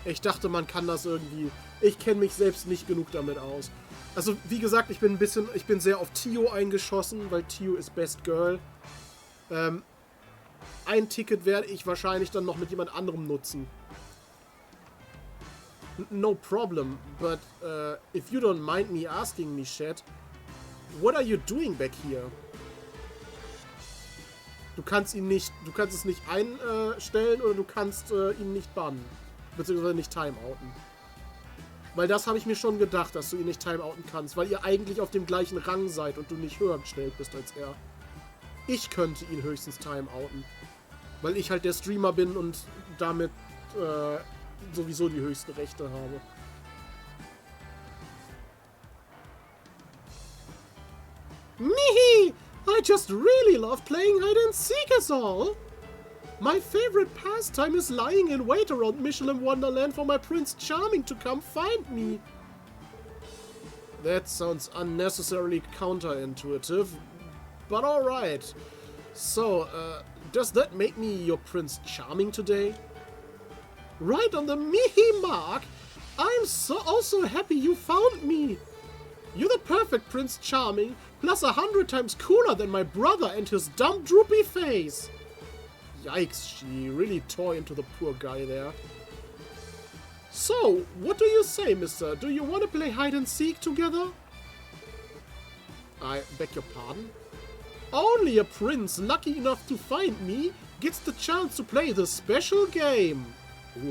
Ich dachte, man kann das irgendwie... Ich kenne mich selbst nicht genug damit aus. Also, wie gesagt, ich bin sehr auf Tio eingeschossen, weil Tio ist Best Girl. Ein Ticket werde ich wahrscheinlich dann noch mit jemand anderem nutzen. No problem, but if you don't mind me asking me, Chat, what are you doing back here? Du kannst es nicht einstellen oder du kannst ihn nicht bannen. Beziehungsweise nicht timeouten. Weil das habe ich mir schon gedacht, dass du ihn nicht timeouten kannst, weil ihr eigentlich auf dem gleichen Rang seid und du nicht höher gestellt bist als er. Ich könnte ihn höchstens timeouten. Weil ich halt der Streamer bin und damit sowieso die höchsten Rechte habe. Mihi! I just really love playing hide and seek as all! My favorite pastime is lying in wait around Michelin Wonderland for my Prince Charming to come find me. That sounds unnecessarily counterintuitive, but alright. So, does that make me your Prince Charming today? Right on the Mihi mark! I'm so happy you found me! You're the perfect Prince Charming, plus 100 times cooler than my brother and his dumb droopy face! Yikes, she really tore into the poor guy there. So, what do you say, mister? Do you want to play hide and seek together? I beg your pardon? Only a prince lucky enough to find me gets the chance to play the special game.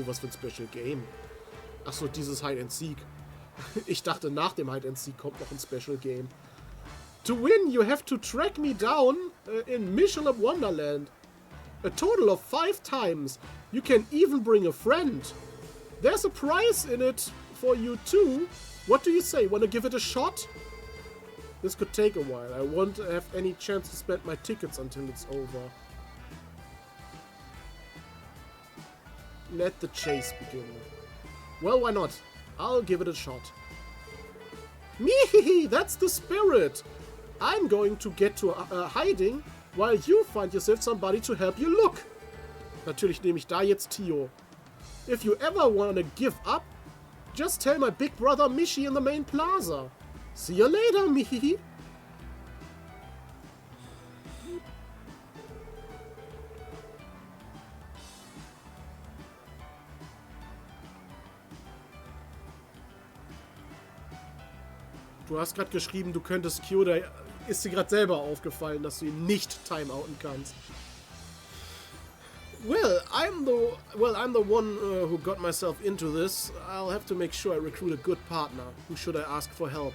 Was für ein Special Game? Achso, dieses Hide and Seek. Ich dachte, nach dem Hide and Seek kommt noch ein Special Game. To win, you have to track me down in Michelin Wonderland. A total of 5 times. You can even bring a friend. There's a prize in it for you too. What do you say? Want to give it a shot? This could take a while. I won't have any chance to spend my tickets until it's over. Let the chase begin. Well, why not? I'll give it a shot. Mehehe, that's the spirit. I'm going to get to hiding, while you find yourself somebody to help you look. Natürlich nehme ich da jetzt Tio. If you ever want to give up, just tell my big brother Mishi in the main plaza. See you later, Mihi. Du hast gerade geschrieben, du könntest Kyodai. Ist dir gerade selber aufgefallen, dass du ihn nicht timeouten kannst. Well, I'm the one who got myself into this. I'll have to make sure I recruit a good partner. Who should I ask for help?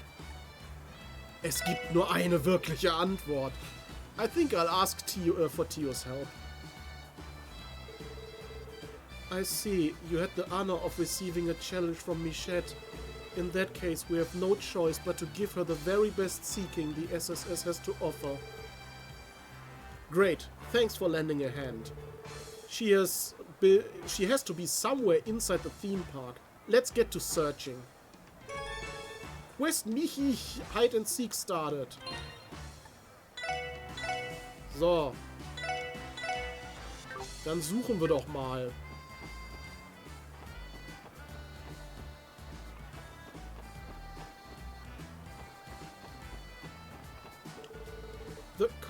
Es gibt nur eine wirkliche Antwort. I think I'll ask Tio, for Tio's help. I see. You had the honor of receiving a challenge from Michette. In that case, we have no choice but to give her the very best seeking the SSS has to offer. Great. Thanks for lending a hand. She has to be somewhere inside the theme park. Let's get to searching. Quest Michi Hide and Seek started. So. Dann suchen wir doch mal.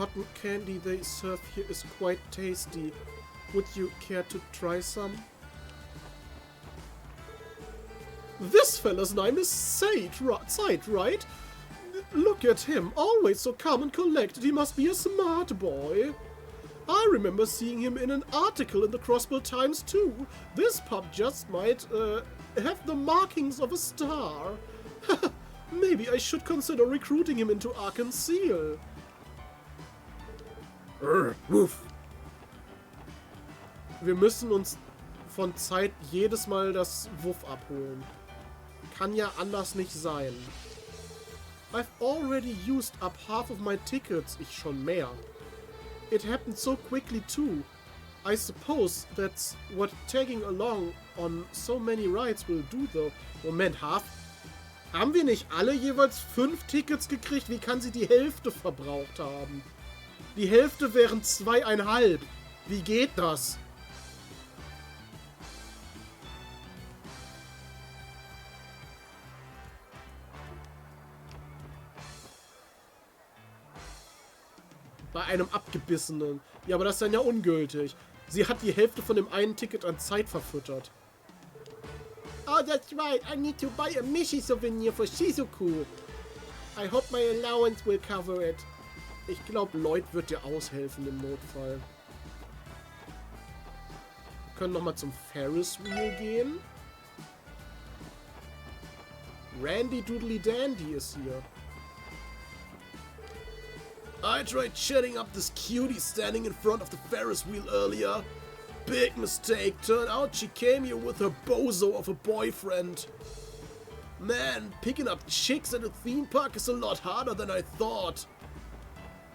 cotton candy they serve here is quite tasty. Would you care to try some? This fella's name is Said, right? Look at him, always so calm and collected. He must be a smart boy. I remember seeing him in an article in the Crossbow Times too. This pup just might have the markings of a star. Maybe I should consider recruiting him into Arkansas. Woof. Wir müssen uns von Zeit jedes Mal das Wuff abholen. Kann ja anders nicht sein. I've already used up half of my tickets. Ich schon mehr. It happened so quickly too. I suppose that's what tagging along on so many rides will do though. Moment, half? Haben wir nicht alle jeweils 5 Tickets gekriegt? Wie kann sie die Hälfte verbraucht haben? Die Hälfte wären 2,5. Wie geht das? Bei einem Abgebissenen. Ja, aber das ist dann ja ungültig. Sie hat die Hälfte von dem einen Ticket an Zeit verfüttert. Oh, that's right. I need to buy a Mishi souvenir for Shizuku. I hope my allowance will cover it. Ich glaube, Lloyd wird dir aushelfen im Notfall. Wir können nochmal zum Ferris Wheel gehen. Randy Doodly Dandy ist hier. I tried chatting up this cutie standing in front of the Ferris wheel earlier. Big mistake. Turned out she came here with her bozo of a boyfriend. Man, picking up chicks at a theme park is a lot harder than I thought.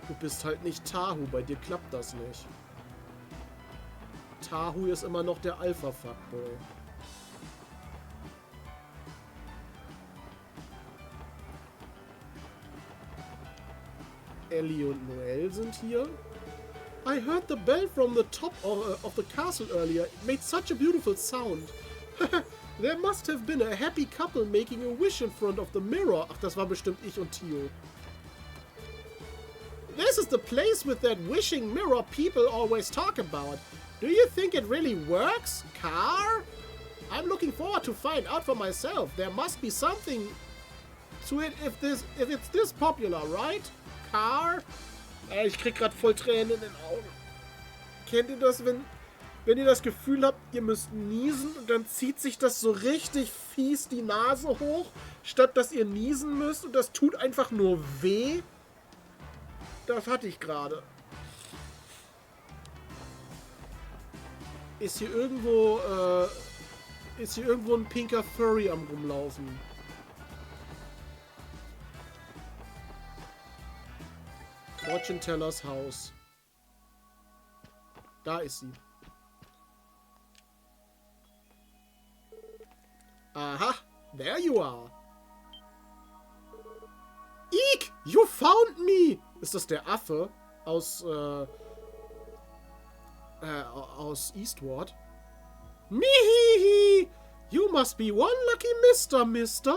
Du bist halt nicht Tahu, bei dir klappt das nicht. Tahu ist immer noch der Alpha-Fuckboy. Ellie und Noel sind hier. I heard the bell from the top of the castle earlier. It made such a beautiful sound. There must have been a happy couple making a wish in front of the mirror. Ach, das war bestimmt ich und Tio. This is the place with that wishing mirror people always talk about. Do you think it really works, Car? I'm looking forward to find out for myself. There must be something to it if it's this popular, right? Car? Ich krieg grad voll Tränen in den Augen. Kennt ihr das, wenn ihr das Gefühl habt, ihr müsst niesen und dann zieht sich das so richtig fies die Nase hoch, statt dass ihr niesen müsst und das tut einfach nur weh? Das hatte ich gerade. Ist hier irgendwo ein pinker Furry am rumlaufen? Fortune Tellers Haus. Da ist sie. Aha, there you are. Eek, you found me! Ist das der Affe aus Eastward? Mihihi! You must be one lucky mister.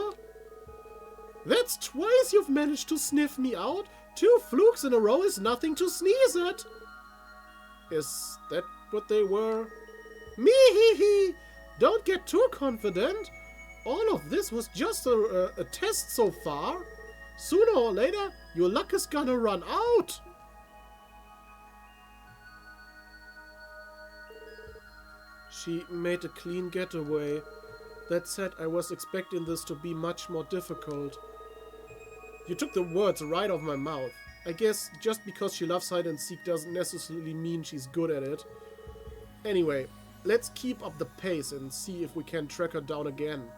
That's twice you've managed to sniff me out. 2 flukes in a row is nothing to sneeze at. Is that what they were? Mihihi! Don't get too confident. All of this was just a test so far. Sooner or later, your luck is gonna run out. She made a clean getaway. That said, I was expecting this to be much more difficult. You took the words right off my mouth. I guess just because she loves hide and seek doesn't necessarily mean she's good at it. Anyway, let's keep up the pace and see if we can track her down again.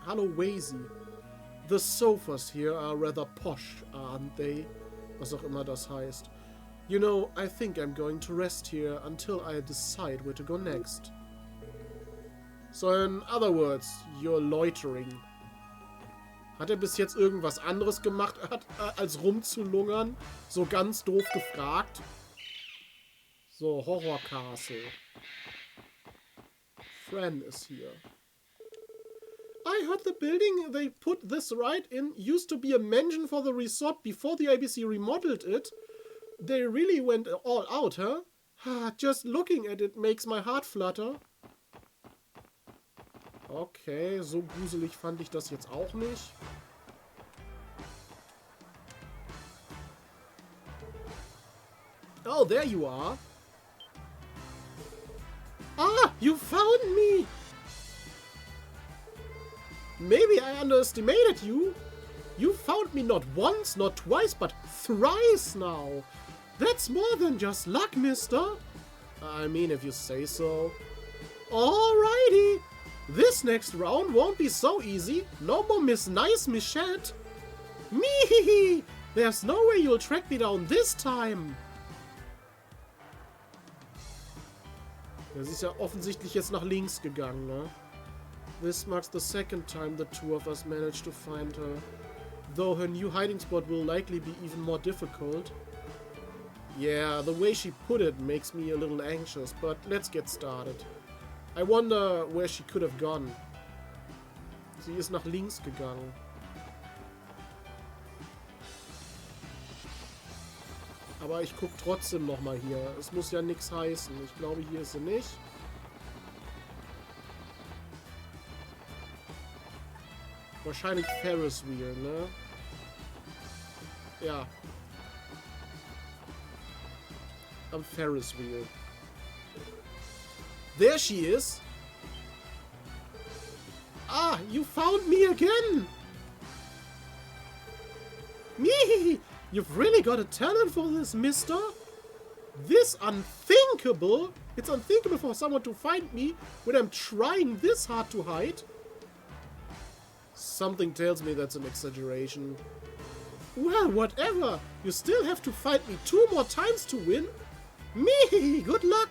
Hallo Wazy. The sofas here are rather posh, aren't they? Was auch immer das heißt. You know, I think I'm going to rest here until I decide where to go next. So in other words, you're loitering. Hat er bis jetzt irgendwas anderes gemacht, als rumzulungern? So ganz doof gefragt. So, Horror Castle. Fran ist hier. I heard the building they put this right in used to be a mansion for the resort before the ABC remodeled it. They really went all out, huh? Just looking at it makes my heart flutter. Okay, so gruselig fand ich das jetzt auch nicht. Oh, there you are. Ah, you found me! Maybe I underestimated you. You found me not once, not twice, but thrice now. That's more than just luck, mister. I mean, if you say so. Alrighty. This next round won't be so easy. No more Miss Nice Michette. Me! There's no way you'll track me down this time. Ja, sie ist ja offensichtlich jetzt nach links gegangen, ne? This marks the second time the two of us managed to find her. Though her new hiding spot will likely be even more difficult. Yeah, the way she put it makes me a little anxious, but let's get started. I wonder where she could have gone. Sie ist nach links gegangen. Aber ich gucke trotzdem nochmal hier. Es muss ja nichts heißen. Ich glaube, hier ist sie nicht. Wahrscheinlich Ferris Wheel, ne? Ja. Am Ferris Wheel. There she is. Ah, you found me again. Me, you've really got a talent for this, mister. This unthinkable. It's unthinkable for someone to find me when I'm trying this hard to hide. Something tells me that's an exaggeration. Well, whatever. You still have to fight me 2 more times to win. Me, good luck.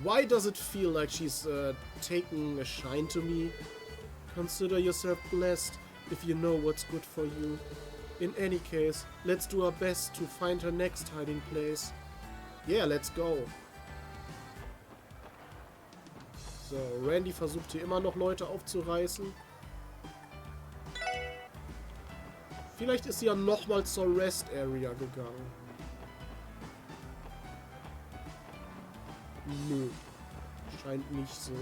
Why does it feel like she's taking a shine to me? Consider yourself blessed if you know what's good for you. In any case, let's do our best to find her next hiding place. Yeah, let's go. So, Randy versucht hier immer noch Leute aufzureißen. Vielleicht ist sie ja nochmal zur Rest Area gegangen. Nö. Scheint nicht so.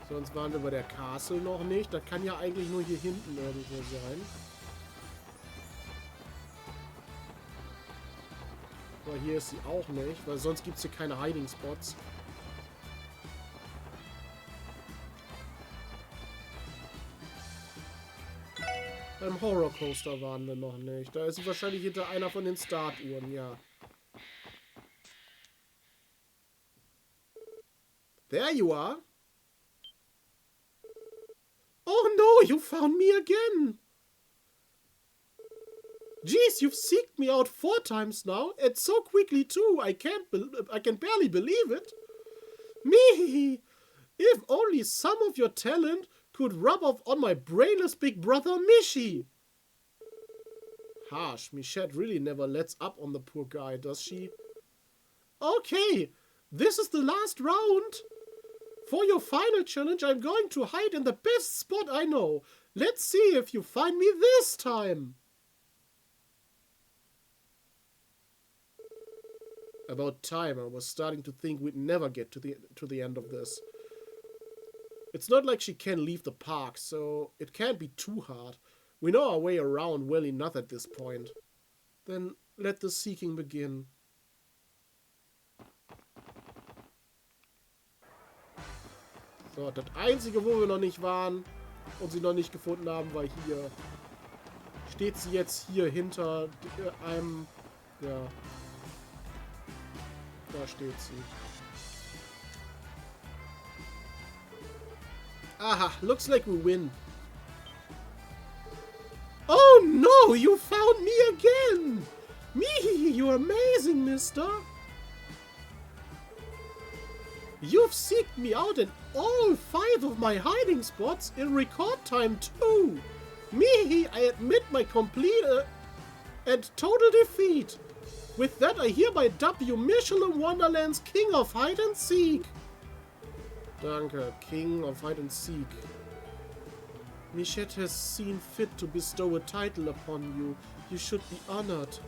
Sonst waren wir bei der Castle noch nicht. Das kann ja eigentlich nur hier hinten irgendwo sein. Aber hier ist sie auch nicht, weil sonst gibt es hier keine Hiding Spots. Beim Horrorcoaster waren wir noch nicht. Da ist sie wahrscheinlich hinter einer von den Startuhren, ja. There you are. Oh no, you found me again. Jeez, you've seeked me out 4 times now, and so quickly too. I can barely believe it. Me, if only some of your talent could rub off on my brainless big brother Mishi. Harsh, Michette really never lets up on the poor guy, does she? Okay, this is the last round. For your final challenge, I'm going to hide in the best spot I know. Let's see if you find me this time. About time. I was starting to think we'd never get to the end of this. It's not like she can leave the park, so it can't be too hard. We know our way around well enough at this point. Then let the seeking begin. So, das Einzige, wo wir noch nicht waren und sie noch nicht gefunden haben, war hier. Steht sie jetzt hier hinter einem... Ja. Da steht sie. Aha, looks like we win. Oh no, you found me again! Me, you're amazing, mister! You've seeked me out in all 5 of my hiding spots in record time too! Me, I admit my complete and total defeat. With that, I hereby dub you Michelin Wonderland's King of Hide and Seek. Danke, King of Hide and Seek. Michette has seen fit to bestow a title upon you. You should be honored.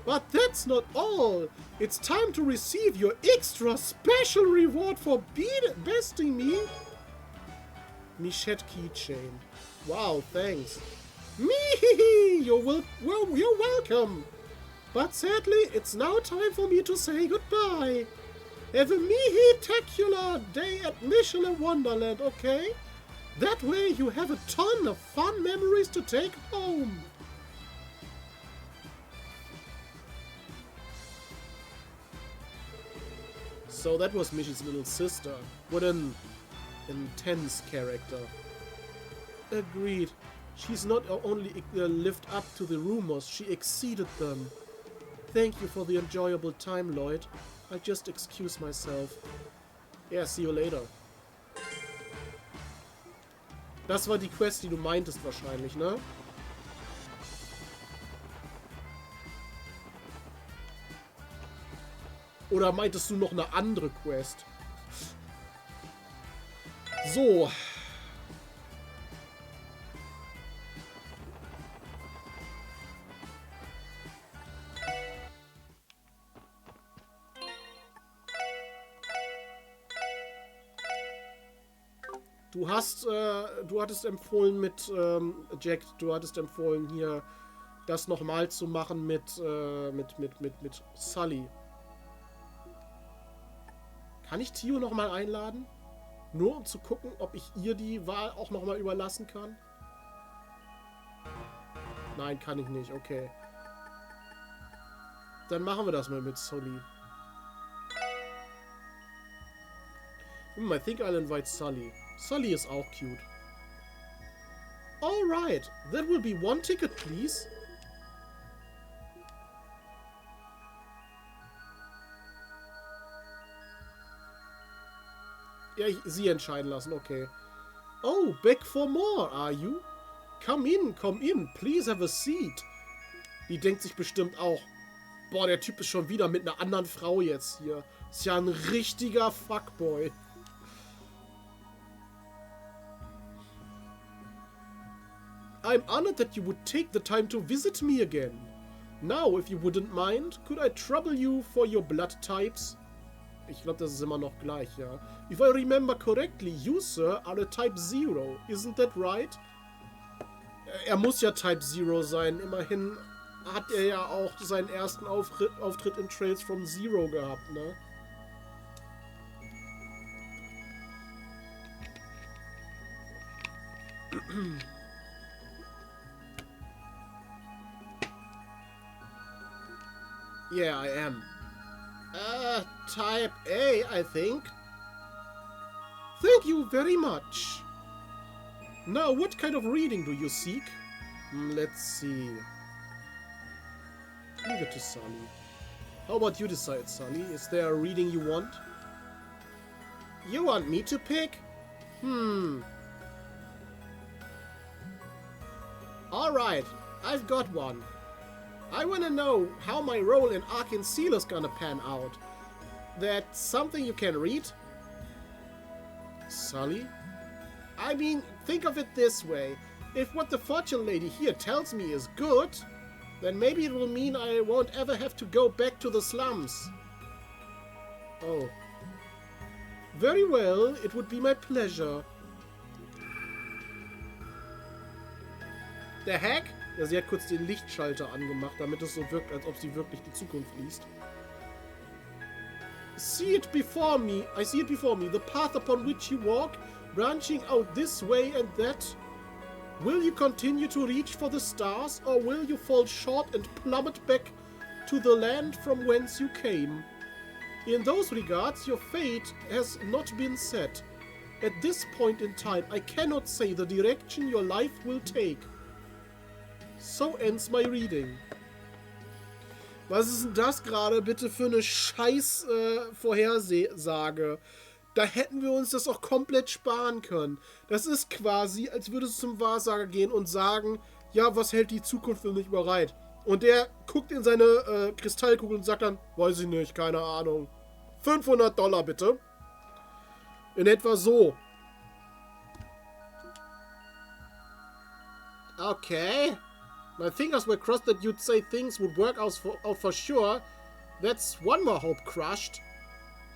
But that's not all. It's time to receive your extra special reward for besting me. Michette keychain. Wow, thanks. Me, you're welcome. But sadly, it's now time for me to say goodbye. Have a me-tacular day at Michelin Wonderland, okay? That way you have a ton of fun memories to take home. So that was Michi's little sister. What an intense character. Agreed. She's not only lived up to the rumors, she exceeded them. Thank you for the enjoyable time, Lloyd. I'll just excuse myself. Ja, see you later. Das war die Quest, die du meintest wahrscheinlich, ne? Oder meintest du noch eine andere Quest? So. Du hattest empfohlen mit Jack, du hattest empfohlen hier das nochmal zu machen mit Sully. Kann ich Tio nochmal einladen? Nur um zu gucken, ob ich ihr die Wahl auch nochmal überlassen kann? Nein, kann ich nicht, okay. Dann machen wir das mal mit Sully. I think I'll invite Sully. Sully ist auch cute. Alright, that will be one ticket, please. Ja, sie entscheiden lassen, okay. Oh, back for more, are you? Come in, please have a seat. Die denkt sich bestimmt auch, boah, der Typ ist schon wieder mit einer anderen Frau jetzt hier. Ist ja ein richtiger Fuckboy. I'm honored that you would take the time to visit me again. Now, if you wouldn't mind, could I trouble you for your blood types? Ich glaube, das ist immer noch gleich, ja. If I remember correctly, you, sir, are a Type 0. Isn't that right? Er muss ja Type 0 sein. Immerhin hat er ja auch seinen ersten Auftritt in Trails from Zero gehabt, ne? Yeah, I am. Type A, I think. Thank you very much. Now, what kind of reading do you seek? Let's see. Leave it to Sully. How about you decide, Sully? Is there a reading you want? You want me to pick? Alright, I've got one. I want to know how my role in Arcane Seal is gonna pan out. That's something you can read? Sully? I mean, think of it this way. If what the fortune lady here tells me is good, then maybe it will mean I won't ever have to go back to the slums. Oh. Very well, it would be my pleasure. Der Hack? Ja, sie hat kurz den Lichtschalter angemacht, damit es so wirkt, als ob sie wirklich die Zukunft liest. I see it before me, the path upon which you walk, branching out this way and that. Will you continue to reach for the stars, or will you fall short and plummet back to the land from whence you came? In those regards, your fate has not been set. At this point in time, I cannot say the direction your life will take. So ends my reading. Was ist denn das gerade bitte für eine scheiß Vorhersage? Da hätten wir uns das auch komplett sparen können. Das ist quasi, als würdest du zum Wahrsager gehen und sagen, ja, was hält die Zukunft für mich bereit? Und der guckt in seine Kristallkugel und sagt dann, weiß ich nicht, keine Ahnung. $500 bitte. In etwa so. Okay. My fingers were crossed that you'd say things would work out for sure. That's one more hope crushed.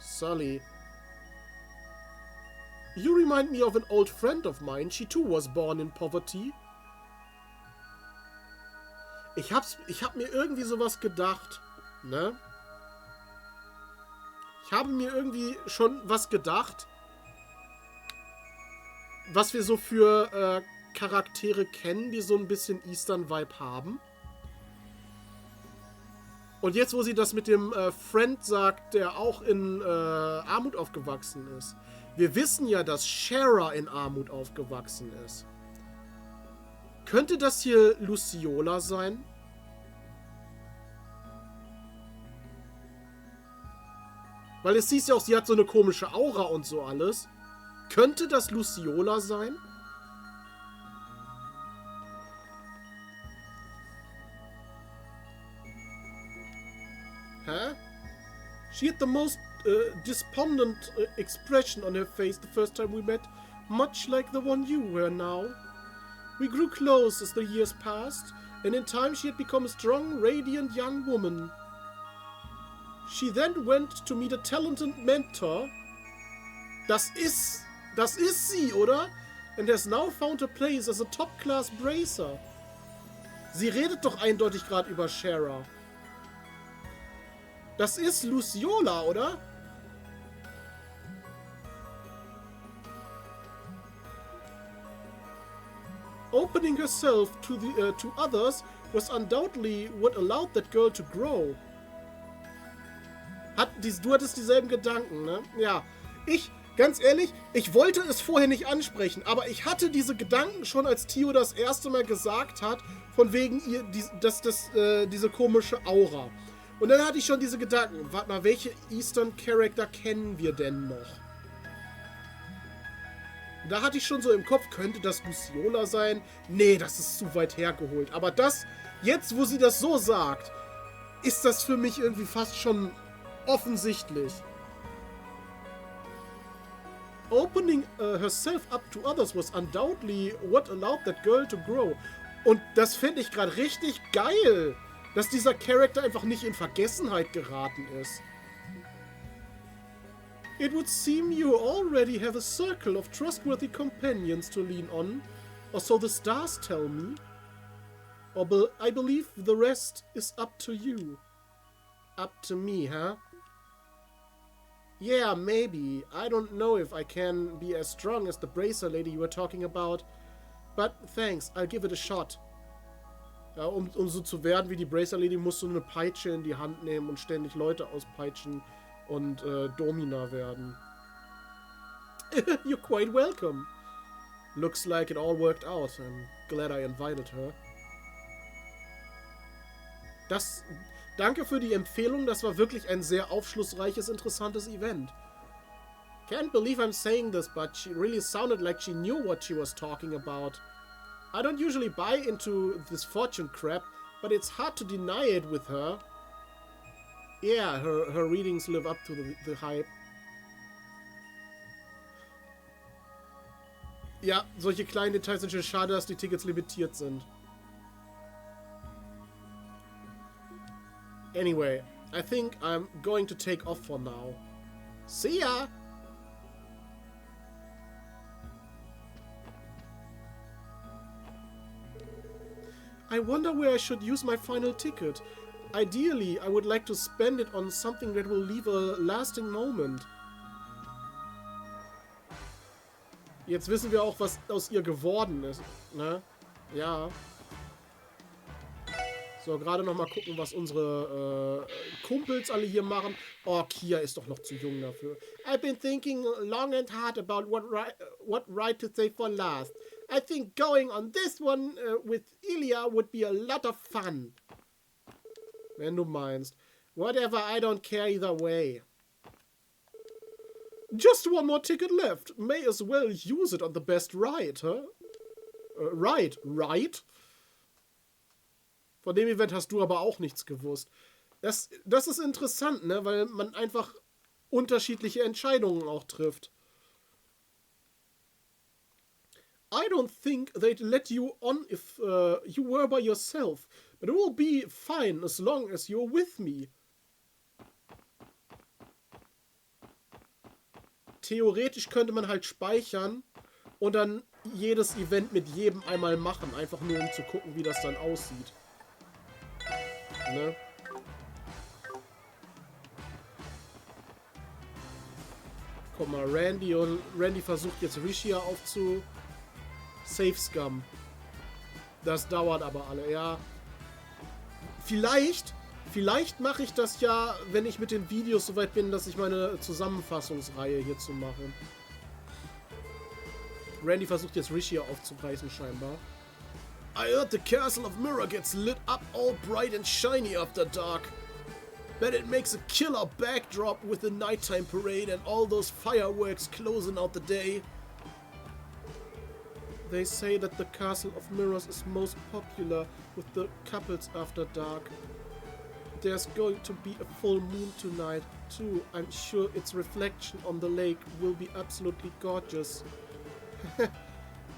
Sully. You remind me of an old friend of mine. She too was born in poverty. Ich hab mir irgendwie sowas gedacht, ne? Ich habe mir irgendwie schon was gedacht, was wir so für Charaktere kennen, die so ein bisschen Eastern-Vibe haben. Und jetzt, wo sie das mit dem Friend sagt, der auch in Armut aufgewachsen ist. Wir wissen ja, dass Shara in Armut aufgewachsen ist. Könnte das hier Luciola sein? Weil es hieß ja auch, sie hat so eine komische Aura und so alles. Könnte das Luciola sein? Hä? She had the most despondent expression on her face the first time we met, much like the one you wear now. We grew close as the years passed, and in time she had become a strong, radiant young woman. She then went to meet a talented mentor. Das ist sie, oder? And has now found a place as a top-class bracer. Sie redet doch eindeutig gerade über Shara. Das ist Luciola, oder? Opening herself to others was undoubtedly what allowed that girl to grow. Du hattest dieselben Gedanken, ne? Ja. Ganz ehrlich, ich wollte es vorher nicht ansprechen, aber ich hatte diese Gedanken schon, als Tio das erste Mal gesagt hat, von wegen diese komische Aura. Und dann hatte ich schon diese Gedanken. Warte mal, welche Eastern Charakter kennen wir denn noch? Da hatte ich schon so im Kopf, könnte das Luciola sein? Nee, das ist zu weit hergeholt. Aber das, jetzt wo sie das so sagt, ist das für mich irgendwie fast schon offensichtlich. Opening herself up to others was undoubtedly what allowed that girl to grow. Und das finde ich gerade richtig geil, dass dieser Charakter einfach nicht in Vergessenheit geraten ist. It would seem you already have a circle of trustworthy companions to lean on, or so the stars tell me. Or I believe the rest is up to you. Up to me, huh? Yeah, maybe. I don't know if I can be as strong as the bracer lady you were talking about. But thanks, I'll give it a shot. Ja, um so zu werden wie die Bracer Lady, musst du eine Peitsche in die Hand nehmen und ständig Leute auspeitschen und Domina werden. You're quite welcome. Looks like it all worked out. I'm glad I invited her. Danke für die Empfehlung. Das war wirklich ein sehr aufschlussreiches, interessantes Event. Can't believe I'm saying this, but she really sounded like she knew what she was talking about. I don't usually buy into this fortune crap, but it's hard to deny it with her. Yeah, her readings live up to the hype. Ja, solche kleinen Details sind schon schade, dass die Tickets limitiert sind. Anyway, I think I'm going to take off for now. See ya! I wonder where I should use my final ticket. Ideally, I would like to spend it on something that will leave a lasting moment. Jetzt wissen wir auch, was aus ihr geworden ist, ne? Ja. So, gerade noch mal gucken, was unsere Kumpels alle hier machen. Oh, Kia ist doch noch zu jung dafür. I've been thinking long and hard about what ride to say for last. I think going on this one with Ilya would be a lot of fun. Wenn du meinst. Whatever, I don't care either way. Just one more ticket left. May as well use it on the best ride, huh? Ride? Von dem Event hast du aber auch nichts gewusst. Das ist interessant, ne? Weil man einfach unterschiedliche Entscheidungen auch trifft. I don't think they'd let you on if you were by yourself. But it will be fine as long as you're with me. Theoretisch könnte man halt speichern und dann jedes Event mit jedem einmal machen. Einfach nur, um zu gucken, wie das dann aussieht. Ne? Guck mal, Randy versucht jetzt Rishia aufzu... Safe Scum. Das dauert aber alle, ja. Vielleicht mache ich das ja, wenn ich mit den Videos soweit bin, dass ich meine Zusammenfassungsreihe hierzu mache. Randy versucht jetzt Rishia aufzureißen, scheinbar. I heard the castle of Mirror gets lit up all bright and shiny after dark. Bet it makes a killer backdrop with the nighttime parade and all those fireworks closing out the day. They say that the Castle of Mirrors is most popular with the couples after dark. There's going to be a full moon tonight, too. I'm sure its reflection on the lake will be absolutely gorgeous.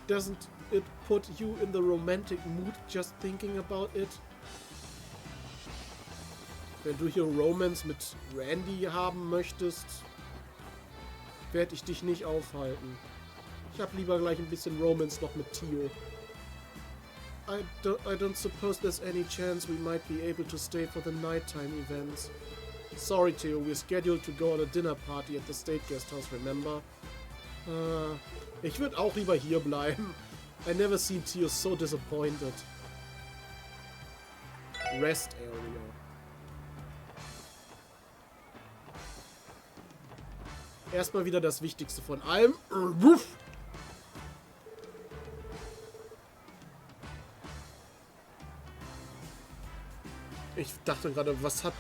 Doesn't it put you in the romantic mood just thinking about it? Wenn du hier Romance mit Randy haben möchtest, werde ich dich nicht aufhalten. Ich habe lieber gleich ein bisschen Romance noch mit Tio. I don't suppose there's any chance we might be able to stay for the nighttime events. Sorry, Theo, we're scheduled to go on a dinner party at the State Guest House, remember? Ich würde auch lieber hier bleiben. I never seen Theo so disappointed. Rest area. Erstmal wieder das Wichtigste von allem. Ich dachte gerade, was hat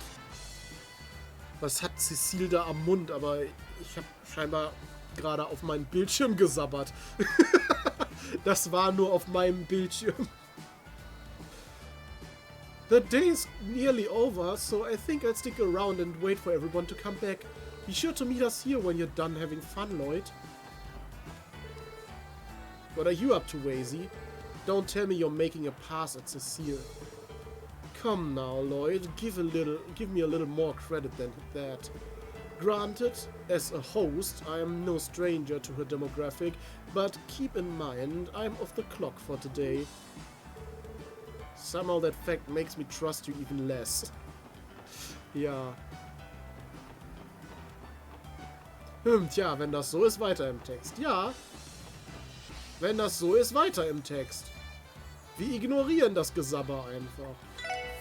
Cecile da am Mund, aber ich habe scheinbar gerade auf meinen Bildschirm gesabbert. Das war nur auf meinem Bildschirm. The day is nearly over, so I think I'll stick around and wait for everyone to come back. Be sure to meet us here when you're done having fun, Lloyd. What are you up to, Wazy? Don't tell me you're making a pass at Cecile. Come now, Lloyd, give me a little more credit than that. Granted, as a host, I am no stranger to her demographic, but keep in mind, I'm off the clock for today. Somehow that fact makes me trust you even less. Ja. Tja, wenn das so ist, weiter im Text. Ja. Wenn das so ist, weiter im Text. Wir ignorieren das Gesabber einfach.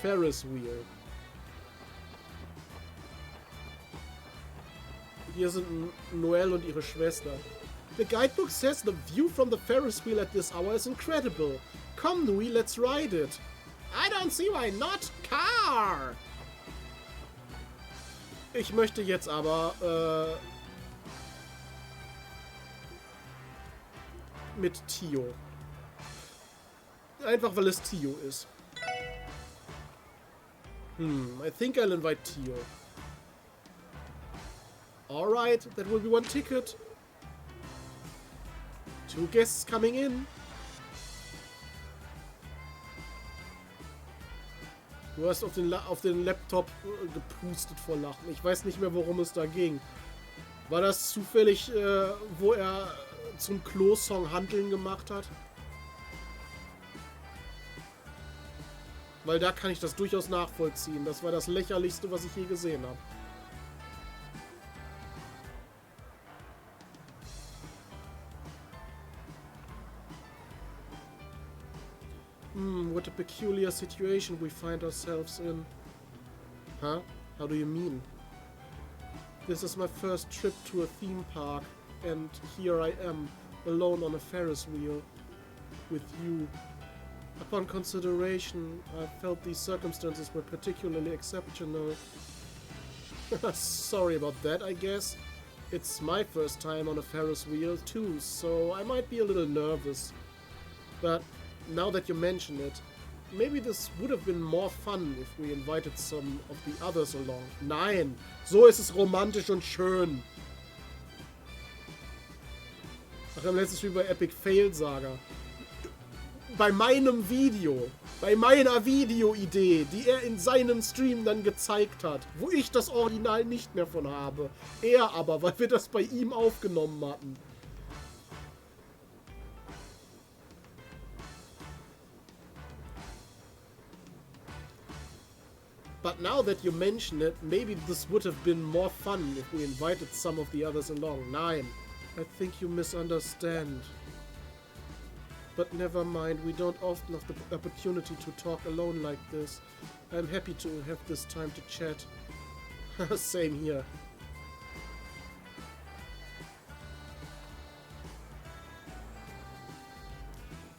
Ferris Wheel. Hier sind Noelle und ihre Schwester. The guidebook says the view from the Ferris wheel at this hour is incredible. Come, Nui, let's ride it. I don't see why not. Car! Ich möchte jetzt aber mit Tio. Einfach weil es Tio ist. I think I'll invite Tio. Alright, that will be one ticket. 2 guests coming in. Du hast auf den Laptop gepustet vor Lachen. Ich weiß nicht mehr, worum es da ging. War das zufällig, wo er zum Klo-Song Hanteln gemacht hat? Weil da kann ich das durchaus nachvollziehen. Das war das Lächerlichste, was ich je gesehen habe. What a peculiar situation we find ourselves in. Huh? How do you mean? This is my first trip to a theme park, and here I am, alone on a Ferris wheel, with you. Upon consideration, I felt these circumstances were particularly exceptional. Sorry about that, I guess. It's my first time on a Ferris wheel too, so I might be a little nervous. But now that you mention it, maybe this would have been more fun if we invited some of the others along. Nein, so ist es romantisch und schön. Ach, im letzten Spiel bei Epic Fail Saga. Bei meinem Video, bei meiner Videoidee, die er in seinem Stream dann gezeigt hat, wo ich das Original nicht mehr von habe. Er aber, weil wir das bei ihm aufgenommen hatten. But now that you mention it, maybe this would have been more fun if we invited some of the others along. Nein, I think you misunderstand. But never mind, we don't often have the opportunity to talk alone like this. I'm happy to have this time to chat. Same here.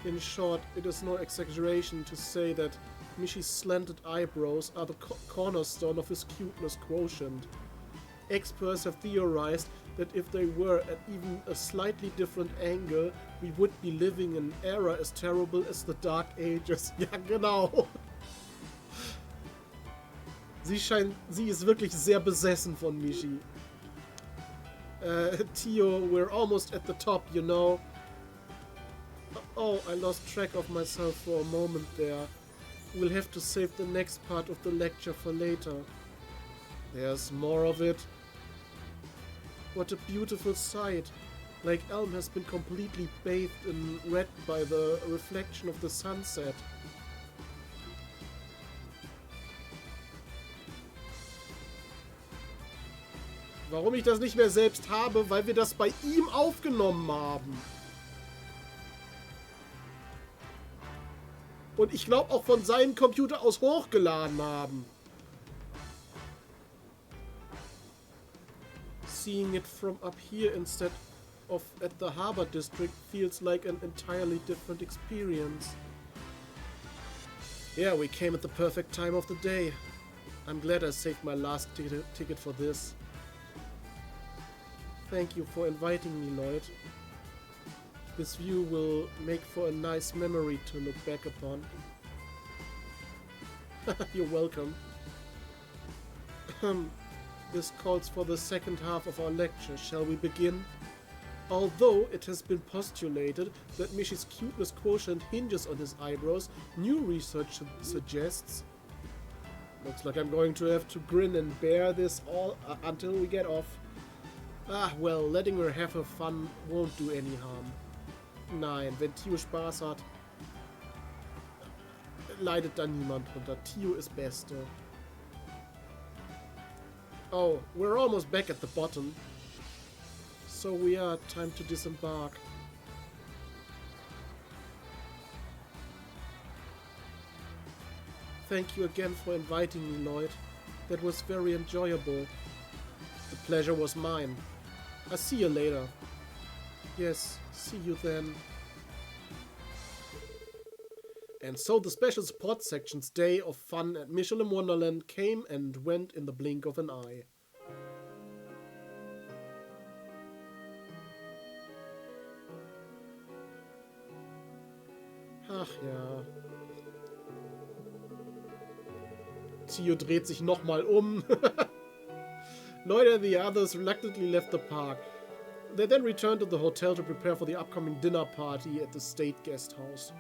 In short, it is no exaggeration to say that Mishi's slanted eyebrows are the cornerstone of his cuteness quotient. Experts have theorized that if they were at even a slightly different angle, we would be living in an era as terrible as the Dark Ages. Ja, genau. Sie ist wirklich sehr besessen von Mishi. Tio, we're almost at the top, you know. Oh, I lost track of myself for a moment there. We'll have to save the next part of the lecture for later. There's more of it. What a beautiful sight. Lake Elm has been completely bathed in red by the reflection of the sunset. Warum ich das nicht mehr selbst habe? Weil wir das bei ihm aufgenommen haben. Und ich glaube auch von seinem Computer aus hochgeladen haben. Seeing it from up here instead of at the Harbor District feels like an entirely different experience. Yeah, we came at the perfect time of the day. I'm glad I saved my last ticket for this. Thank you for inviting me, Lloyd. This view will make for a nice memory to look back upon. You're welcome. This calls for the second half of our lecture. Shall we begin? Although it has been postulated that Mishi's cuteness quotient hinges on his eyebrows, new research suggests... Looks like I'm going to have to grin and bear this all until we get off. Ah, well, letting her have her fun won't do any harm. Nein, wenn Tio Spaß hat, leidet da niemand drunter. Tio ist Beste. Oh, we're almost back at the bottom. So we are time to disembark. Thank you again for inviting me, Lloyd. That was very enjoyable. The pleasure was mine. I'll see you later. Yes, see you then. And so the special support section's day of fun at Michelin Wonderland came and went in the blink of an eye. Ach ja. Tio dreht sich nochmal um. Lloyd and the others reluctantly left the park. They then returned to the hotel to prepare for the upcoming dinner party at the state guest house.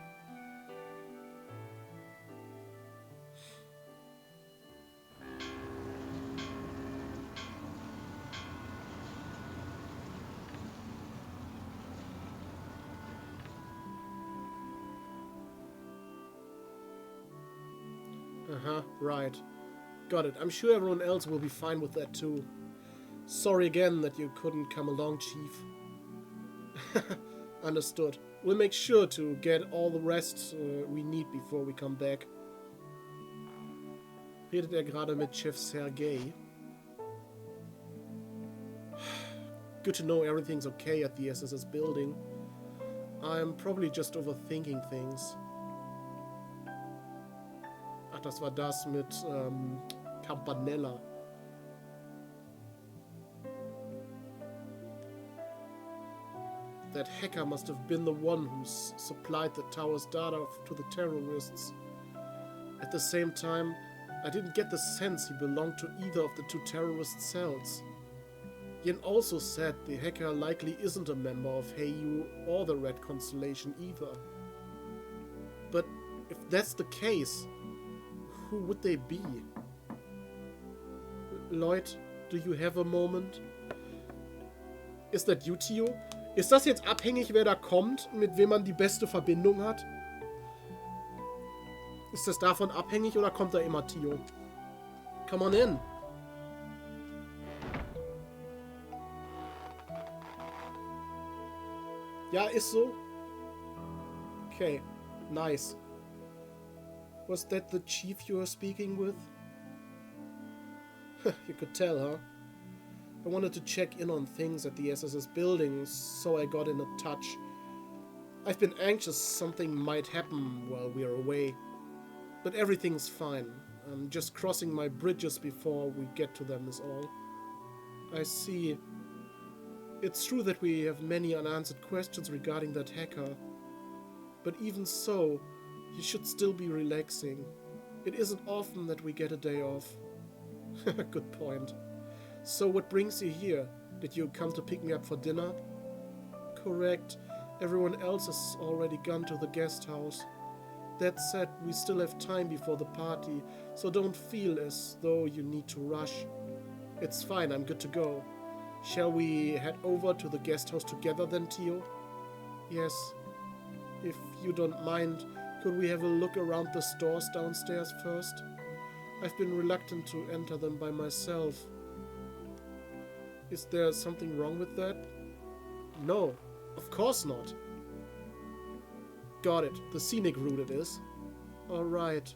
Right. Got it. I'm sure everyone else will be fine with that too. Sorry again that you couldn't come along, Chief. Understood. We'll make sure to get all the rest we need before we come back. Redet gerade mit Chef Sergei? Good to know everything's okay at the SSS building. I'm probably just overthinking things. Ach, das war das mit Campanella. That hacker must have been the one who supplied the tower's data to the terrorists. At the same time, I didn't get the sense he belonged to either of the two terrorist cells. Yin also said the hacker likely isn't a member of Eiyuu or the Red Constellation either. But if that's the case, who would they be? Lloyd, do you have a moment? Ist das you, Tio? Ist das jetzt abhängig, wer da kommt, mit wem man die beste Verbindung hat? Ist das davon abhängig oder kommt da immer Tio? Come on in. Ja, ist so. Okay, nice. Was that the chief you were speaking with? You could tell, huh? I wanted to check in on things at the SSS building, so I got in touch. I've been anxious something might happen while we're away. But everything's fine. I'm just crossing my bridges before we get to them is all. I see. It's true that we have many unanswered questions regarding that hacker. But even so, you should still be relaxing. It isn't often that we get a day off. Good point. So what brings you here? Did you come to pick me up for dinner? Correct. Everyone else has already gone to the guest house. That said, we still have time before the party, so don't feel as though you need to rush. It's fine, I'm good to go. Shall we head over to the guest house together then, Tio? Yes. If you don't mind, could we have a look around the stores downstairs first? I've been reluctant to enter them by myself. Is there something wrong with that? No, of course not. Got it. The scenic route it is. Alright.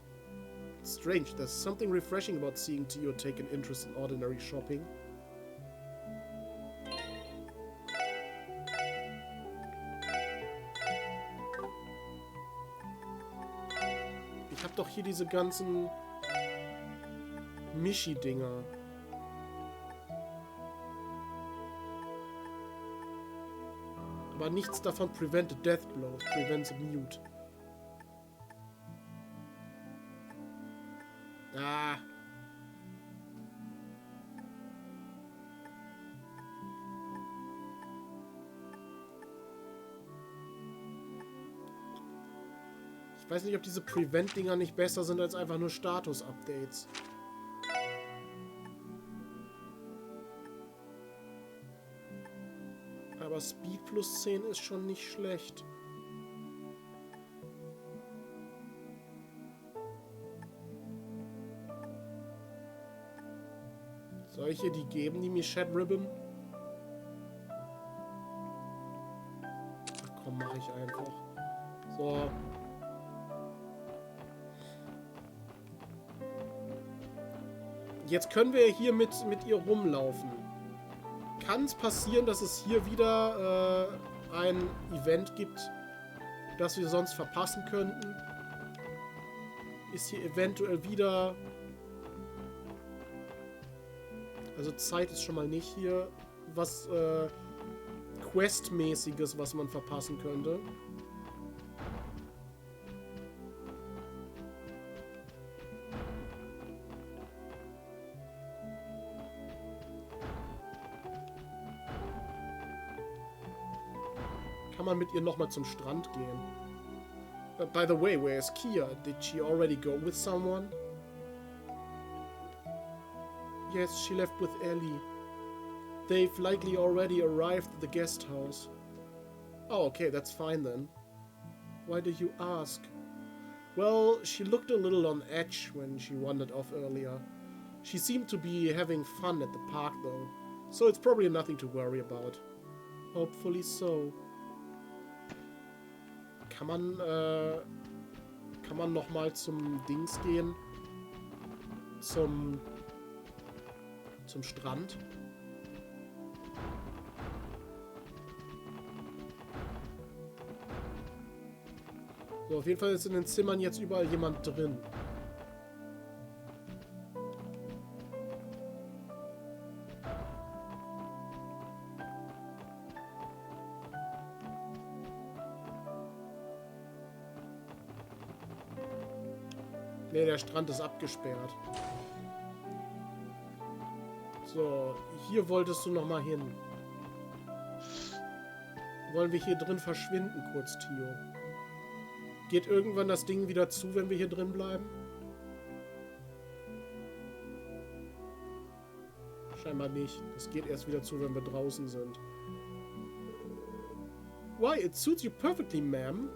Strange, there's something refreshing about seeing Tio take an interest in ordinary shopping. Ich hab doch hier diese ganzen Mishi-Dinger. Aber nichts davon prevented death blows, prevents a mute. Ah. Ich weiß nicht, ob diese Prevent-Dinger nicht besser sind als einfach nur Status-Updates. Aber Speed plus 10 ist schon nicht schlecht. Soll ich ihr die geben, die Michette Ribbon? Ach komm, mach ich einfach. So. Jetzt können wir hier mit ihr rumlaufen. Kann es passieren, dass es hier wieder ein Event gibt, das wir sonst verpassen könnten? Ist hier eventuell wieder... Also Zeit ist schon mal nicht hier. Was Quest-mäßiges, was man verpassen könnte. Kann man mit ihr nochmal zum Strand gehen. By the way, where is Kia? Did she already go with someone? Yes, she left with Ellie. They've likely already arrived at the guest house. Oh, okay, that's fine then. Why do you ask? Well, she looked a little on edge when she wandered off earlier. She seemed to be having fun at the park though, so it's probably nothing to worry about. Hopefully so. Kann man noch mal zum Dings gehen? Zum Strand? So, auf jeden Fall ist in den Zimmern jetzt überall jemand drin. Ne, der Strand ist abgesperrt. So, hier wolltest du noch mal hin. Wollen wir hier drin verschwinden kurz, Tio? Geht irgendwann das Ding wieder zu, wenn wir hier drin bleiben? Scheinbar nicht. Das geht erst wieder zu, wenn wir draußen sind. Why, it suits you perfectly, ma'am.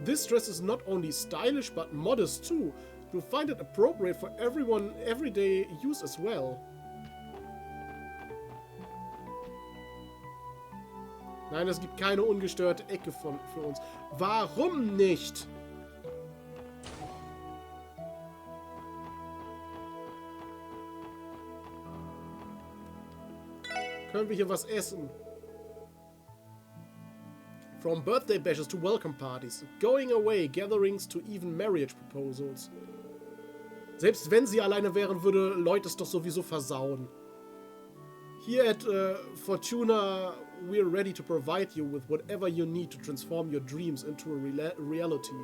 This dress is not only stylish, but modest too. You'll find it appropriate for everyone everyday use as well. Nein, es gibt keine ungestörte Ecke für uns. Warum nicht? Können wir hier was essen? From birthday bashes to welcome parties, going away, gatherings to even marriage proposals. Selbst wenn sie alleine wären, würde Leute es doch sowieso versauen. Here at Fortuna, we're ready to provide you with whatever you need to transform your dreams into a reality.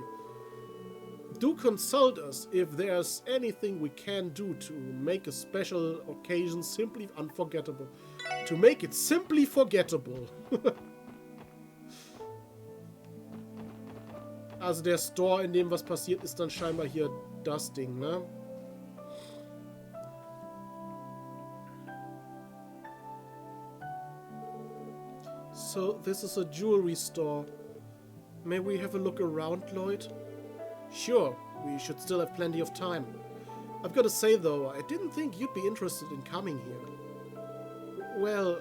Do consult us if there's anything we can do to make a special occasion simply unforgettable. To make it simply forgettable. Also der Store, in dem was passiert, ist dann scheinbar hier das Ding, ne? So, this is a jewelry store. May we have a look around, Lloyd? Sure, we should still have plenty of time. I've got to say, though, I didn't think you'd be interested in coming here. Well,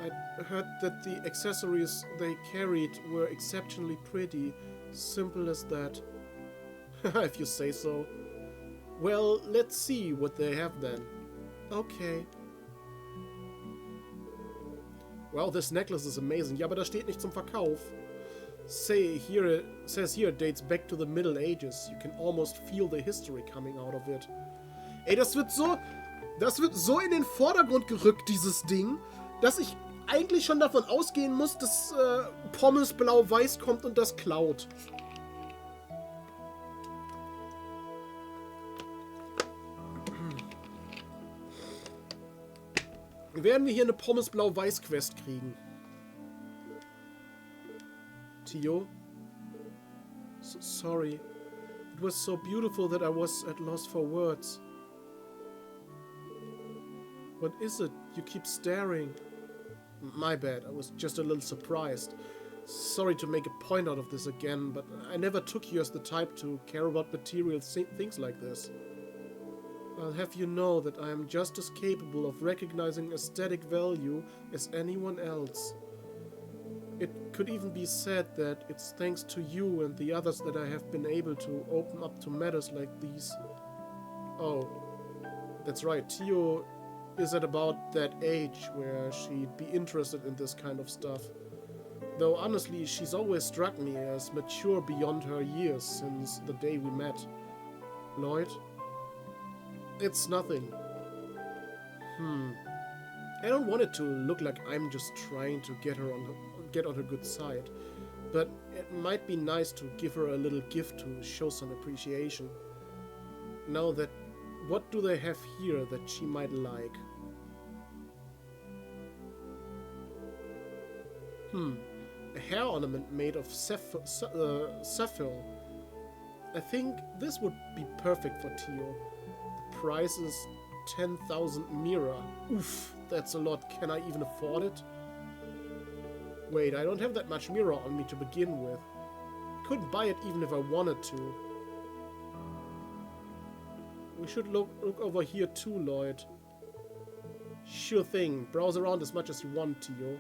I heard that the accessories they carried were exceptionally pretty. Simple as that. If you say so. Well, let's see what they have then. Okay. Wow, this necklace is amazing. Ja, aber das steht nicht zum Verkauf. Says here it dates back to the Middle Ages. You can almost feel the history coming out of it. Ey, das wird so in den Vordergrund gerückt, dieses Ding, dass ich eigentlich schon davon ausgehen muss, dass Pommes blau-weiß kommt und das klaut. Werden wir hier eine Pommes blau-weiß Quest kriegen? Tio? Sorry. It was so beautiful that I was at loss for words. What is it? You keep staring. My bad, I was just a little surprised. Sorry to make a point out of this again, but I never took you as the type to care about material things like this. I'll have you know that I am just as capable of recognizing aesthetic value as anyone else. It could even be said that it's thanks to you and the others that I have been able to open up to matters like these. Oh, that's right, Tio is at about that age where she'd be interested in this kind of stuff. Though honestly, she's always struck me as mature beyond her years since the day we met. Lloyd? It's nothing. I don't want it to look like I'm just trying to get on her good side, but it might be nice to give her a little gift to show some appreciation. Now that, what do they have here that she might like? A hair ornament made of sapphire. I think this would be perfect for Tio. The price is 10,000 mira. Oof, that's a lot. Can I even afford it? Wait, I don't have that much mira on me to begin with. I couldn't buy it even if I wanted to. We should look over here too, Lloyd. Sure thing. Browse around as much as you want, Tio.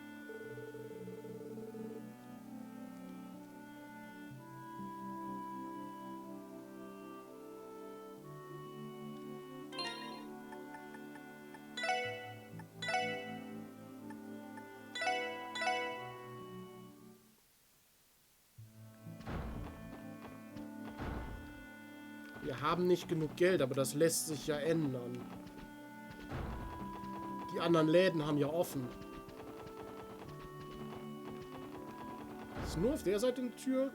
Wir haben nicht genug Geld, aber das lässt sich ja ändern. Die anderen Läden haben ja offen. Ist nur auf der Seite eine Tür?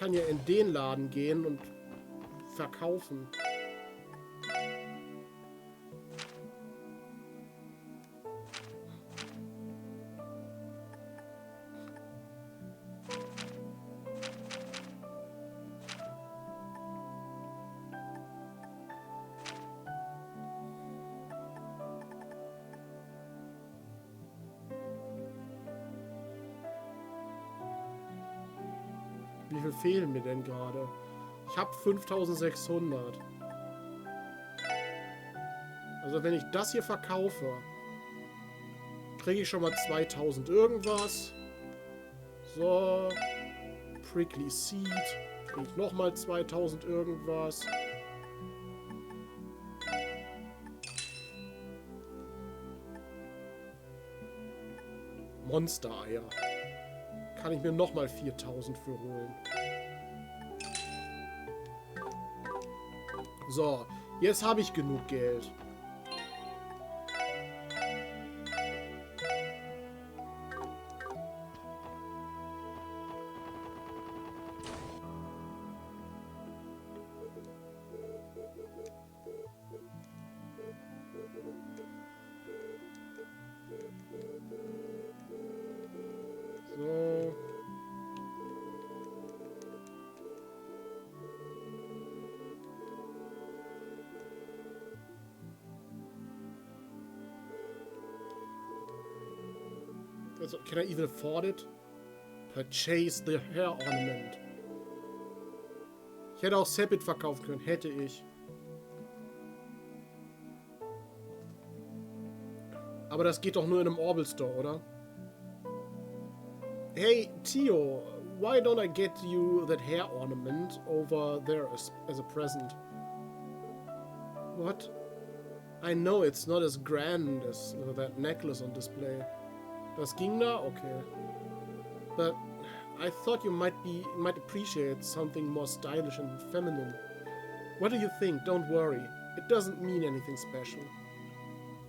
kann ja in den Laden gehen und verkaufen. Wie viel fehlen mir denn gerade? Ich habe 5600. Also wenn ich das hier verkaufe, kriege ich schon mal 2000 irgendwas. So. Prickly Seed. Kriege ich nochmal 2000 irgendwas. Monster-Eier. Kann ich mir nochmal 4000 für holen. So, jetzt habe ich genug Geld. So. Also, can I even afford it? Purchase the hair ornament. Ich hätte auch Sepit verkaufen können, hätte ich. Aber das geht doch nur in einem Orbital Store, oder? Hey, Tio, why don't I get you that hair ornament over there as a present? What? I know it's not as grand as that necklace on display. Das ging da? Okay. But I thought you might appreciate something more stylish and feminine. What do you think? Don't worry. It doesn't mean anything special.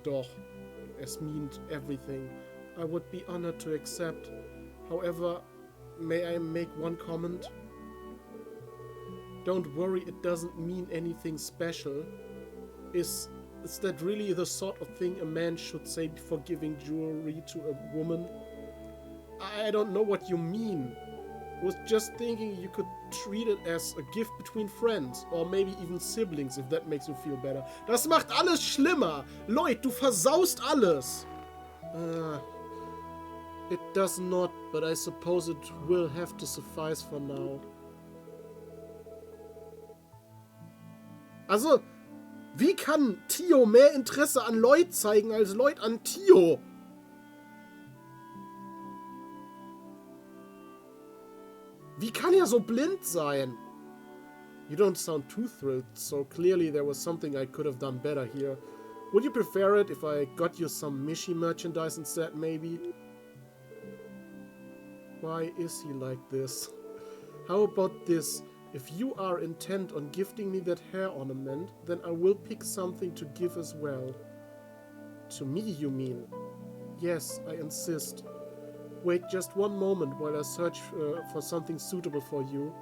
Doch, es meant everything. I would be honored to accept. However, may I make one comment? Don't worry, it doesn't mean anything special. Is that really the sort of thing a man should say before giving jewelry to a woman? I don't know what you mean. I was just thinking you could treat it as a gift between friends or maybe even siblings if that makes you feel better. Das macht alles schlimmer. Lloyd, du versaust alles. It does not, but I suppose it will have to suffice for now. Also, wie kann Tio mehr Interesse an Lloyd zeigen als Lloyd an Tio? Wie kann er so blind sein? You don't sound too thrilled, so clearly there was something I could have done better here. Would you prefer it if I got you some Mishi merchandise instead, maybe? Why is he like this? How about this? If you are intent on gifting me that hair ornament, then I will pick something to give as well. To me, you mean? Yes, I insist. Wait just one moment while I search for something suitable for you.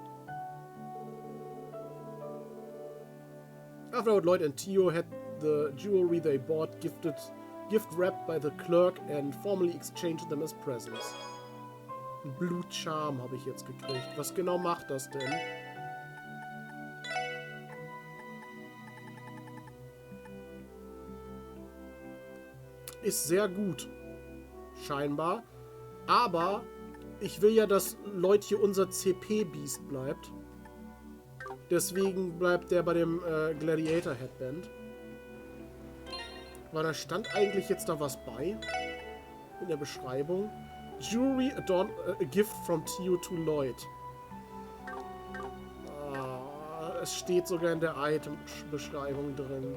After Lloyd and Tio had the jewelry they bought gift wrapped by the clerk and formally exchanged them as presents. Blue Charm habe ich jetzt gekriegt. Was genau macht das denn? Ist sehr gut. Scheinbar. Aber ich will ja, dass Lloyd hier unser CP-Beast bleibt. Deswegen bleibt der bei dem Gladiator Headband. Weil da stand eigentlich jetzt da was bei. In der Beschreibung. Jewelry a gift from Tio to Lloyd. Es steht sogar in der Item-Beschreibung drin.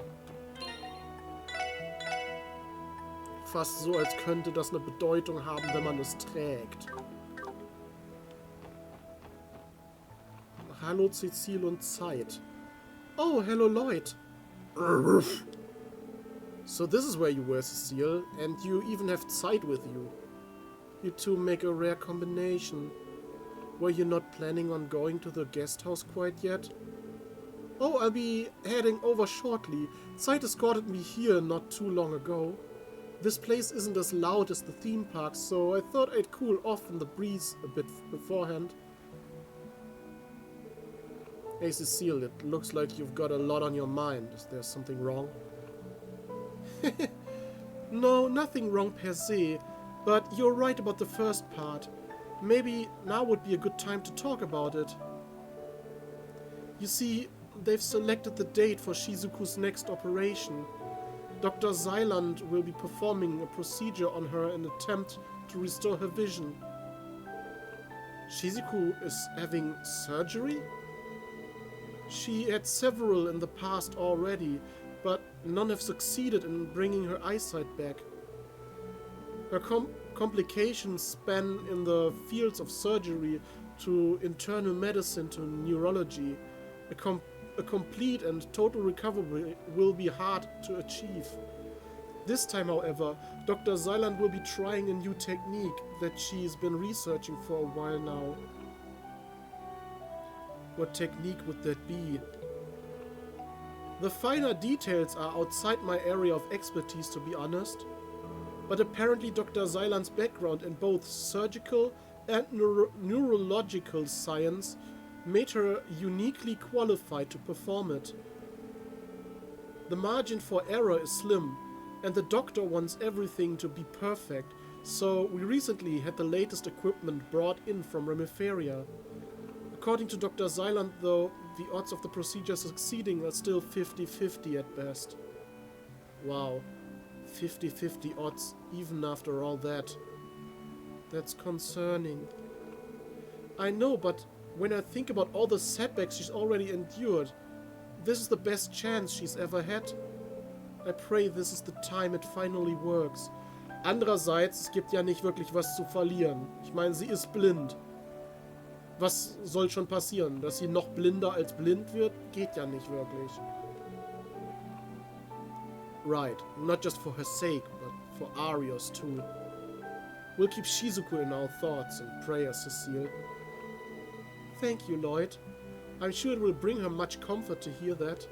Fast so, als könnte das eine Bedeutung haben, wenn man es trägt. Hallo Cecil und Zeit. Oh, hello Lloyd. So this is where you were, Cecile, and you even have Zeit with you. You two make a rare combination. Were you not planning on going to the guest house quite yet? Oh, I'll be heading over shortly. Zeit escorted me here not too long ago. This place isn't as loud as the theme park, so I thought I'd cool off in the breeze a bit beforehand. Hey Cecile, it looks like you've got a lot on your mind. Is there something wrong? No, nothing wrong per se, but you're right about the first part. Maybe now would be a good time to talk about it. You see, they've selected the date for Shizuku's next operation. Dr. Zyland will be performing a procedure on her in an attempt to restore her vision. Shizuku is having surgery? She had several in the past already, but none have succeeded in bringing her eyesight back. Her complications span in the fields of surgery to internal medicine to neurology. A complete and total recovery will be hard to achieve. This time, however, Dr. Zyland will be trying a new technique that she's been researching for a while now. What technique would that be? The finer details are outside my area of expertise, to be honest. But apparently Dr. Zyland's background in both surgical and neurological science made her uniquely qualified to perform it. The margin for error is slim, and the doctor wants everything to be perfect, so we recently had the latest equipment brought in from Remiferia. According to Dr. Zyland, though, the odds of the procedure succeeding are still 50-50 at best. Wow, 50-50 odds even after all that. That's concerning. I know, but when I think about all the setbacks she's already endured, this is the best chance she's ever had. I pray this is the time it finally works. Andererseits, es gibt ja nicht wirklich was zu verlieren. Ich meine, sie ist blind. Was soll schon passieren? Dass sie noch blinder als blind wird? Geht ja nicht wirklich. Right, not just for her sake, but for Ario's too. We'll keep Shizuku in our thoughts and prayers, Cecile. Thank you, Lloyd. I'm sure it will bring her much comfort to hear that.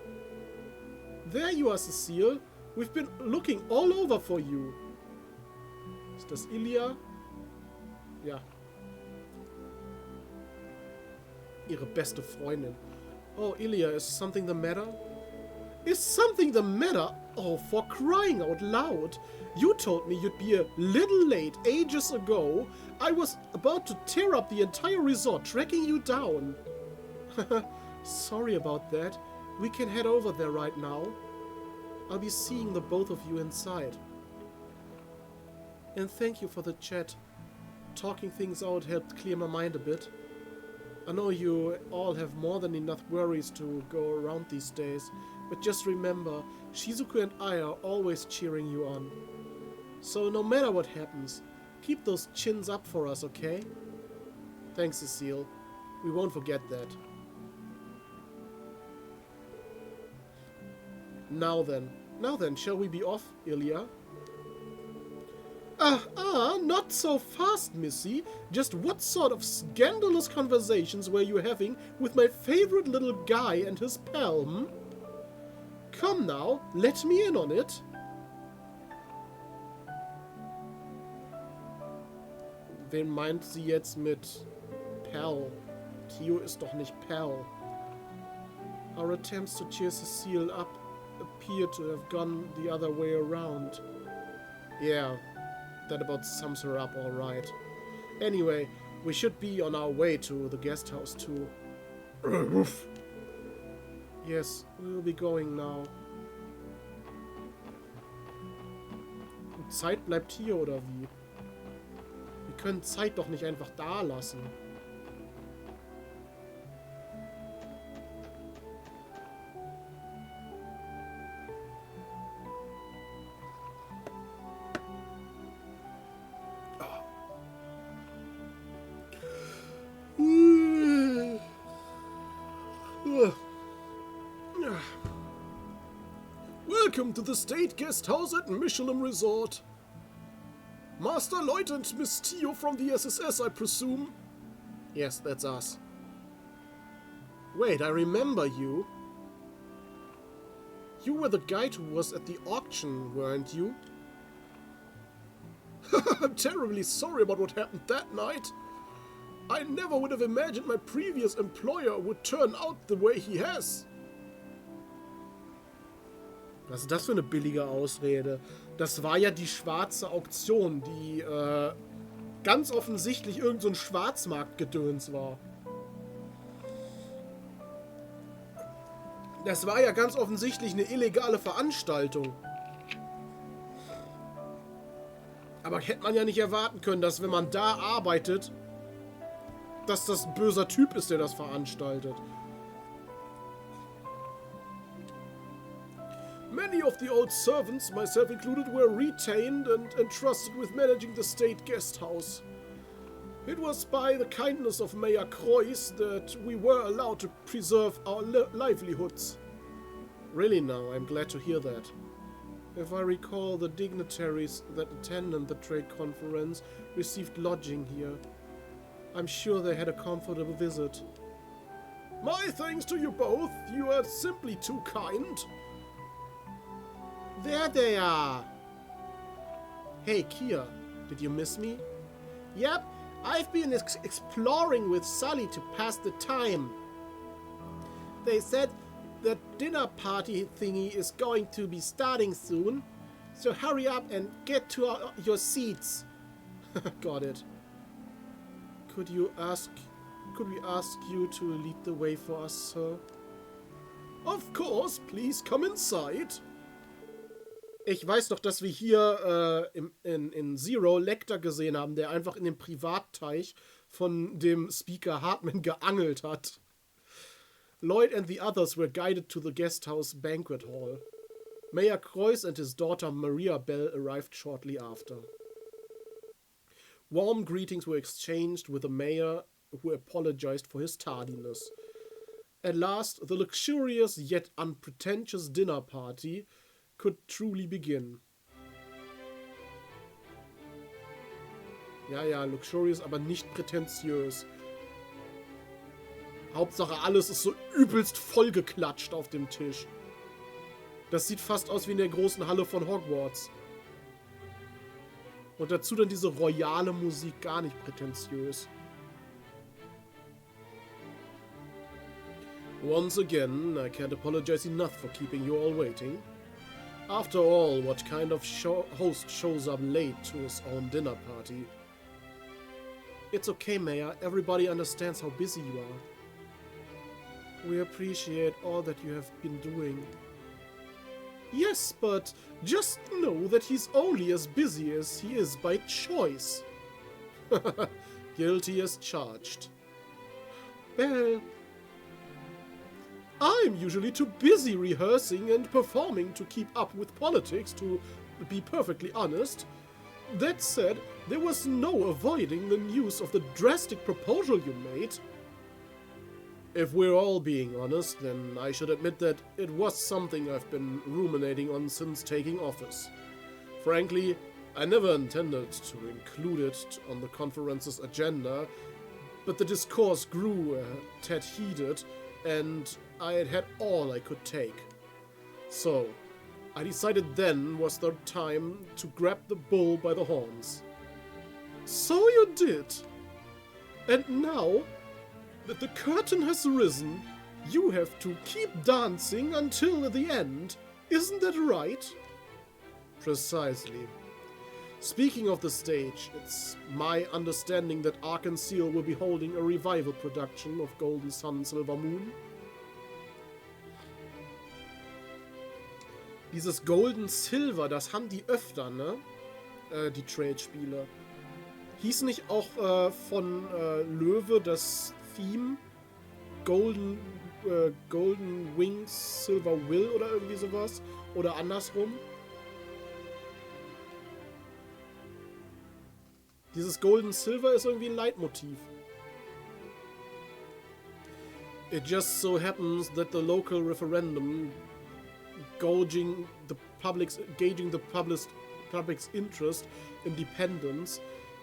There you are, Cecile. We've been looking all over for you. Ist das Ilya? Ja. Ihre beste Freundin. Oh, Ilya, is something the matter? Is something the matter? Oh, for crying out loud. You told me you'd be a little late ages ago. I was about to tear up the entire resort tracking you down. Sorry about that. We can head over there right now. I'll be seeing the both of you inside. And thank you for the chat. Talking things out helped clear my mind a bit. I know you all have more than enough worries to go around these days, but just remember, Shizuku and I are always cheering you on. So no matter what happens, keep those chins up for us, okay? Thanks, Cecile. We won't forget that. Now then, shall we be off, Ilya? Not so fast, Missy. Just what sort of scandalous conversations were you having with my favorite little guy and his pal, hm? Come now, let me in on it. Wen meint sie jetzt mit Pal? Theo ist doch nicht Pal. Our attempts to cheer Cecile up appear to have gone the other way around. Yeah, that about sums her up all right. Anyway, we should be on our way to the guest house too. Yes, we'll be going now. Und Zeit bleibt hier, oder wie? Wir können Zeit doch nicht einfach da lassen. Welcome to the State Guest House at Michelin Resort. Master Lloyd and Miss Tio from the SSS, I presume. Yes, that's us. Wait, I remember you. You were the guy who was at the auction, weren't you? I'm terribly sorry about what happened that night. I never would have imagined my previous employer would turn out the way he has. Was ist das für eine billige Ausrede? Das war ja die schwarze Auktion, die ganz offensichtlich irgend so ein Schwarzmarktgedöns war. Das war ja ganz offensichtlich eine illegale Veranstaltung. Aber hätte man ja nicht erwarten können, dass wenn man da arbeitet, dass das ein böser Typ ist, der das veranstaltet. Many of the old servants, myself included, were retained and entrusted with managing the state guest house. It was by the kindness of Mayor Kreuz that we were allowed to preserve our livelihoods. Really now, I'm glad to hear that. If I recall, the dignitaries that attended the trade conference received lodging here. I'm sure they had a comfortable visit. My thanks to you both. You are simply too kind. There they are. Hey, Kia, did you miss me? Yep, I've been exploring with Sully to pass the time. They said the dinner party thingy is going to be starting soon, so hurry up and get to your seats. Got it. Could we ask you to lead the way for us, sir? Of course, please come inside. Ich weiß noch, dass wir hier in Zero Lecter gesehen haben, der einfach in dem Privatteich von dem Speaker Hartman geangelt hat. Lloyd and the others were guided to the guest house banquet hall. Mayor Kreuz and his daughter Maria Bell arrived shortly after. Warm greetings were exchanged with the mayor, who apologized for his tardiness. At last, the luxurious yet unpretentious dinner party could truly begin. Ja, luxurious, aber nicht prätentiös. Hauptsache, alles ist so übelst vollgeklatscht auf dem Tisch. Das sieht fast aus wie in der großen Halle von Hogwarts. Und dazu dann diese royale Musik, gar nicht prätentiös. Once again, I can't apologize enough for keeping you all waiting. After all, what kind of host shows up late to his own dinner party? It's okay, Mayor. Everybody understands how busy you are. We appreciate all that you have been doing. Yes, but just know that he's only as busy as he is by choice. Guilty as charged. Well, I'm usually too busy rehearsing and performing to keep up with politics, to be perfectly honest. That said, there was no avoiding the news of the drastic proposal you made. If we're all being honest, then I should admit that it was something I've been ruminating on since taking office. Frankly, I never intended to include it on the conference's agenda, but the discourse grew a tad heated, and I had had all I could take. So, I decided then was the time to grab the bull by the horns. So you did. And now that the curtain has risen, you have to keep dancing until the end. Isn't that right? Precisely. Speaking of the stage, it's my understanding that Ark and Seal will be holding a revival production of Golden Sun, Silver Moon. Dieses Golden Silver, das haben die öfter, ne? Die Trade-Spiele. Hieß nicht auch von Löwe das Theme Golden Wings, Silver Will oder irgendwie sowas? Oder andersrum? Dieses Golden Silver ist irgendwie ein Leitmotiv. It just so happens that the local referendum gauging the public's interest independence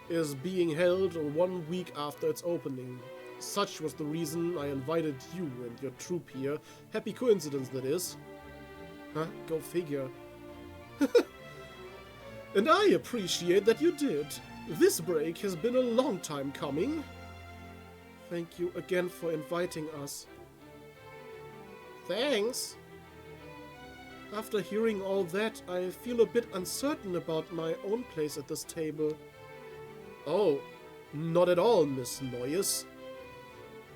is being held 1 week after its opening. Such was the reason I invited you and your troop here. Happy coincidence, that is. Huh? Go figure. And I appreciate that you did. This break has been a long time coming. Thank you again for inviting us. Thanks. After hearing all that, I feel a bit uncertain about my own place at this table. Oh, not at all, Miss NIS.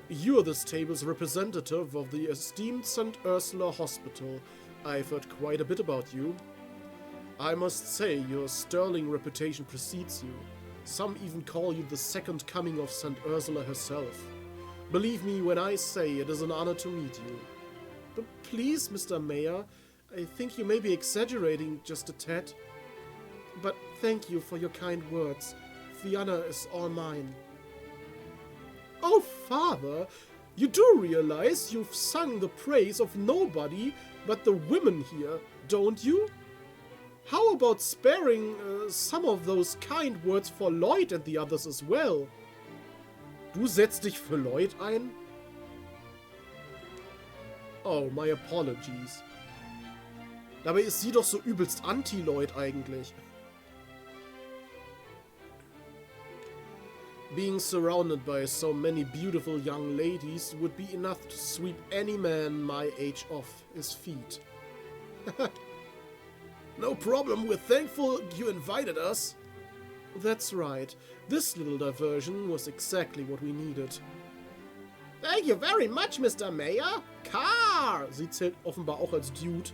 You're this table's representative of the esteemed St. Ursula Hospital. I've heard quite a bit about you. I must say, your sterling reputation precedes you. Some even call you the second coming of St. Ursula herself. Believe me when I say it is an honor to meet you. But please, Mr. Mayor, I think you may be exaggerating just a tad. But thank you for your kind words. The honor is all mine. Oh, Father, you do realize you've sung the praise of nobody but the women here, don't you? How about sparing some of those kind words for Lloyd and the others as well? Du setzt dich für Lloyd ein? Oh, my apologies. Dabei ist sie doch so übelst anti-Lloyd eigentlich. Being surrounded by so many beautiful young ladies would be enough to sweep any man my age off his feet. No problem, we're thankful you invited us. That's right. This little diversion was exactly what we needed. Thank you very much, Mr. Mayor. Car! Sie zählt offenbar auch als Dude.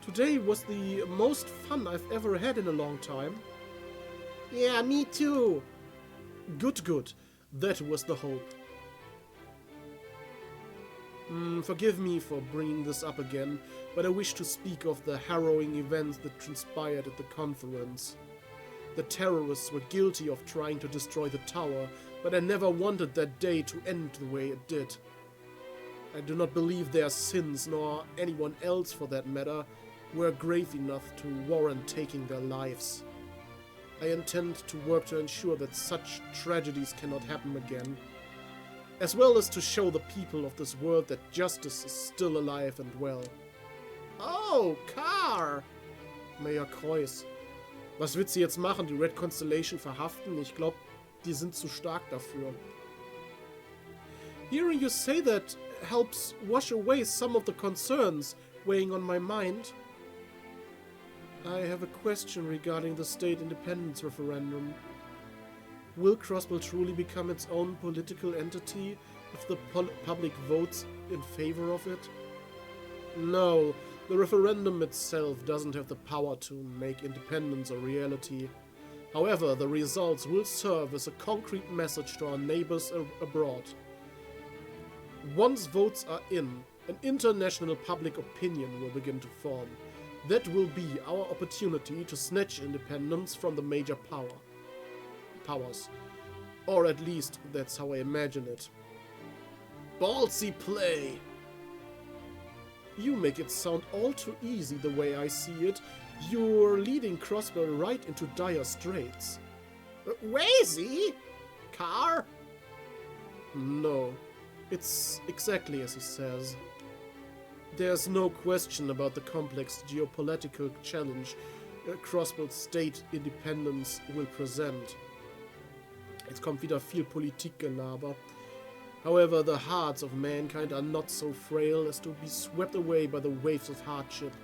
Today was the most fun I've ever had in a long time. Yeah, me too. Good, good. That was the hope. Forgive me for bringing this up again, but I wish to speak of the harrowing events that transpired at the conference. The terrorists were guilty of trying to destroy the tower, but I never wanted that day to end the way it did. I do not believe their sins, nor anyone else for that matter, were grave enough to warrant taking their lives. I intend to work to ensure that such tragedies cannot happen again, as well as to show the people of this world that justice is still alive and well. Oh, Car! Mayor Kreuz. Was wird sie jetzt machen? Die Red Constellation verhaften? Ich glaube, die sind zu stark dafür. Hearing you say that helps wash away some of the concerns weighing on my mind. I have a question regarding the state independence referendum. Will Crossbill truly become its own political entity if the public votes in favor of it? No, the referendum itself doesn't have the power to make independence a reality. However, the results will serve as a concrete message to our neighbors abroad. Once votes are in, an international public opinion will begin to form. That will be our opportunity to snatch independence from the major powers. Or at least, that's how I imagine it. Ballsy play! You make it sound all too easy the way I see it. You're leading Crossbill right into dire straits. Wazy? Car? No, it's exactly as he says. There's no question about the complex geopolitical challenge Crossbill's state independence will present. Jetzt kommt wieder viel Politikgelaber. However, the hearts of mankind are not so frail as to be swept away by the waves of hardship.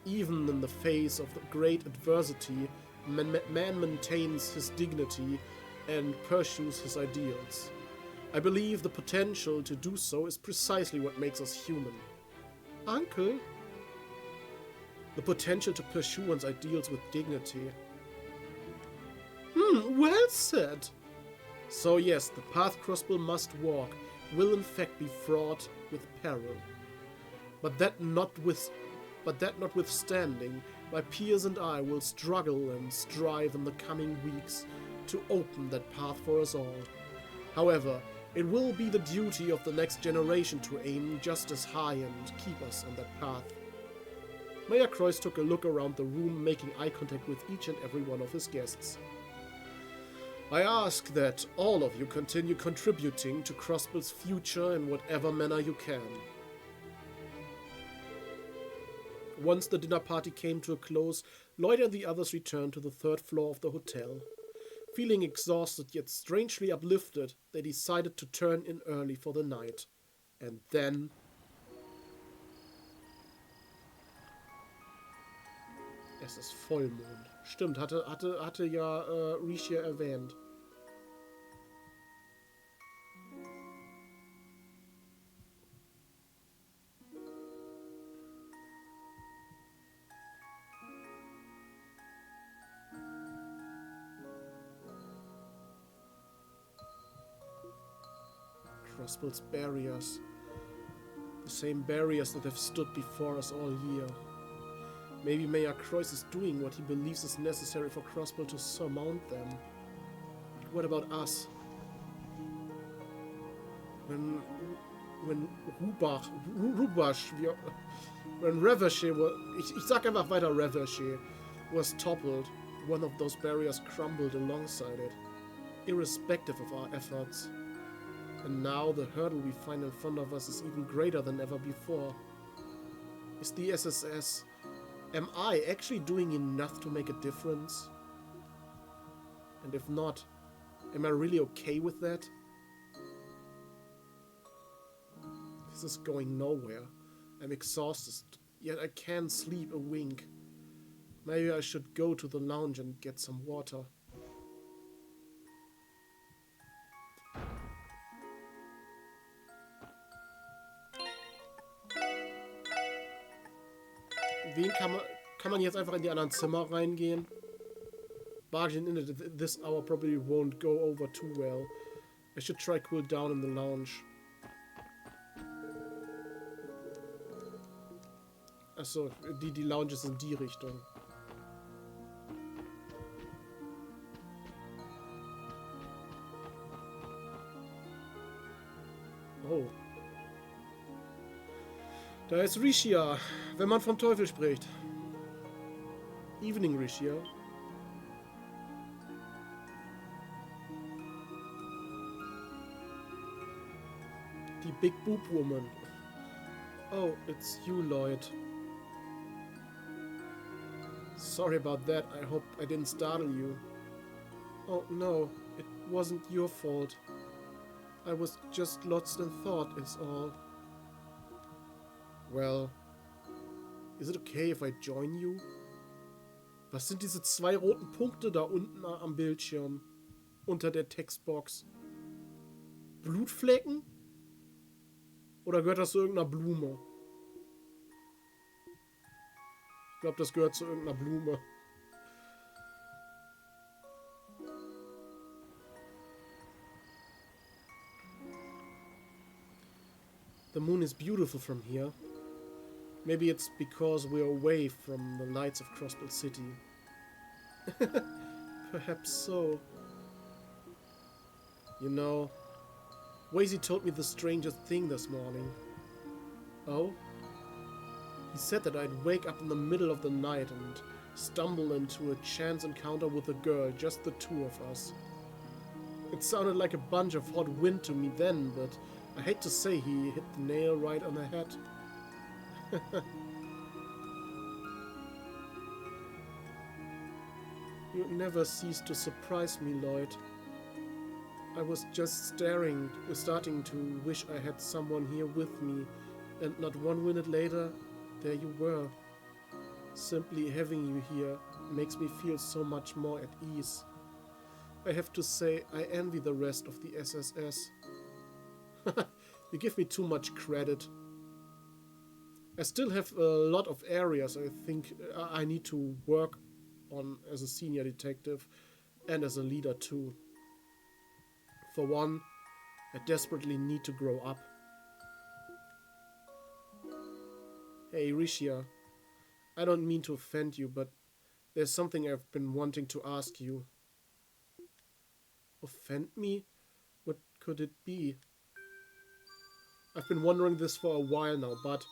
Even in the face of great adversity, man maintains his dignity and pursues his ideals. I believe the potential to do so is precisely what makes us human. Uncle? The potential to pursue one's ideals with dignity. Well said. So yes, the path Crossbill must walk will in fact be fraught with peril. But that notwithstanding, my peers and I will struggle and strive in the coming weeks to open that path for us all. However, it will be the duty of the next generation to aim just as high and keep us on that path. Mayor Kreuz took a look around the room, making eye contact with each and every one of his guests. I ask that all of you continue contributing to Crossbill's future in whatever manner you can. Once the dinner party came to a close, Lloyd and the others returned to the third floor of the hotel. Feeling exhausted yet strangely uplifted, they decided to turn in early for the night. And then... Es ist Vollmond. Stimmt, hatte ja Rishi erwähnt. Crossbill's barriers. The same barriers that have stood before us all year. Maybe Mayor Croix is doing what he believes is necessary for Crossbill to surmount them. What about us? When Revershe was... Ich sag einfach weiter Revershe was toppled, one of those barriers crumbled alongside it, irrespective of our efforts. And now the hurdle we find in front of us is even greater than ever before. Is the SSS... Am I actually doing enough to make a difference? And if not, am I really okay with that? This is going nowhere. I'm exhausted, yet I can't sleep a wink. Maybe I should go to the lounge and get some water. Wen kann man jetzt einfach in die anderen Zimmer reingehen? Barging in at this hour probably won't go over too well. I should try cool down in the lounge. Achso, die Lounge ist in die Richtung. Oh. Da ist Rishia, wenn man vom Teufel spricht. Evening, Rishia. Die Big Boob Woman. Oh, it's you, Lloyd. Sorry about that. I hope I didn't startle you. Oh, no. It wasn't your fault. I was just lost in thought, is all. Well, is it okay if I join you? Was sind diese zwei roten Punkte da unten am Bildschirm? Unter der Textbox? Blutflecken? Oder gehört das zu irgendeiner Blume? Ich glaube, das gehört zu irgendeiner Blume. The moon is beautiful from here. Maybe it's because we're away from the lights of Crossbill City. Perhaps so. You know, Wazy told me the strangest thing this morning. Oh? He said that I'd wake up in the middle of the night and stumble into a chance encounter with a girl, just the two of us. It sounded like a bunch of hot wind to me then, but I hate to say he hit the nail right on the head. You never cease to surprise me, Lloyd. I was just starting to wish I had someone here with me, and not 1 minute later, there you were. Simply having you here makes me feel so much more at ease. I have to say, I envy the rest of the SSS. You give me too much credit. I still have a lot of areas I think I need to work on as a senior detective and as a leader too. For one, I desperately need to grow up. Hey Rishia, I don't mean to offend you, but there's something I've been wanting to ask you. Offend me? What could it be? I've been wondering this for a while now, but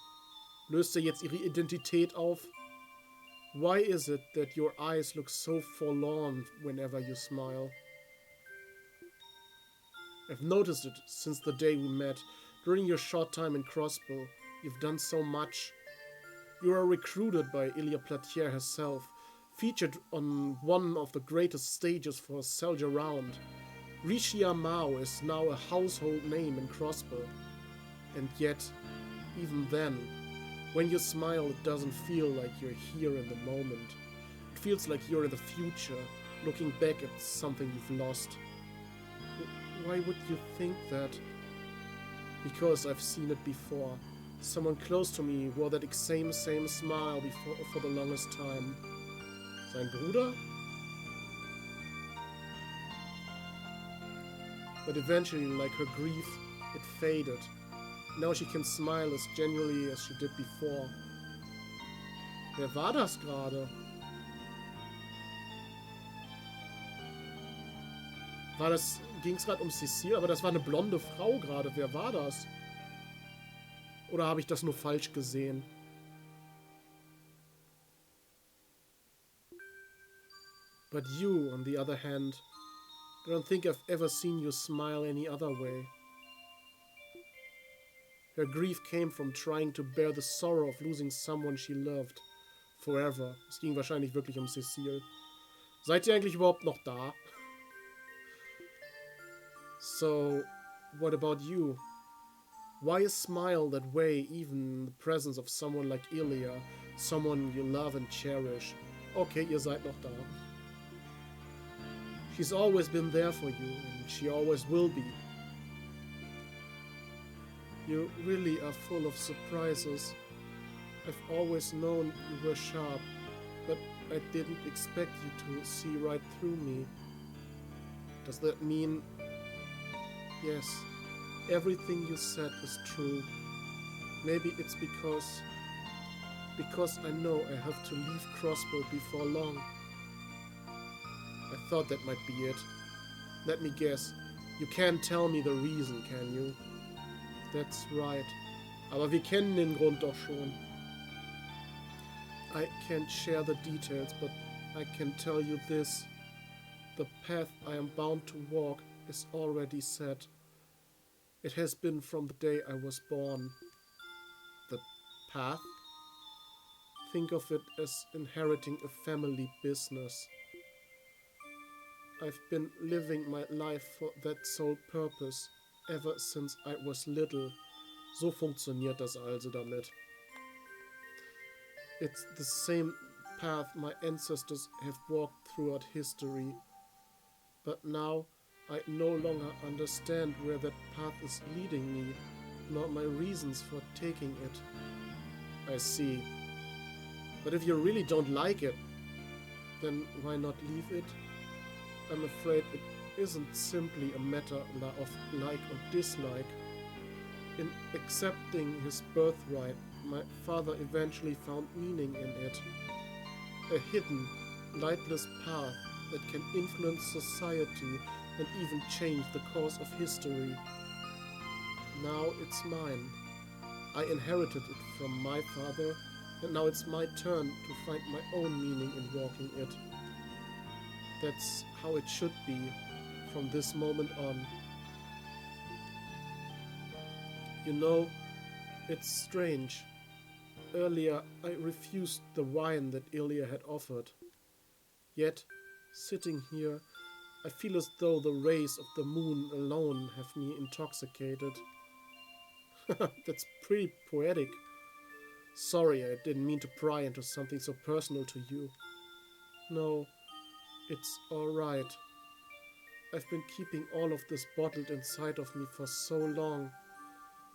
löst jetzt ihre Identität auf? Why is it that your eyes look so forlorn whenever you smile? I've noticed it since the day we met. During your short time in Crossbow, you've done so much. You are recruited by Ilya Platier herself, featured on one of the greatest stages for a soldier round. Rishia Mao is now a household name in Crossbow. And yet, even then, when you smile, it doesn't feel like you're here in the moment. It feels like you're in the future, looking back at something you've lost. Why would you think that? Because I've seen it before. Someone close to me wore that same smile before for the longest time. Sein Bruder? But eventually, like her grief, it faded. Now she can smile as genuinely as she did before. Wer war das gerade? Ging es gerade um Cecile? Aber das war eine blonde Frau gerade. Wer war das? Oder habe ich das nur falsch gesehen? But you, on the other hand, I don't think I've ever seen you smile any other way. Her grief came from trying to bear the sorrow of losing someone she loved. Forever. Es ging wahrscheinlich wirklich um Cecile. Seid ihr eigentlich überhaupt noch da? So, what about you? Why smile that way even in the presence of someone like Ilya, someone you love and cherish? Okay, ihr seid noch da. She's always been there for you, and she always will be. You really are full of surprises. I've always known you were sharp, but I didn't expect you to see right through me. Does that mean... Yes, everything you said is true. Maybe it's because I know I have to leave Crossbow before long. I thought that might be it. Let me guess. You can't tell me the reason, can you? That's right. Aber wir kennen den Grund doch schon. I can't share the details, but I can tell you this. The path I am bound to walk is already set. It has been from the day I was born. The path? Think of it as inheriting a family business. I've been living my life for that sole purpose ever since I was little. So funktioniert das also damit. It's the same path my ancestors have walked throughout history. But now I no longer understand where that path is leading me, nor my reasons for taking it. I see. But if you really don't like it, then why not leave it? I'm afraid it isn't simply a matter of like or dislike. In accepting his birthright, my father eventually found meaning in it. A hidden, lightless path that can influence society and even change the course of history. Now it's mine. I inherited it from my father, and now it's my turn to find my own meaning in walking it. That's how it should be from this moment on. You know, it's strange. Earlier, I refused the wine that Ilya had offered. Yet, sitting here, I feel as though the rays of the moon alone have me intoxicated. That's pretty poetic. Sorry, I didn't mean to pry into something so personal to you. No, it's alright. I've been keeping all of this bottled inside of me for so long.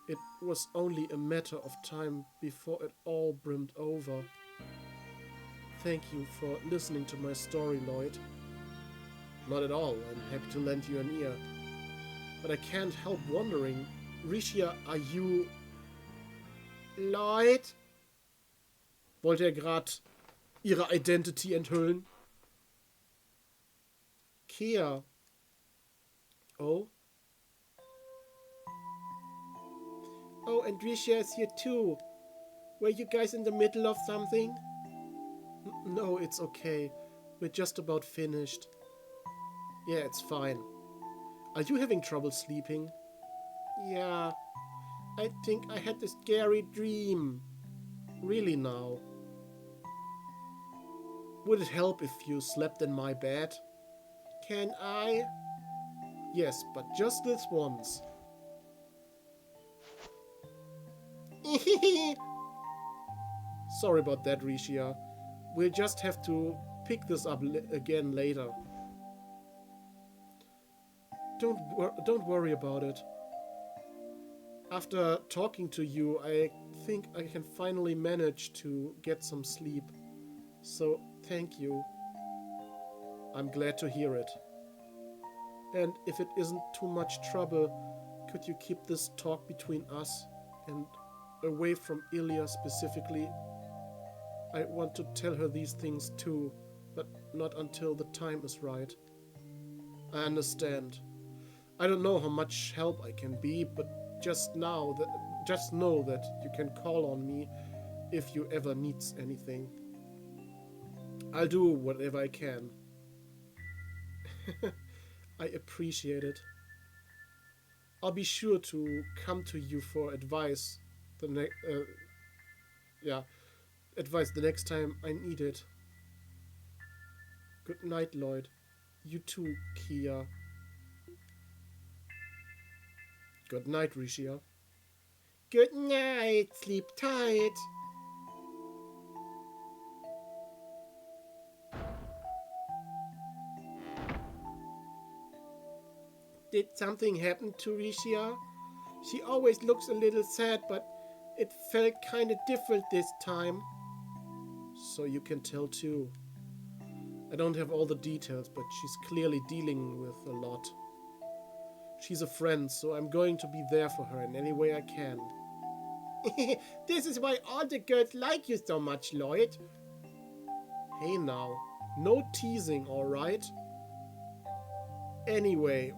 It was only a matter of time before it all brimmed over. Thank you for listening to my story, Lloyd. Not at all, I'm happy to lend you an ear. But I can't help wondering, Rishia, are you... Lloyd? Wollte gerade ihre Identity enthüllen? Kia. Oh? Oh, and Rishia is here too. Were you guys in the middle of something? No, it's okay. We're just about finished. Yeah, it's fine. Are you having trouble sleeping? Yeah, I think I had a scary dream. Really now? Would it help if you slept in my bed? Can I? Yes, but just this once. Sorry about that, Rishia. We'll just have to pick this up again later. Don't worry about it. After talking to you, I think I can finally manage to get some sleep. So, thank you. I'm glad to hear it. And if it isn't too much trouble, could you keep this talk between us and away from Ilya specifically? I want to tell her these things too, but not until the time is right. I understand. I don't know how much help I can be, but just know that you can call on me if you ever need anything. I'll do whatever I can. I appreciate it. I'll be sure to come to you for advice the next time I need it. Good night, Lloyd. You too, Kia. Good night, Rishia. Good night. Sleep tight. Did something happen to Rishia? She always looks a little sad, but it felt kind of different this time. So you can tell too. I don't have all the details, but she's clearly dealing with a lot. She's a friend, so I'm going to be there for her in any way I can. This is why all the girls like you so much, Lloyd. Hey now, no teasing, alright? Anyway,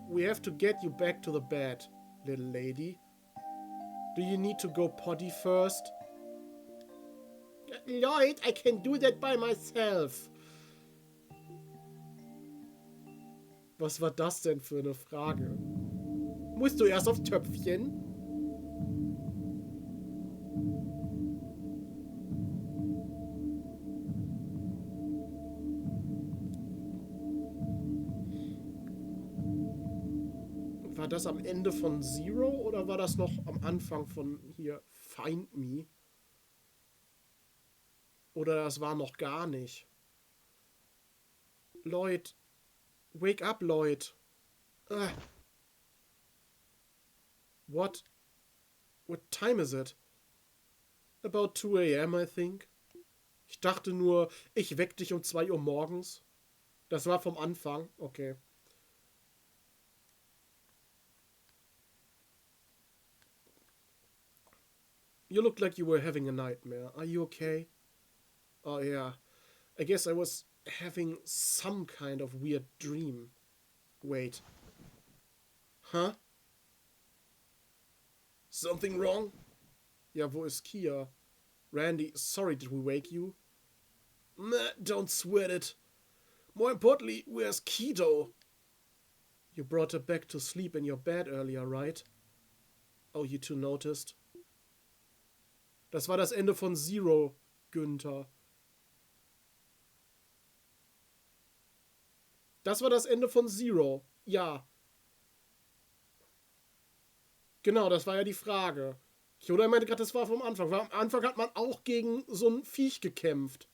we have to get you back to the bed, little lady. Do you need to go potty first? Lloyd, I can do that by myself. Was war das denn für eine Frage? Musst du erst aufs Töpfchen? War das am Ende von Zero oder war das noch am Anfang von hier Find Me? Oder das war noch gar nicht? Lloyd. Wake up, Lloyd. What? What time is it? About 2 a.m., I think. Ich dachte nur, ich weck dich um 2 Uhr morgens. Das war vom Anfang. Okay. You look like you were having a nightmare. Are you okay? Oh, yeah. I guess I was having some kind of weird dream. Wait. Huh? Something wrong? Ja, wo ist Kia? Randy, sorry, did we wake you? Meh, don't sweat it. More importantly, where's Kido? You brought her back to sleep in your bed earlier, right? Oh, you two noticed. Das war das Ende von Zero, Günther. Das war das Ende von Zero. Ja. Genau, das war ja die Frage. Yoda meinte gerade, das war vom Anfang. Weil am Anfang hat man auch gegen so ein Viech gekämpft.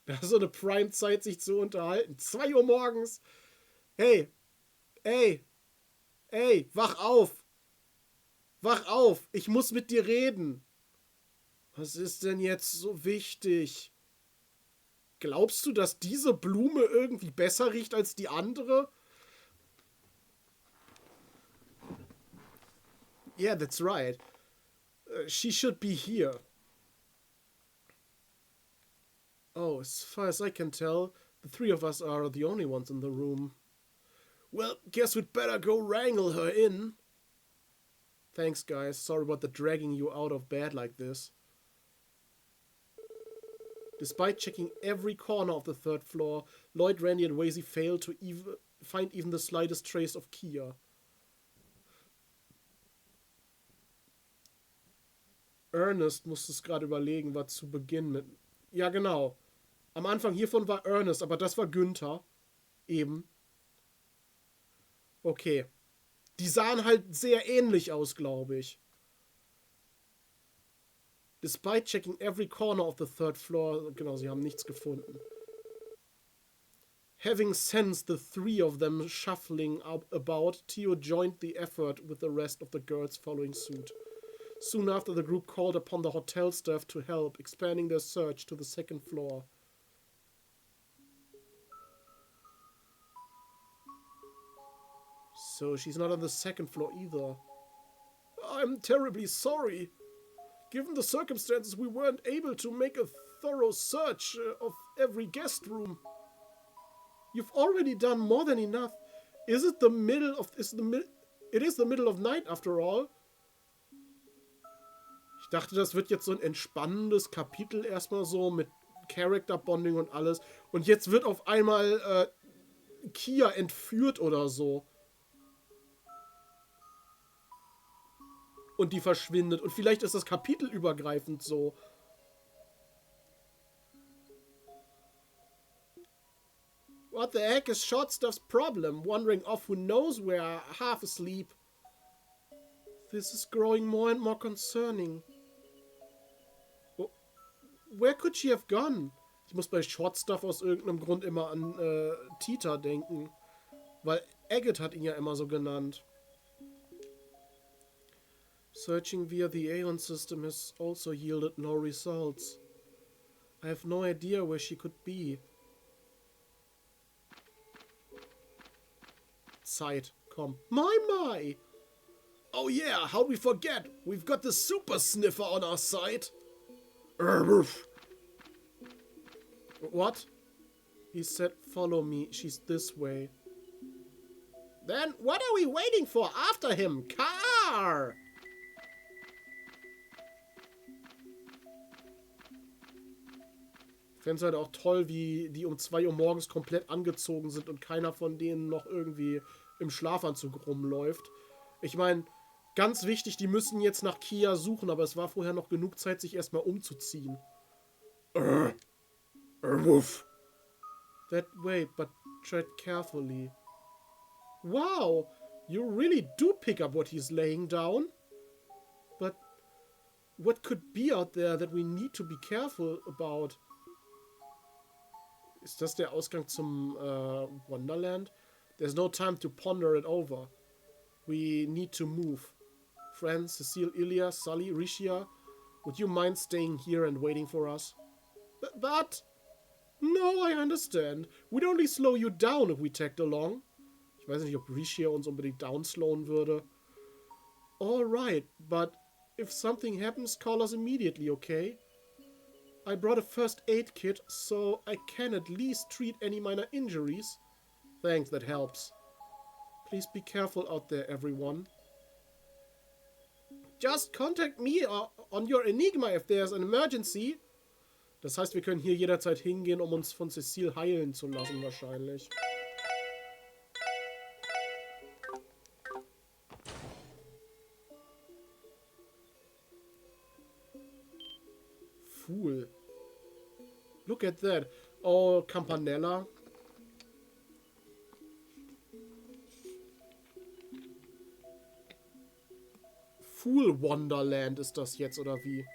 Das ist so eine Prime-Zeit, sich zu unterhalten. 2 Uhr morgens. Hey. Ey. Ey, wach auf. Wach auf. Ich muss mit dir reden. Was ist denn jetzt so wichtig? Glaubst du, dass diese Blume irgendwie besser riecht als die andere? Yeah, that's right. She should be here. Oh, as far as I can tell, the 3 of us are the only ones in the room. Well, guess we'd better go wrangle her in. Thanks, guys. Sorry about the dragging you out of bed like this. Despite checking every corner of the third floor, Lloyd, Randy and Wazy failed to find even the slightest trace of Kia. Ernest musste es gerade überlegen, was zu Beginn mit... Ja, genau. Am Anfang hiervon war Ernest, aber das war Günther. Eben. Okay. Die sahen halt sehr ähnlich aus, glaube ich. Despite checking every corner of the third floor... Genau, sie haben nichts gefunden. Having sensed the three of them shuffling about, Theo joined the effort with the rest of the girls following suit. Soon after, the group called upon the hotel staff to help, expanding their search to the second floor. So she's not on the second floor either. I'm terribly sorry. Given the circumstances, we weren't able to make a thorough search of every guest room. You've already done more than enough. Is it the middle of... It is the middle of night after all. Ich dachte, das wird jetzt so ein entspannendes Kapitel erstmal so mit Character Bonding und alles. Und jetzt wird auf einmal Kia entführt oder so. Und die verschwindet. Und vielleicht ist das kapitelübergreifend so. What the heck is Short Stuff's problem? Wandering off who knows where, half asleep. This is growing more and more concerning. Where could she have gone? Ich muss bei Short Stuff aus irgendeinem Grund immer an Tita denken. Weil Agate hat ihn ja immer so genannt. Searching via the Aeon system has also yielded no results. I have no idea where she could be. Zeit, komm. My! Oh yeah, how'd we forget? We've got the super sniffer on our side. What? He said, follow me. She's this way. Then what are we waiting for? After him! Car! Ich fände es halt auch toll, wie die um 2 Uhr morgens komplett angezogen sind und keiner von denen noch irgendwie im Schlafanzug rumläuft. Ich meine, ganz wichtig, die müssen jetzt nach Kia suchen, aber es war vorher noch genug Zeit, sich erstmal umzuziehen. Woof. That way, but tread carefully. Wow, you really do pick up what he's laying down. But what could be out there that we need to be careful about? Ist das der Ausgang zum Wonderland? There's no time to ponder it over. We need to move. Friends, Cecile, Ilya, Sully, Rishia, would you mind staying here and waiting for us? But... No, I understand. We'd only slow you down if we tagged along. Ich weiß nicht, ob Rishia uns unbedingt downslowen würde. Alright, but if something happens, call us immediately, okay? I brought a first aid kit, so I can at least treat any minor injuries. Thanks, that helps. Please be careful out there, everyone. Just contact me on your Enigma if there's an emergency. Das heißt, wir können hier jederzeit hingehen, um uns von Cecile heilen zu lassen, wahrscheinlich. Fool. Look at that. Oh, Campanella. Fool Wonderland ist das jetzt, oder wie?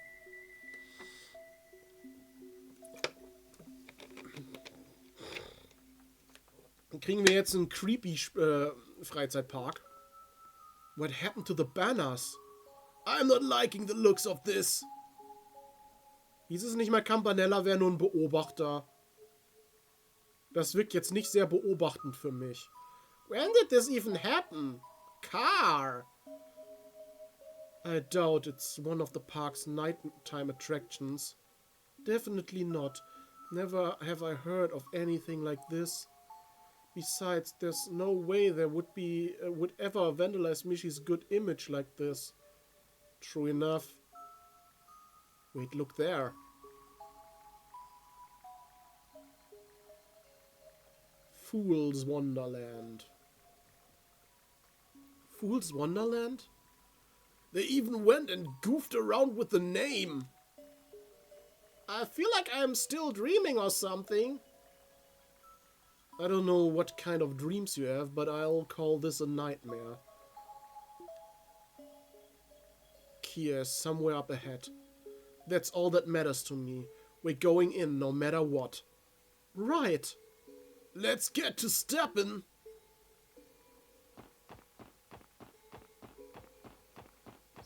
Kriegen wir jetzt einen creepy Freizeitpark? What happened to the banners? I'm not liking the looks of this. Hieß es nicht mal, Campanella wäre nur ein Beobachter. Das wirkt jetzt nicht sehr beobachtend für mich. When did this even happen? Car! I doubt it's one of the park's nighttime attractions. Definitely not. Never have I heard of anything like this. Besides, there's no way there would ever vandalize Mishy's good image like this. True enough. Wait, look there. Fool's Wonderland. Fool's Wonderland? They even went and goofed around with the name. I feel like I'm still dreaming or something. I don't know what kind of dreams you have, but I'll call this a nightmare. Kia is somewhere up ahead. That's all that matters to me. We're going in no matter what. Right. Let's get to steppin'.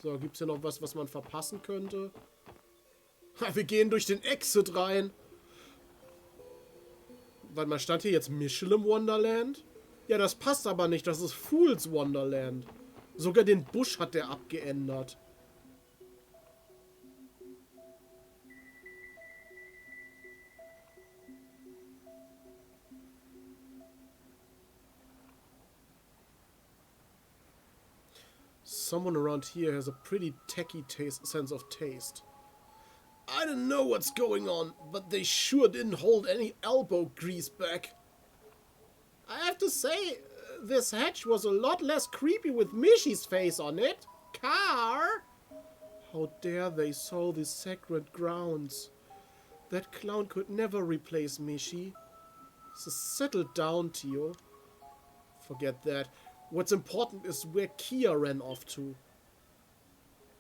So, gibt's hier noch was man verpassen könnte? Ha, wir gehen durch den Exit rein. Warte mal, stand hier jetzt Michelin Wonderland? Ja, das passt aber nicht. Das ist Fool's Wonderland. Sogar den Busch hat der abgeändert. Someone around here has a pretty tacky sense of taste. I don't know what's going on, but they sure didn't hold any elbow grease back. I have to say, this hatch was a lot less creepy with Mishy's face on it. Car! How dare they soil these sacred grounds. That clown could never replace Mishy. So settle down, Tio. Forget that. What's important is where Kia ran off to.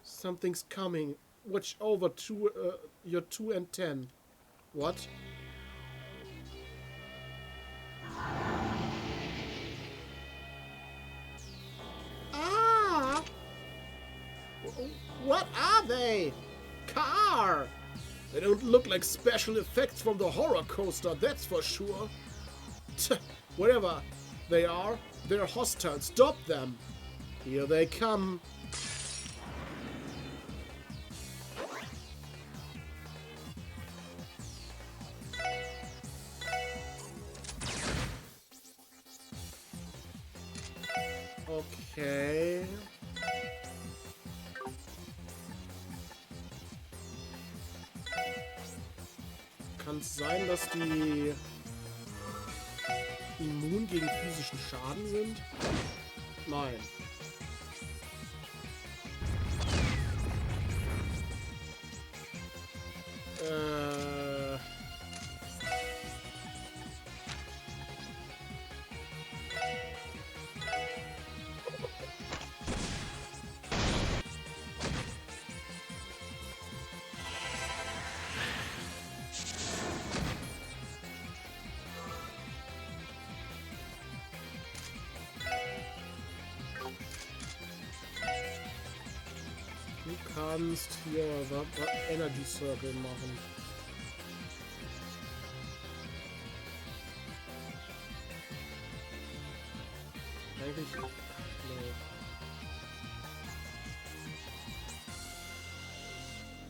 Something's coming. Watch over your 2 and 10. What? Ah! What are they? Car! They don't look like special effects from the horror coaster, that's for sure. Whatever they are, they're hostile. Stop them. Here they come. Okay. Kann es sein, dass die immun gegen physischen Schaden sind? Nein. Du kannst hier Energy Circle machen. Eigentlich. Nee.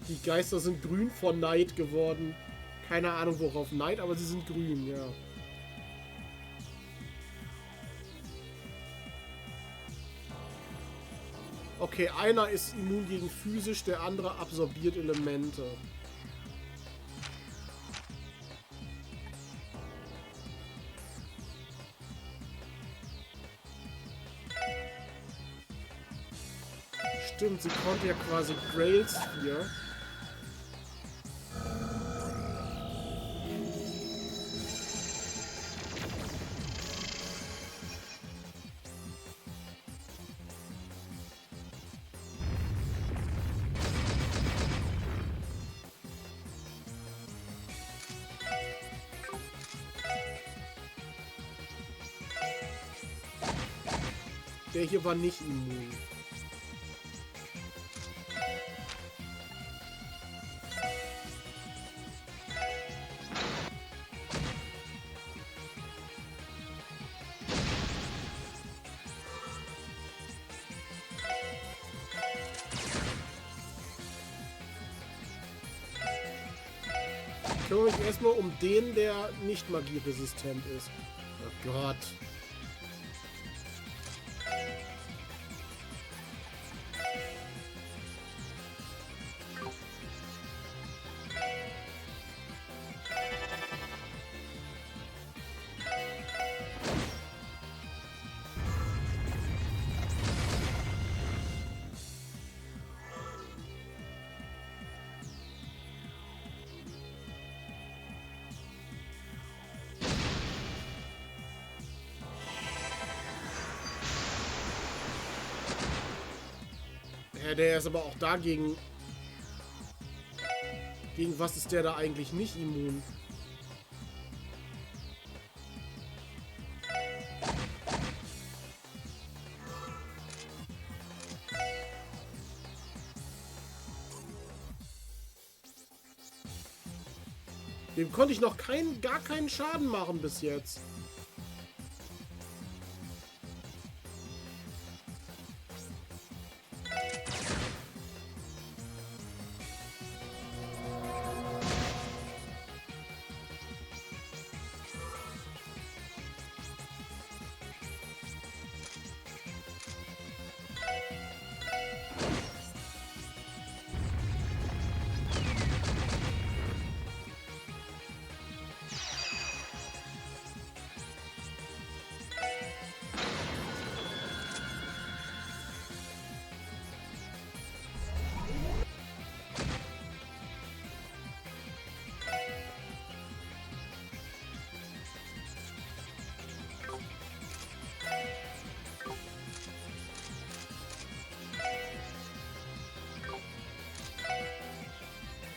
Die Geister sind grün vor Neid geworden. Keine Ahnung worauf Neid, aber sie sind grün, ja. Okay, einer ist immun gegen physisch, der andere absorbiert Elemente. Stimmt, sie konnte ja quasi Grails hier. Der hier war nicht immun. Ich kümmere mich erstmal um den, der nicht magieresistent ist. Oh Gott. Ja, der ist aber auch dagegen. Gegen was ist der da eigentlich nicht immun? Dem konnte ich noch gar keinen Schaden machen bis jetzt.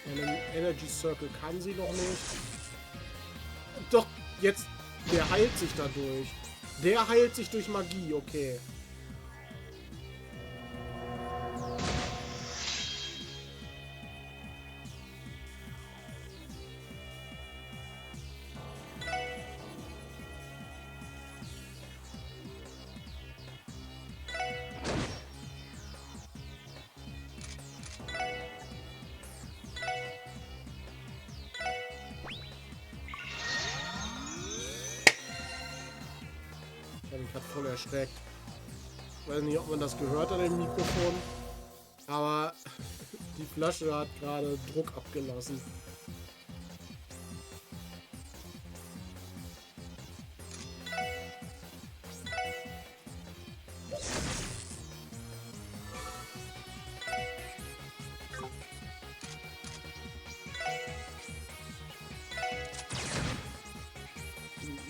Einen Energy Circle kann sie noch nicht. Doch, jetzt, der heilt sich dadurch. Der heilt sich durch Magie, okay. Ich hat voll erschreckt. Ich weiß nicht, ob man das gehört an dem Mikrofon, aber die Flasche hat gerade Druck abgelassen.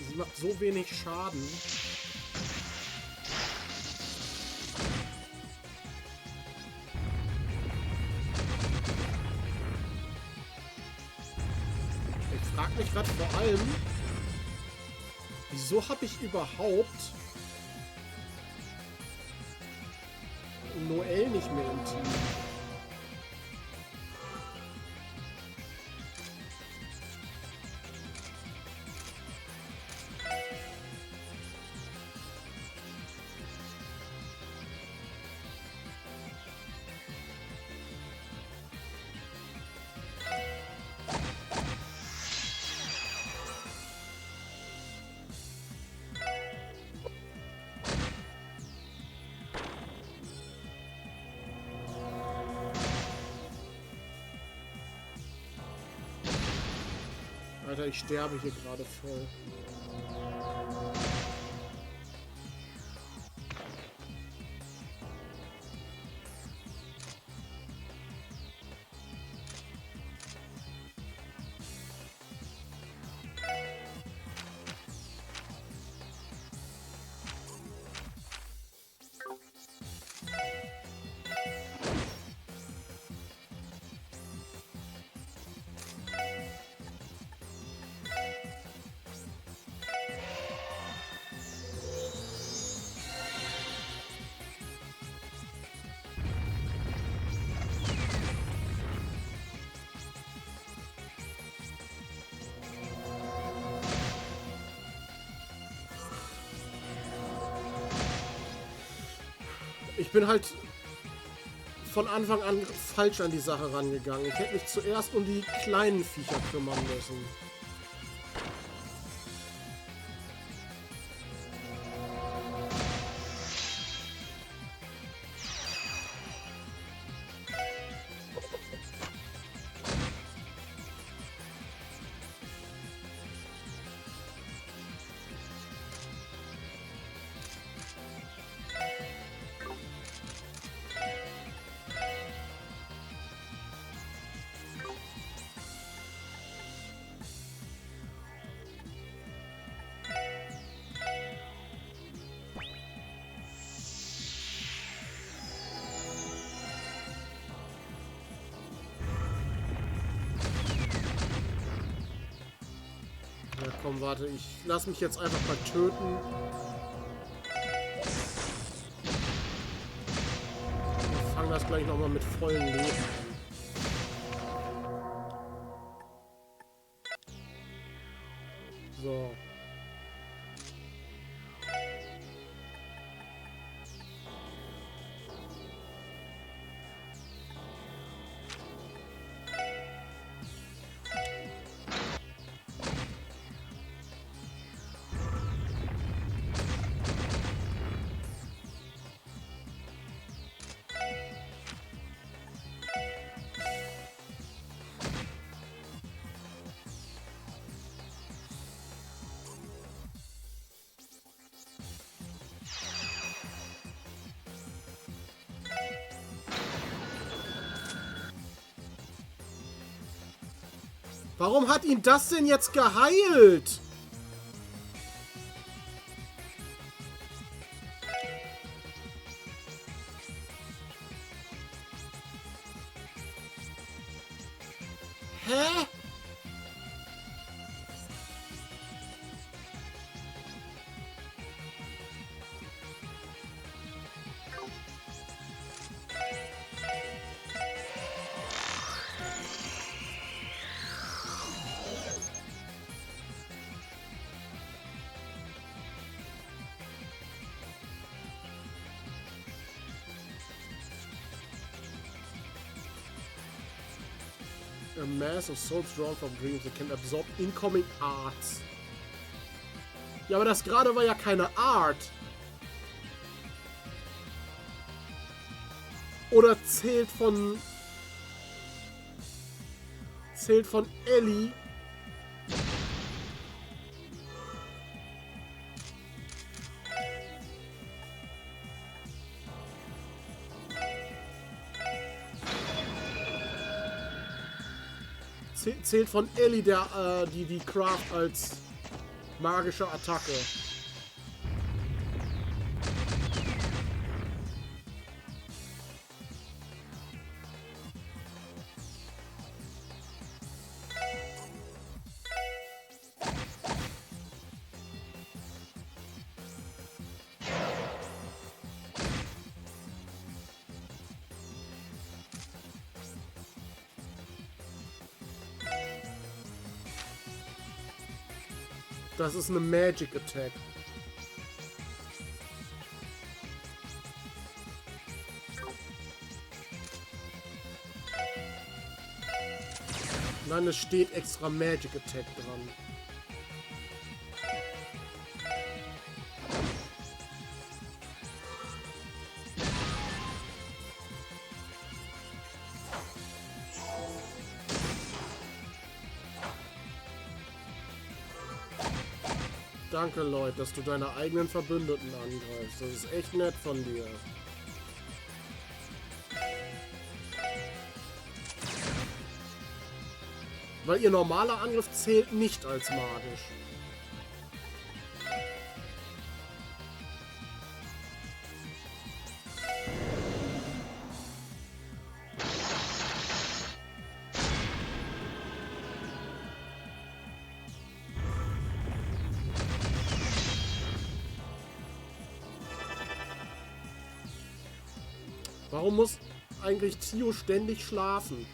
Sie macht so wenig Schaden. Ich frage mich gerade vor allem, wieso habe ich überhaupt Noel nicht mehr im Team? Alter, ich sterbe hier gerade voll. Ich bin halt von Anfang an falsch an die Sache rangegangen. Ich hätte mich zuerst um die kleinen Viecher kümmern müssen. Komm, warte, ich lass mich jetzt einfach mal töten. Ich fange das gleich nochmal mit vollem Leben an. So. Warum hat ihn das denn jetzt geheilt? Hä? A mass of souls drawn from dreams that can absorb incoming arts. Ja, aber das gerade war ja keine Art. Oder zählt von Ellie. Zählt von Ellie die Craft als magische Attacke. Das ist eine Magic Attack. Nein, es steht extra Magic Attack dran. Danke, Leute, dass du deine eigenen Verbündeten angreifst. Das ist echt nett von dir. Weil ihr normaler Angriff zählt nicht als magisch. Warum muss eigentlich Tio ständig schlafen?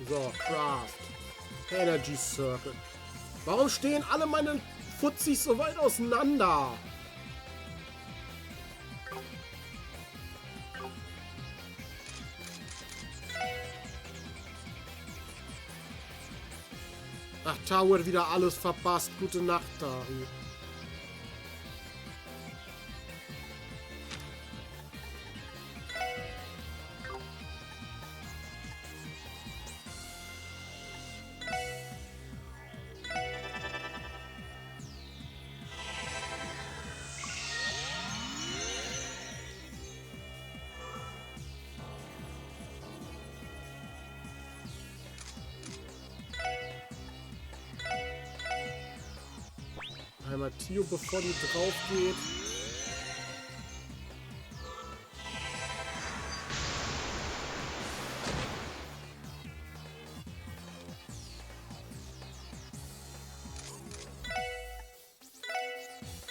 So, Craft. Energy Circle. Warum stehen alle meine Fuzzis so weit auseinander? Ach, Taro hat wieder alles verpasst. Gute Nacht, Taro. Einmal Tio, bevor die drauf geht.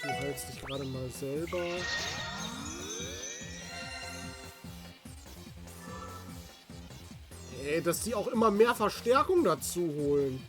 Du heilst dich gerade mal selber. Ey, dass die auch immer mehr Verstärkung dazu holen.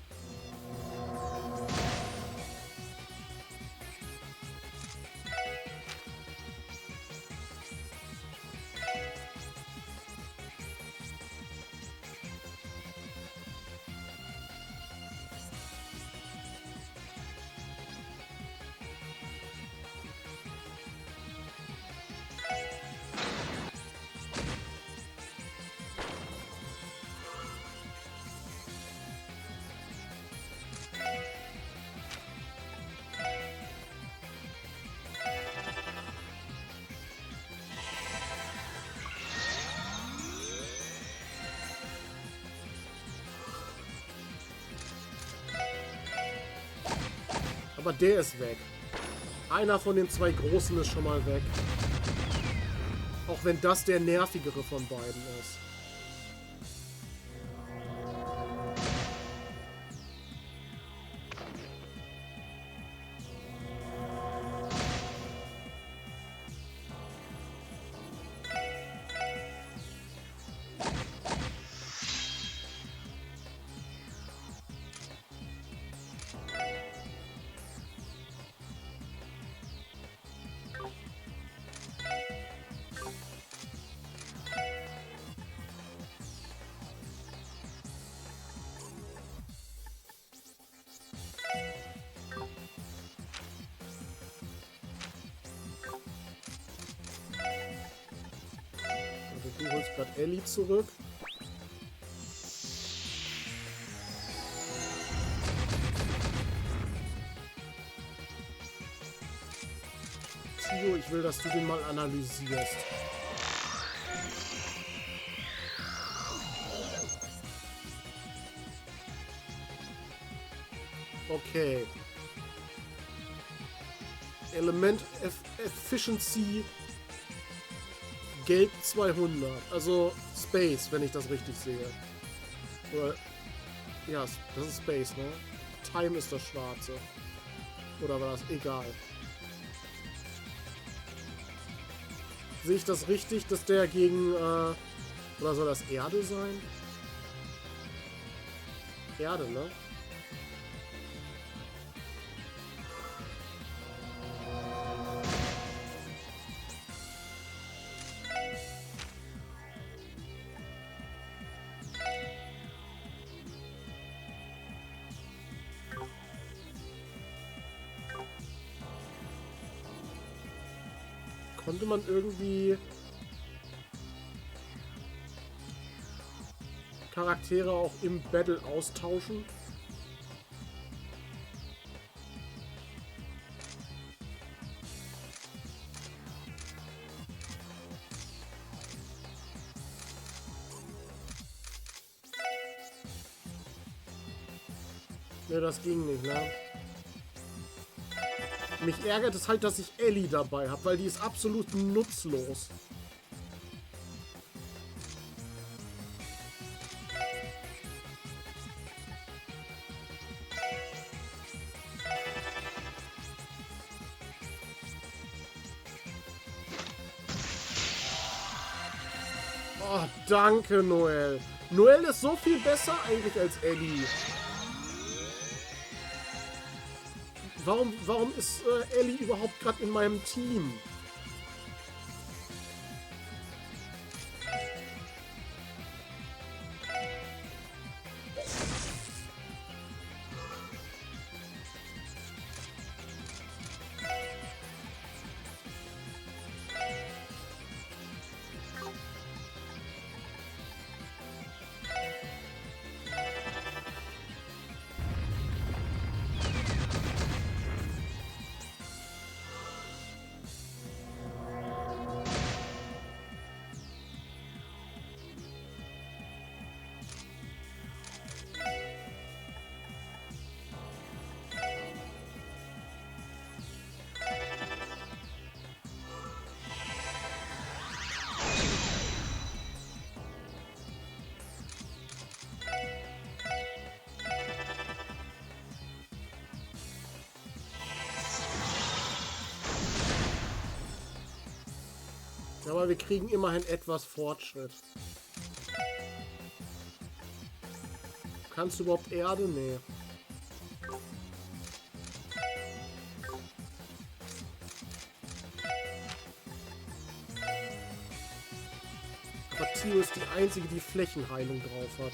Aber der ist weg. Einer von den zwei Großen ist schon mal weg. Auch wenn das der nervigere von beiden ist. Du holst gerade Ellie zurück. Tio, ich will, dass du den mal analysierst. Okay. Element Efficiency Gelb 200. Also Space, wenn ich das richtig sehe. Oder, ja, das ist Space, ne? Time ist das Schwarze. Oder war das? Egal. Sehe ich das richtig, dass der gegen... oder soll das Erde sein? Erde, ne? Konnte man irgendwie Charaktere auch im Battle austauschen? Ne, das ging nicht, ne? Mich ärgert es halt, dass ich Ellie dabei habe, weil die ist absolut nutzlos. Oh, danke, Noel. Noel ist so viel besser eigentlich als Ellie. Warum ist Ellie überhaupt gerade in meinem Team? Aber wir kriegen immerhin etwas Fortschritt. Kannst du überhaupt Erde? Nee. Aber Tio ist die einzige, die Flächenheilung drauf hat.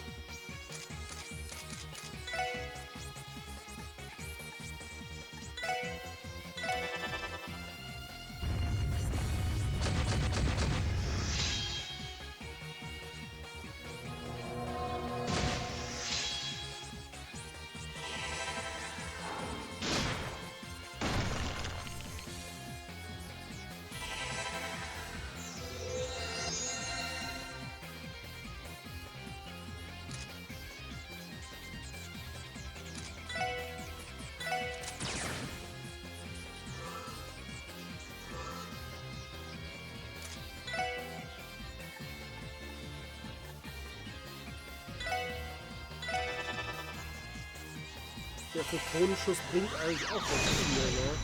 Der Photonenschuss bringt eigentlich auch was viel, ne?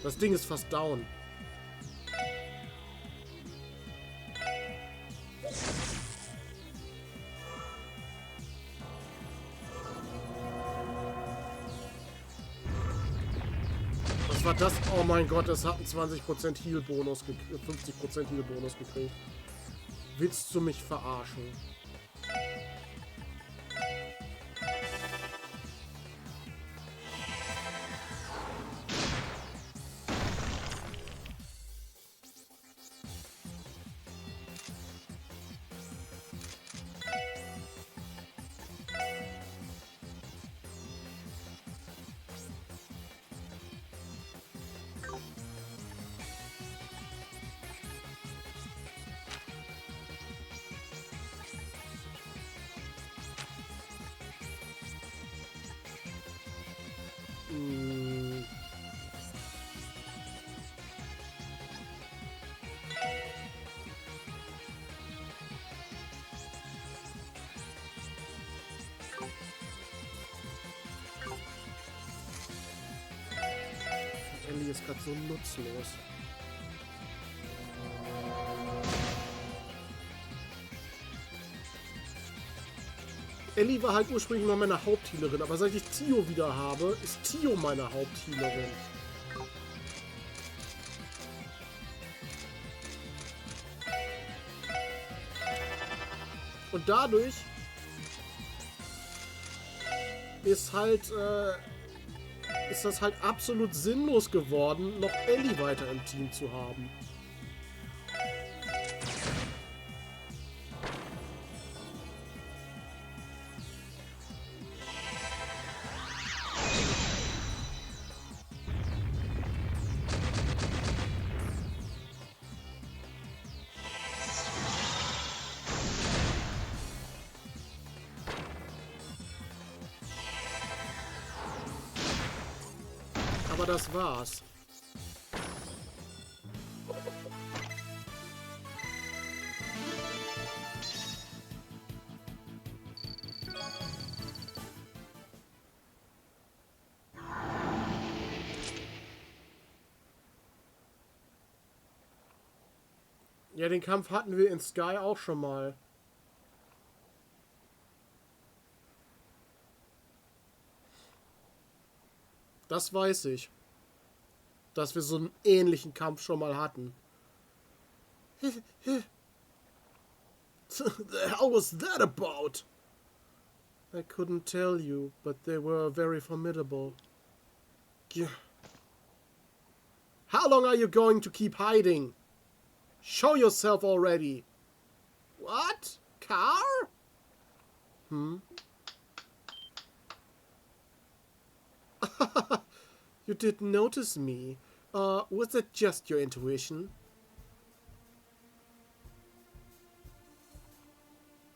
Das Ding ist fast down. Was war das? Oh mein Gott, es hat einen 20% Heal-Bonus, 50% Heal-Bonus gekriegt. Willst du mich verarschen? Ellie ist gerade so nutzlos. Ellie war halt ursprünglich mal meine Haupthealerin, aber seit ich Tio wieder habe, ist Tio meine Haupthealerin. Und dadurch ist das halt absolut sinnlos geworden, noch Ellie weiter im Team zu haben. Aber das war's. Ja, den Kampf hatten wir in Sky auch schon mal. Das weiß ich. Dass wir so einen ähnlichen Kampf schon mal hatten. The hell was that about? I couldn't tell you, but they were very formidable. Yeah. How long are you going to keep hiding? Show yourself already. What? Car? You didn't notice me. Was that just your intuition?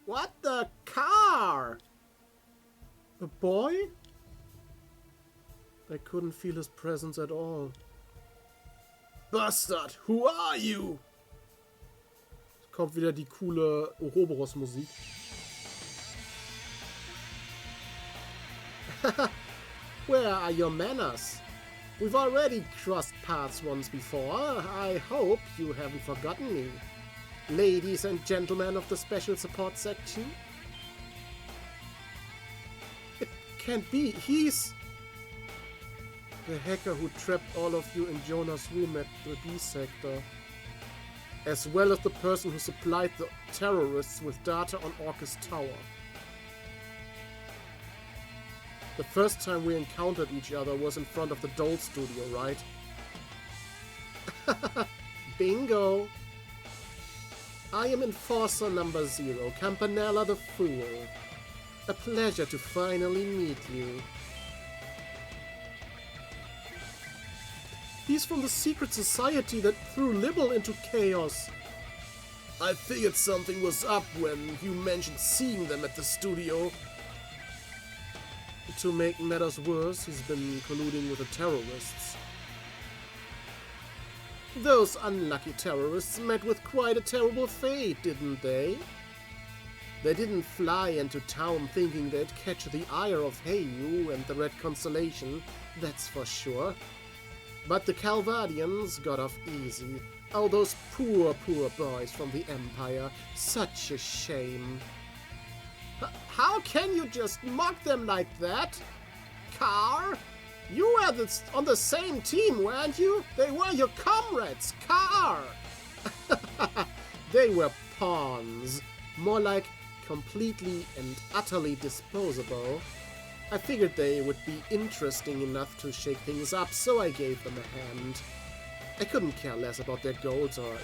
What the car? A boy? I couldn't feel his presence at all. Bastard, who are you? Kommt wieder die coole Ouroboros-Musik. Where are your manners? We've already crossed paths once before. I hope you haven't forgotten me. Ladies and gentlemen of the special support section. It can't be. He's the hacker who trapped all of you in Jonah's room at the B sector. As well as the person who supplied the terrorists with data on Orcus Tower. The first time we encountered each other was in front of the Doll Studio, right? Bingo! I am Enforcer number 0, Campanella the Fool. A pleasure to finally meet you. He's from the secret society that threw Libel into chaos. I figured something was up when you mentioned seeing them at the studio. To make matters worse, he's been colluding with the terrorists. Those unlucky terrorists met with quite a terrible fate, didn't they? They didn't fly into town thinking they'd catch the ire of Eiyuu and the Red Constellation, that's for sure. But the Calvadians got off easy. Oh, those poor boys from the Empire. Such a shame. How can you just mock them like that? Car? You were on the same team, weren't you? They were your comrades, Car! They were pawns. More like completely and utterly disposable. I figured they would be interesting enough to shake things up, so I gave them a hand. I couldn't care less about their goals or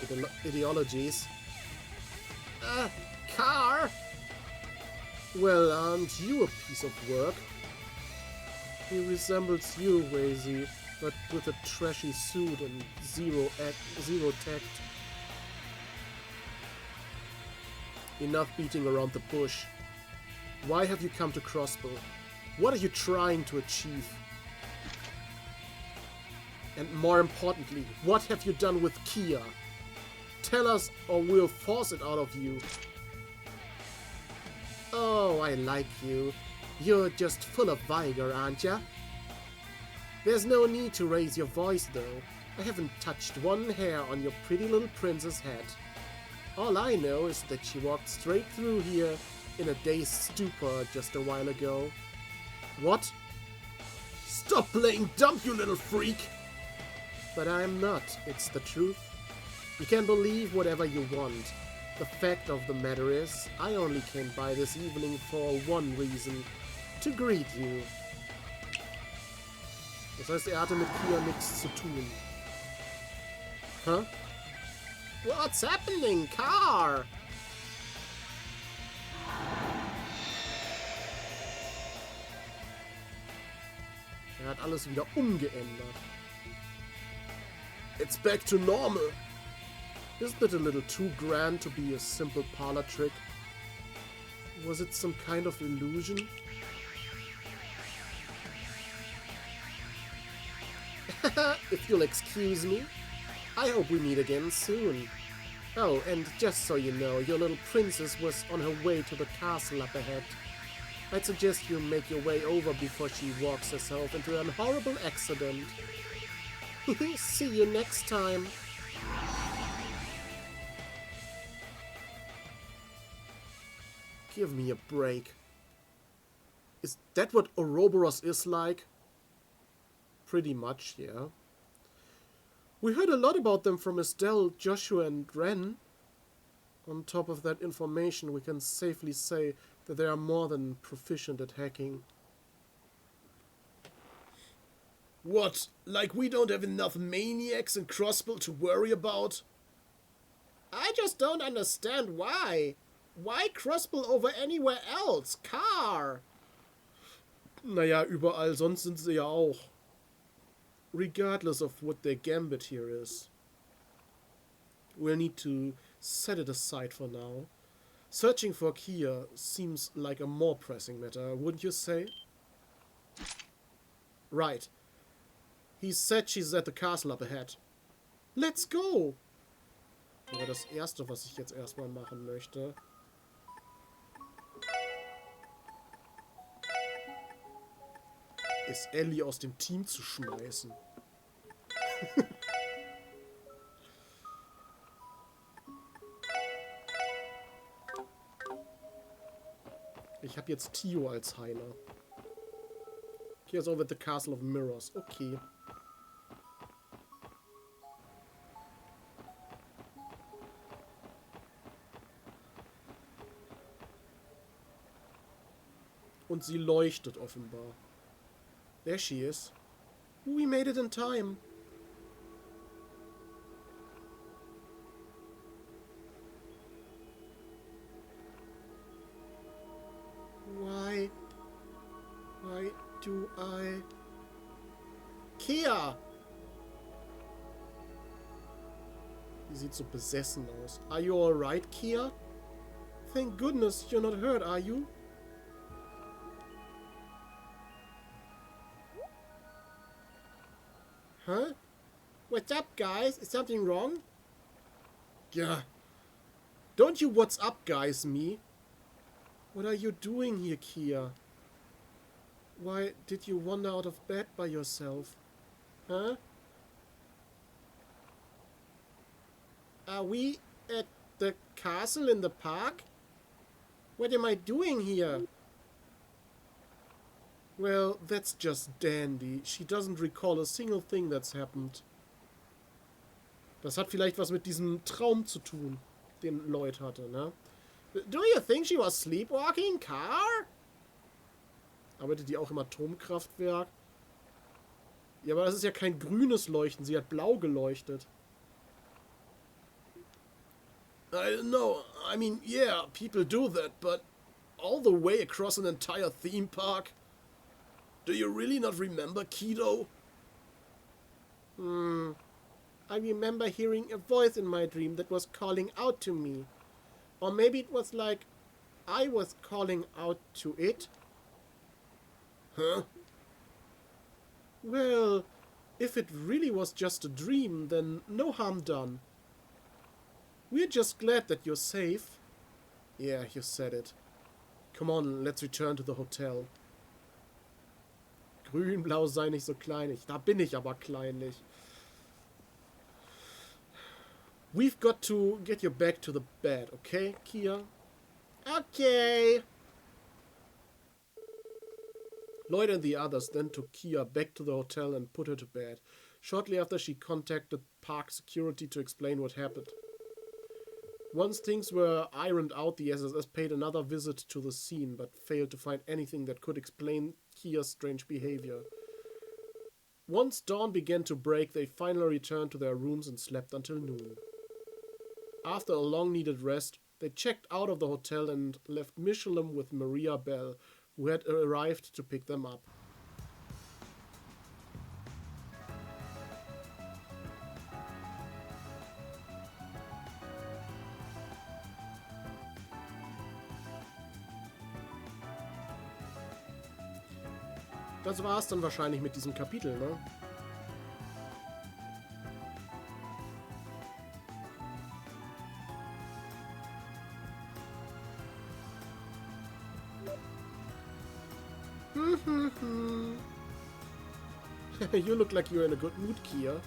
ideologies. Car? Well, aren't you a piece of work? He resembles you, Wazy, but with a trashy suit and zero tact. Enough beating around the bush. Why have you come to Crossbow? What are you trying to achieve? And more importantly, what have you done with Kia? Tell us or we'll force it out of you. Oh, I like you. You're just full of vigor, aren't ya? There's no need to raise your voice, though. I haven't touched one hair on your pretty little princess head. All I know is that she walked straight through here in a dazed stupor just a while ago. What? Stop playing dumb, you little freak! But I'm not, it's the truth. You can believe whatever you want. The fact of the matter is, I only came by this evening for one reason. To greet you. Das heißt, hatte mit Kia nichts zu tun. Huh? What's happening, Car? Hat alles wieder umgeändert. It's back to normal. Isn't it a little too grand to be a simple parlor trick? Was it some kind of illusion? If you'll excuse me, I hope we meet again soon. Oh, and just so you know, your little princess was on her way to the castle up ahead. I'd suggest you make your way over before she walks herself into an horrible accident. See you next time. Give me a break. Is that what Ouroboros is like? Pretty much, yeah. We heard a lot about them from Estelle, Joshua, and Ren. On top of that information, we can safely say that they are more than proficient at hacking. What? Like we don't have enough maniacs in Crossbow to worry about? I just don't understand why. Why Crossbow over anywhere else? Car! Naja, überall sonst sind sie ja auch. Regardless of what their gambit here is. We'll need to set it aside for now. Searching for Kia seems like a more pressing matter, wouldn't you say? Right. He said she's at the castle up ahead. Let's go! Aber das erste, was ich jetzt erstmal machen möchte, ist Ellie aus dem Team zu schmeißen. Ich habe jetzt Tio als Heiler. Here's over at the Castle of Mirrors. Okay. Und sie leuchtet offenbar. There she is. We made it in time. Why do I... Kia! Die sieht so besessen aus. Are you alright, Kia? Thank goodness you're not hurt, are you? Huh? What's up, guys? Is something wrong? Yeah. Don't you what's up, guys, me? What are you doing here, Kia? Why did you wander out of bed by yourself? Huh? Are we at the castle in the park? What am I doing here? Well, that's just dandy. She doesn't recall a single thing that's happened. Das hat vielleicht was mit diesem Traum zu tun, den Lloyd hatte, ne? Do you think she was sleepwalking, Car? Arbeitet die auch im Atomkraftwerk? Ja, aber das ist ja kein grünes Leuchten. Sie hat blau geleuchtet. I don't know. I mean, yeah, people do that, but all the way across an entire theme park? Do you really not remember, Kido? I remember hearing a voice in my dream that was calling out to me. Or maybe it was like I was calling out to it. Huh? Well, if it really was just a dream, then no harm done. We're just glad that you're safe. Yeah, you said it. Come on, let's return to the hotel. Grün-blau sei nicht so kleinlich. Da bin ich aber kleinlich. We've got to get you back to the bed, okay, Kia? Okay. Lloyd and the others then took Kia back to the hotel and put her to bed. Shortly after, she contacted park security to explain what happened. Once things were ironed out, the SSS paid another visit to the scene, but failed to find anything that could explain Kia's strange behavior. Once dawn began to break, they finally returned to their rooms and slept until noon. After a long-needed rest, they checked out of the hotel and left Michelin with Maria Bell, who had arrived to pick them up. Das war's dann wahrscheinlich mit diesem Kapitel, ne? You look like you're in a good mood, Kia.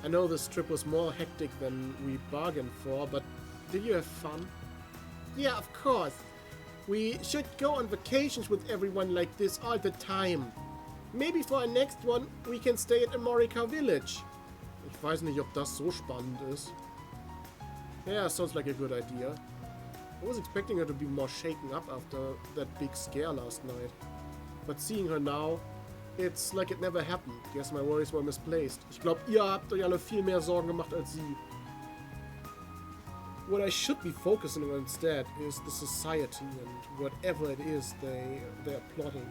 I know this trip was more hectic than we bargained for, but did you have fun? Yeah, of course. We should go on vacations with everyone like this all the time. Maybe for our next one, we can stay at America Village. Ich weiß nicht, ob das so spannend ist. Yeah, sounds like a good idea. I was expecting her to be more shaken up after that big scare last night. But seeing her now, it's like it never happened. Guess my worries were misplaced. Ich glaube, ihr habt euch alle viel mehr Sorgen gemacht als sie. What I should be focusing on instead is the society and whatever it is they're plotting.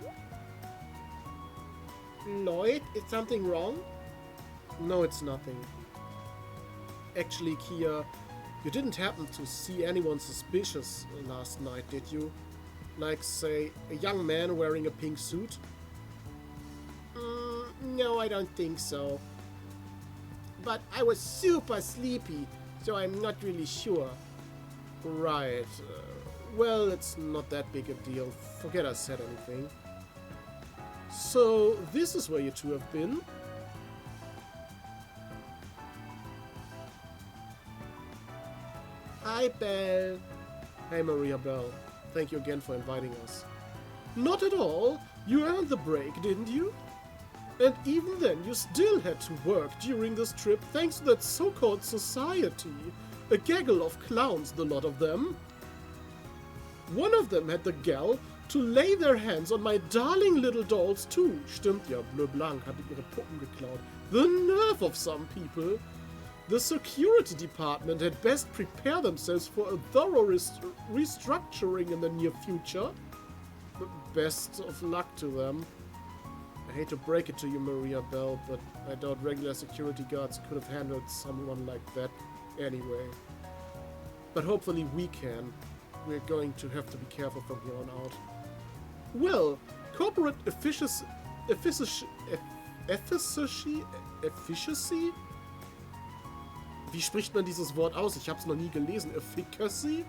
Lloyd, is something wrong? No, it's nothing. Actually, Kia, you didn't happen to see anyone suspicious last night, did you? Like, say, a young man wearing a pink suit? No, I don't think so. But I was super sleepy, so I'm not really sure. Right. Well, it's not that big a deal. Forget I said anything. So, this is where you two have been? Hi, Belle. Hey, Maria Belle. Thank you again for inviting us. Not at all. You earned the break, didn't you? And even then, you still had to work during this trip thanks to that so-called society. A gaggle of clowns, the lot of them. One of them had the gall to lay their hands on my darling little dolls too. Stimmt ja, Bleu Blanc hatte ihre Puppen geklaut. The nerve of some people. The security department had best prepare themselves for a thorough restructuring in the near future. Best of luck to them. I hate to break it to you, Maria Bell, but I doubt regular security guards could have handled someone like that anyway. But hopefully we can. We're going to have to be careful from here on out. Well, corporate efficiency? Wie spricht man dieses Wort aus? Ich habe es noch nie gelesen. Efficacy?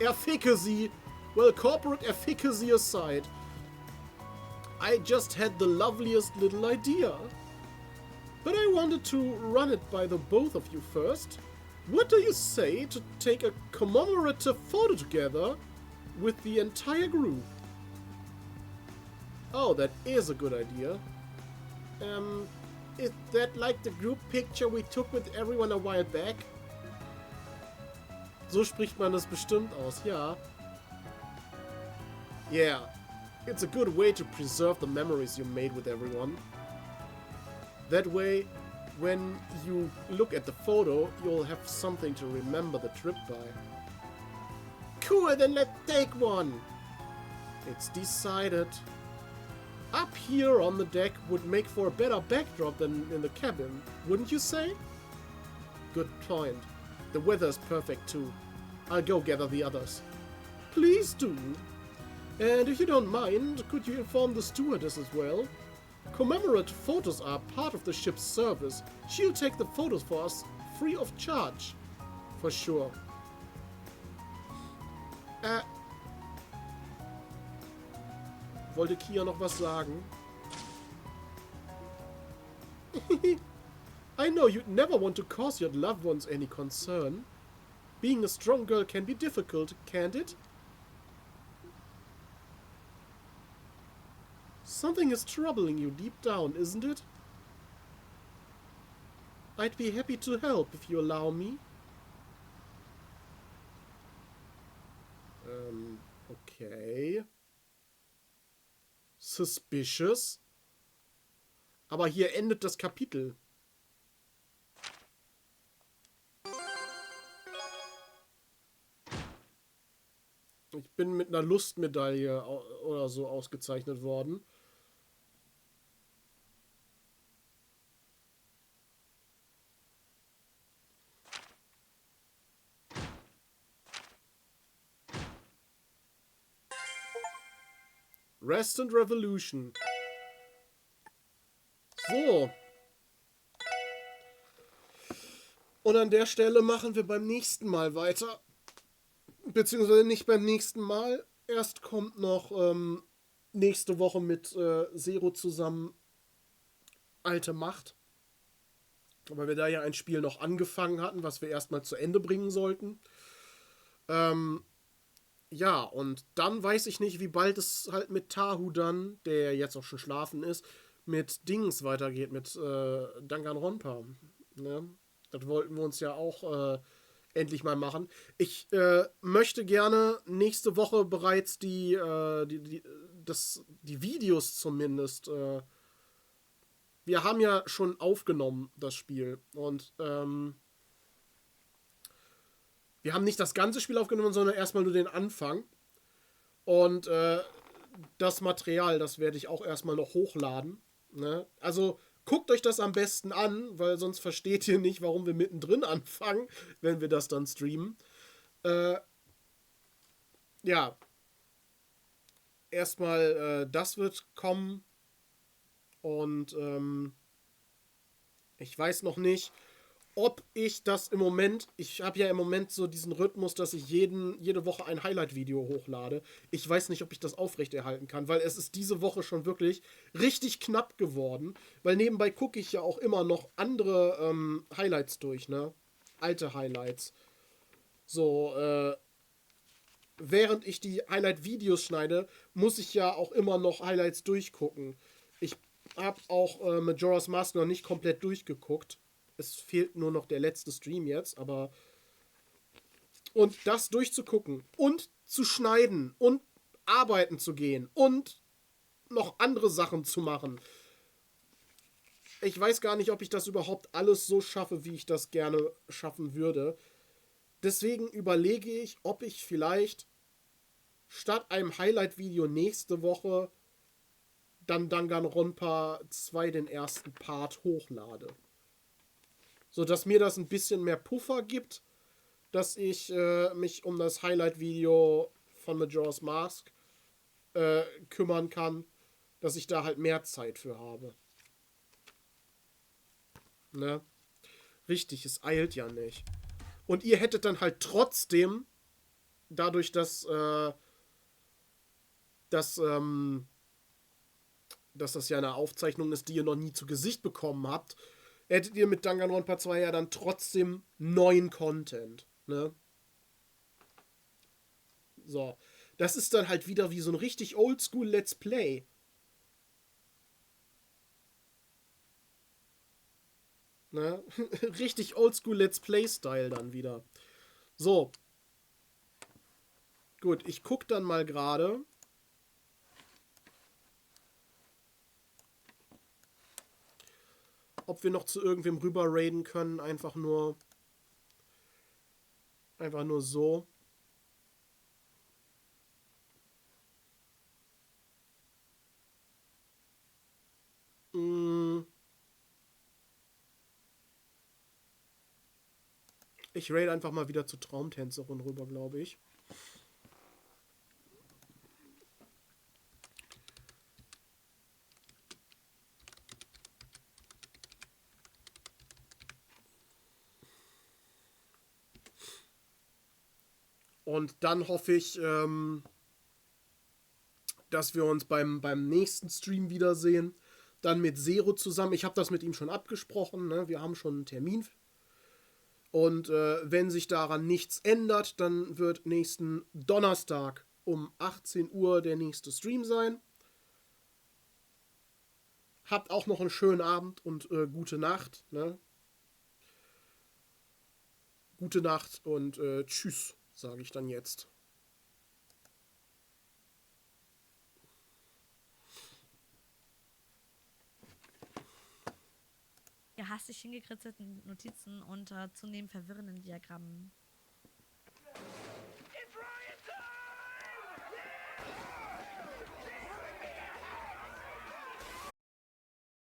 Efficacy. Well, corporate efficacy aside, I just had the loveliest little idea. But I wanted to run it by the both of you first. What do you say to take a commemorative photo together with the entire group? Oh, that is a good idea. Is that like the group picture we took with everyone a while back? So spricht man das bestimmt aus, ja. Yeah, it's a good way to preserve the memories you made with everyone. That way, when you look at the photo, you'll have something to remember the trip by. Cool, then let's take one! It's decided. Up here on the deck would make for a better backdrop than in the cabin, wouldn't you say? Good point. The weather is perfect too. I'll go gather the others. Please do. And if you don't mind, could you inform the stewardess as well? Commemorative photos are part of the ship's service. She'll take the photos for us free of charge. For sure. Wollte Kia noch was sagen? I know you'd never want to cause your loved ones any concern. Being a strong girl can be difficult, can't it? Something is troubling you deep down, isn't it? I'd be happy to help if you allow me. Okay. Suspicious. Aber hier endet das Kapitel. Ich bin mit einer Lustmedaille oder so ausgezeichnet worden. Rest and Revolution. So. Und an der Stelle machen wir beim nächsten Mal weiter. Beziehungsweise nicht beim nächsten Mal. Erst kommt noch nächste Woche mit Zero zusammen Alte Macht. Weil wir da ja ein Spiel noch angefangen hatten, was wir erstmal zu Ende bringen sollten. Ja, und dann weiß ich nicht, wie bald es halt mit Tahu dann, der jetzt auch schon schlafen ist, mit Dings weitergeht, mit Danganronpa. Ne? Das wollten wir uns ja auch endlich mal machen. Ich möchte gerne nächste Woche bereits die Videos zumindest. Wir haben ja schon aufgenommen, das Spiel. Und wir haben nicht das ganze Spiel aufgenommen, sondern erstmal nur den Anfang. Und das Material, das werde ich auch erstmal noch hochladen. Ne? Also guckt euch das am besten an, weil sonst versteht ihr nicht, warum wir mittendrin anfangen, wenn wir das dann streamen. Ja. Erstmal, das wird kommen. Und ich weiß noch nicht, ob ich das im Moment, ich habe ja im Moment so diesen Rhythmus, dass ich jede Woche ein Highlight-Video hochlade. Ich weiß nicht, ob ich das aufrechterhalten kann, weil es ist diese Woche schon wirklich richtig knapp geworden, weil nebenbei gucke ich ja auch immer noch andere Highlights durch, ne? Alte Highlights. So, während ich die Highlight-Videos schneide, muss ich ja auch immer noch Highlights durchgucken. Ich habe auch Majora's Mask noch nicht komplett durchgeguckt. Es fehlt nur noch der letzte Stream jetzt, aber... Und das durchzugucken und zu schneiden und arbeiten zu gehen und noch andere Sachen zu machen. Ich weiß gar nicht, ob ich das überhaupt alles so schaffe, wie ich das gerne schaffen würde. Deswegen überlege ich, ob ich vielleicht statt einem Highlight-Video nächste Woche dann Danganronpa 2 den ersten Part hochlade. So dass mir das ein bisschen mehr Puffer gibt, dass ich mich um das Highlight-Video von Majora's Mask kümmern kann, dass ich da halt mehr Zeit für habe. Ne? Richtig, es eilt ja nicht. Und ihr hättet dann halt trotzdem, dadurch, dass das ja eine Aufzeichnung ist, die ihr noch nie zu Gesicht bekommen habt, hättet ihr mit Danganronpa 2 ja dann trotzdem neuen Content. Ne? So. Das ist dann halt wieder wie so ein richtig oldschool Let's Play. Ne? Richtig oldschool Let's Play-Style dann wieder. So. Gut, ich guck dann mal gerade. Ob wir noch zu irgendwem rüber raiden können. Einfach nur so. Ich raid einfach mal wieder zur Traumtänzerin rüber, glaube ich. Und dann hoffe ich, dass wir uns beim nächsten Stream wiedersehen. Dann mit Zero zusammen. Ich habe das mit ihm schon abgesprochen. Ne? Wir haben schon einen Termin. Und wenn sich daran nichts ändert, dann wird nächsten Donnerstag um 18 Uhr der nächste Stream sein. Habt auch noch einen schönen Abend und gute Nacht. Ne? Gute Nacht und tschüss, sage ich dann jetzt. Ja, hastig hingekritzelten Notizen unter zunehmend verwirrenden Diagrammen.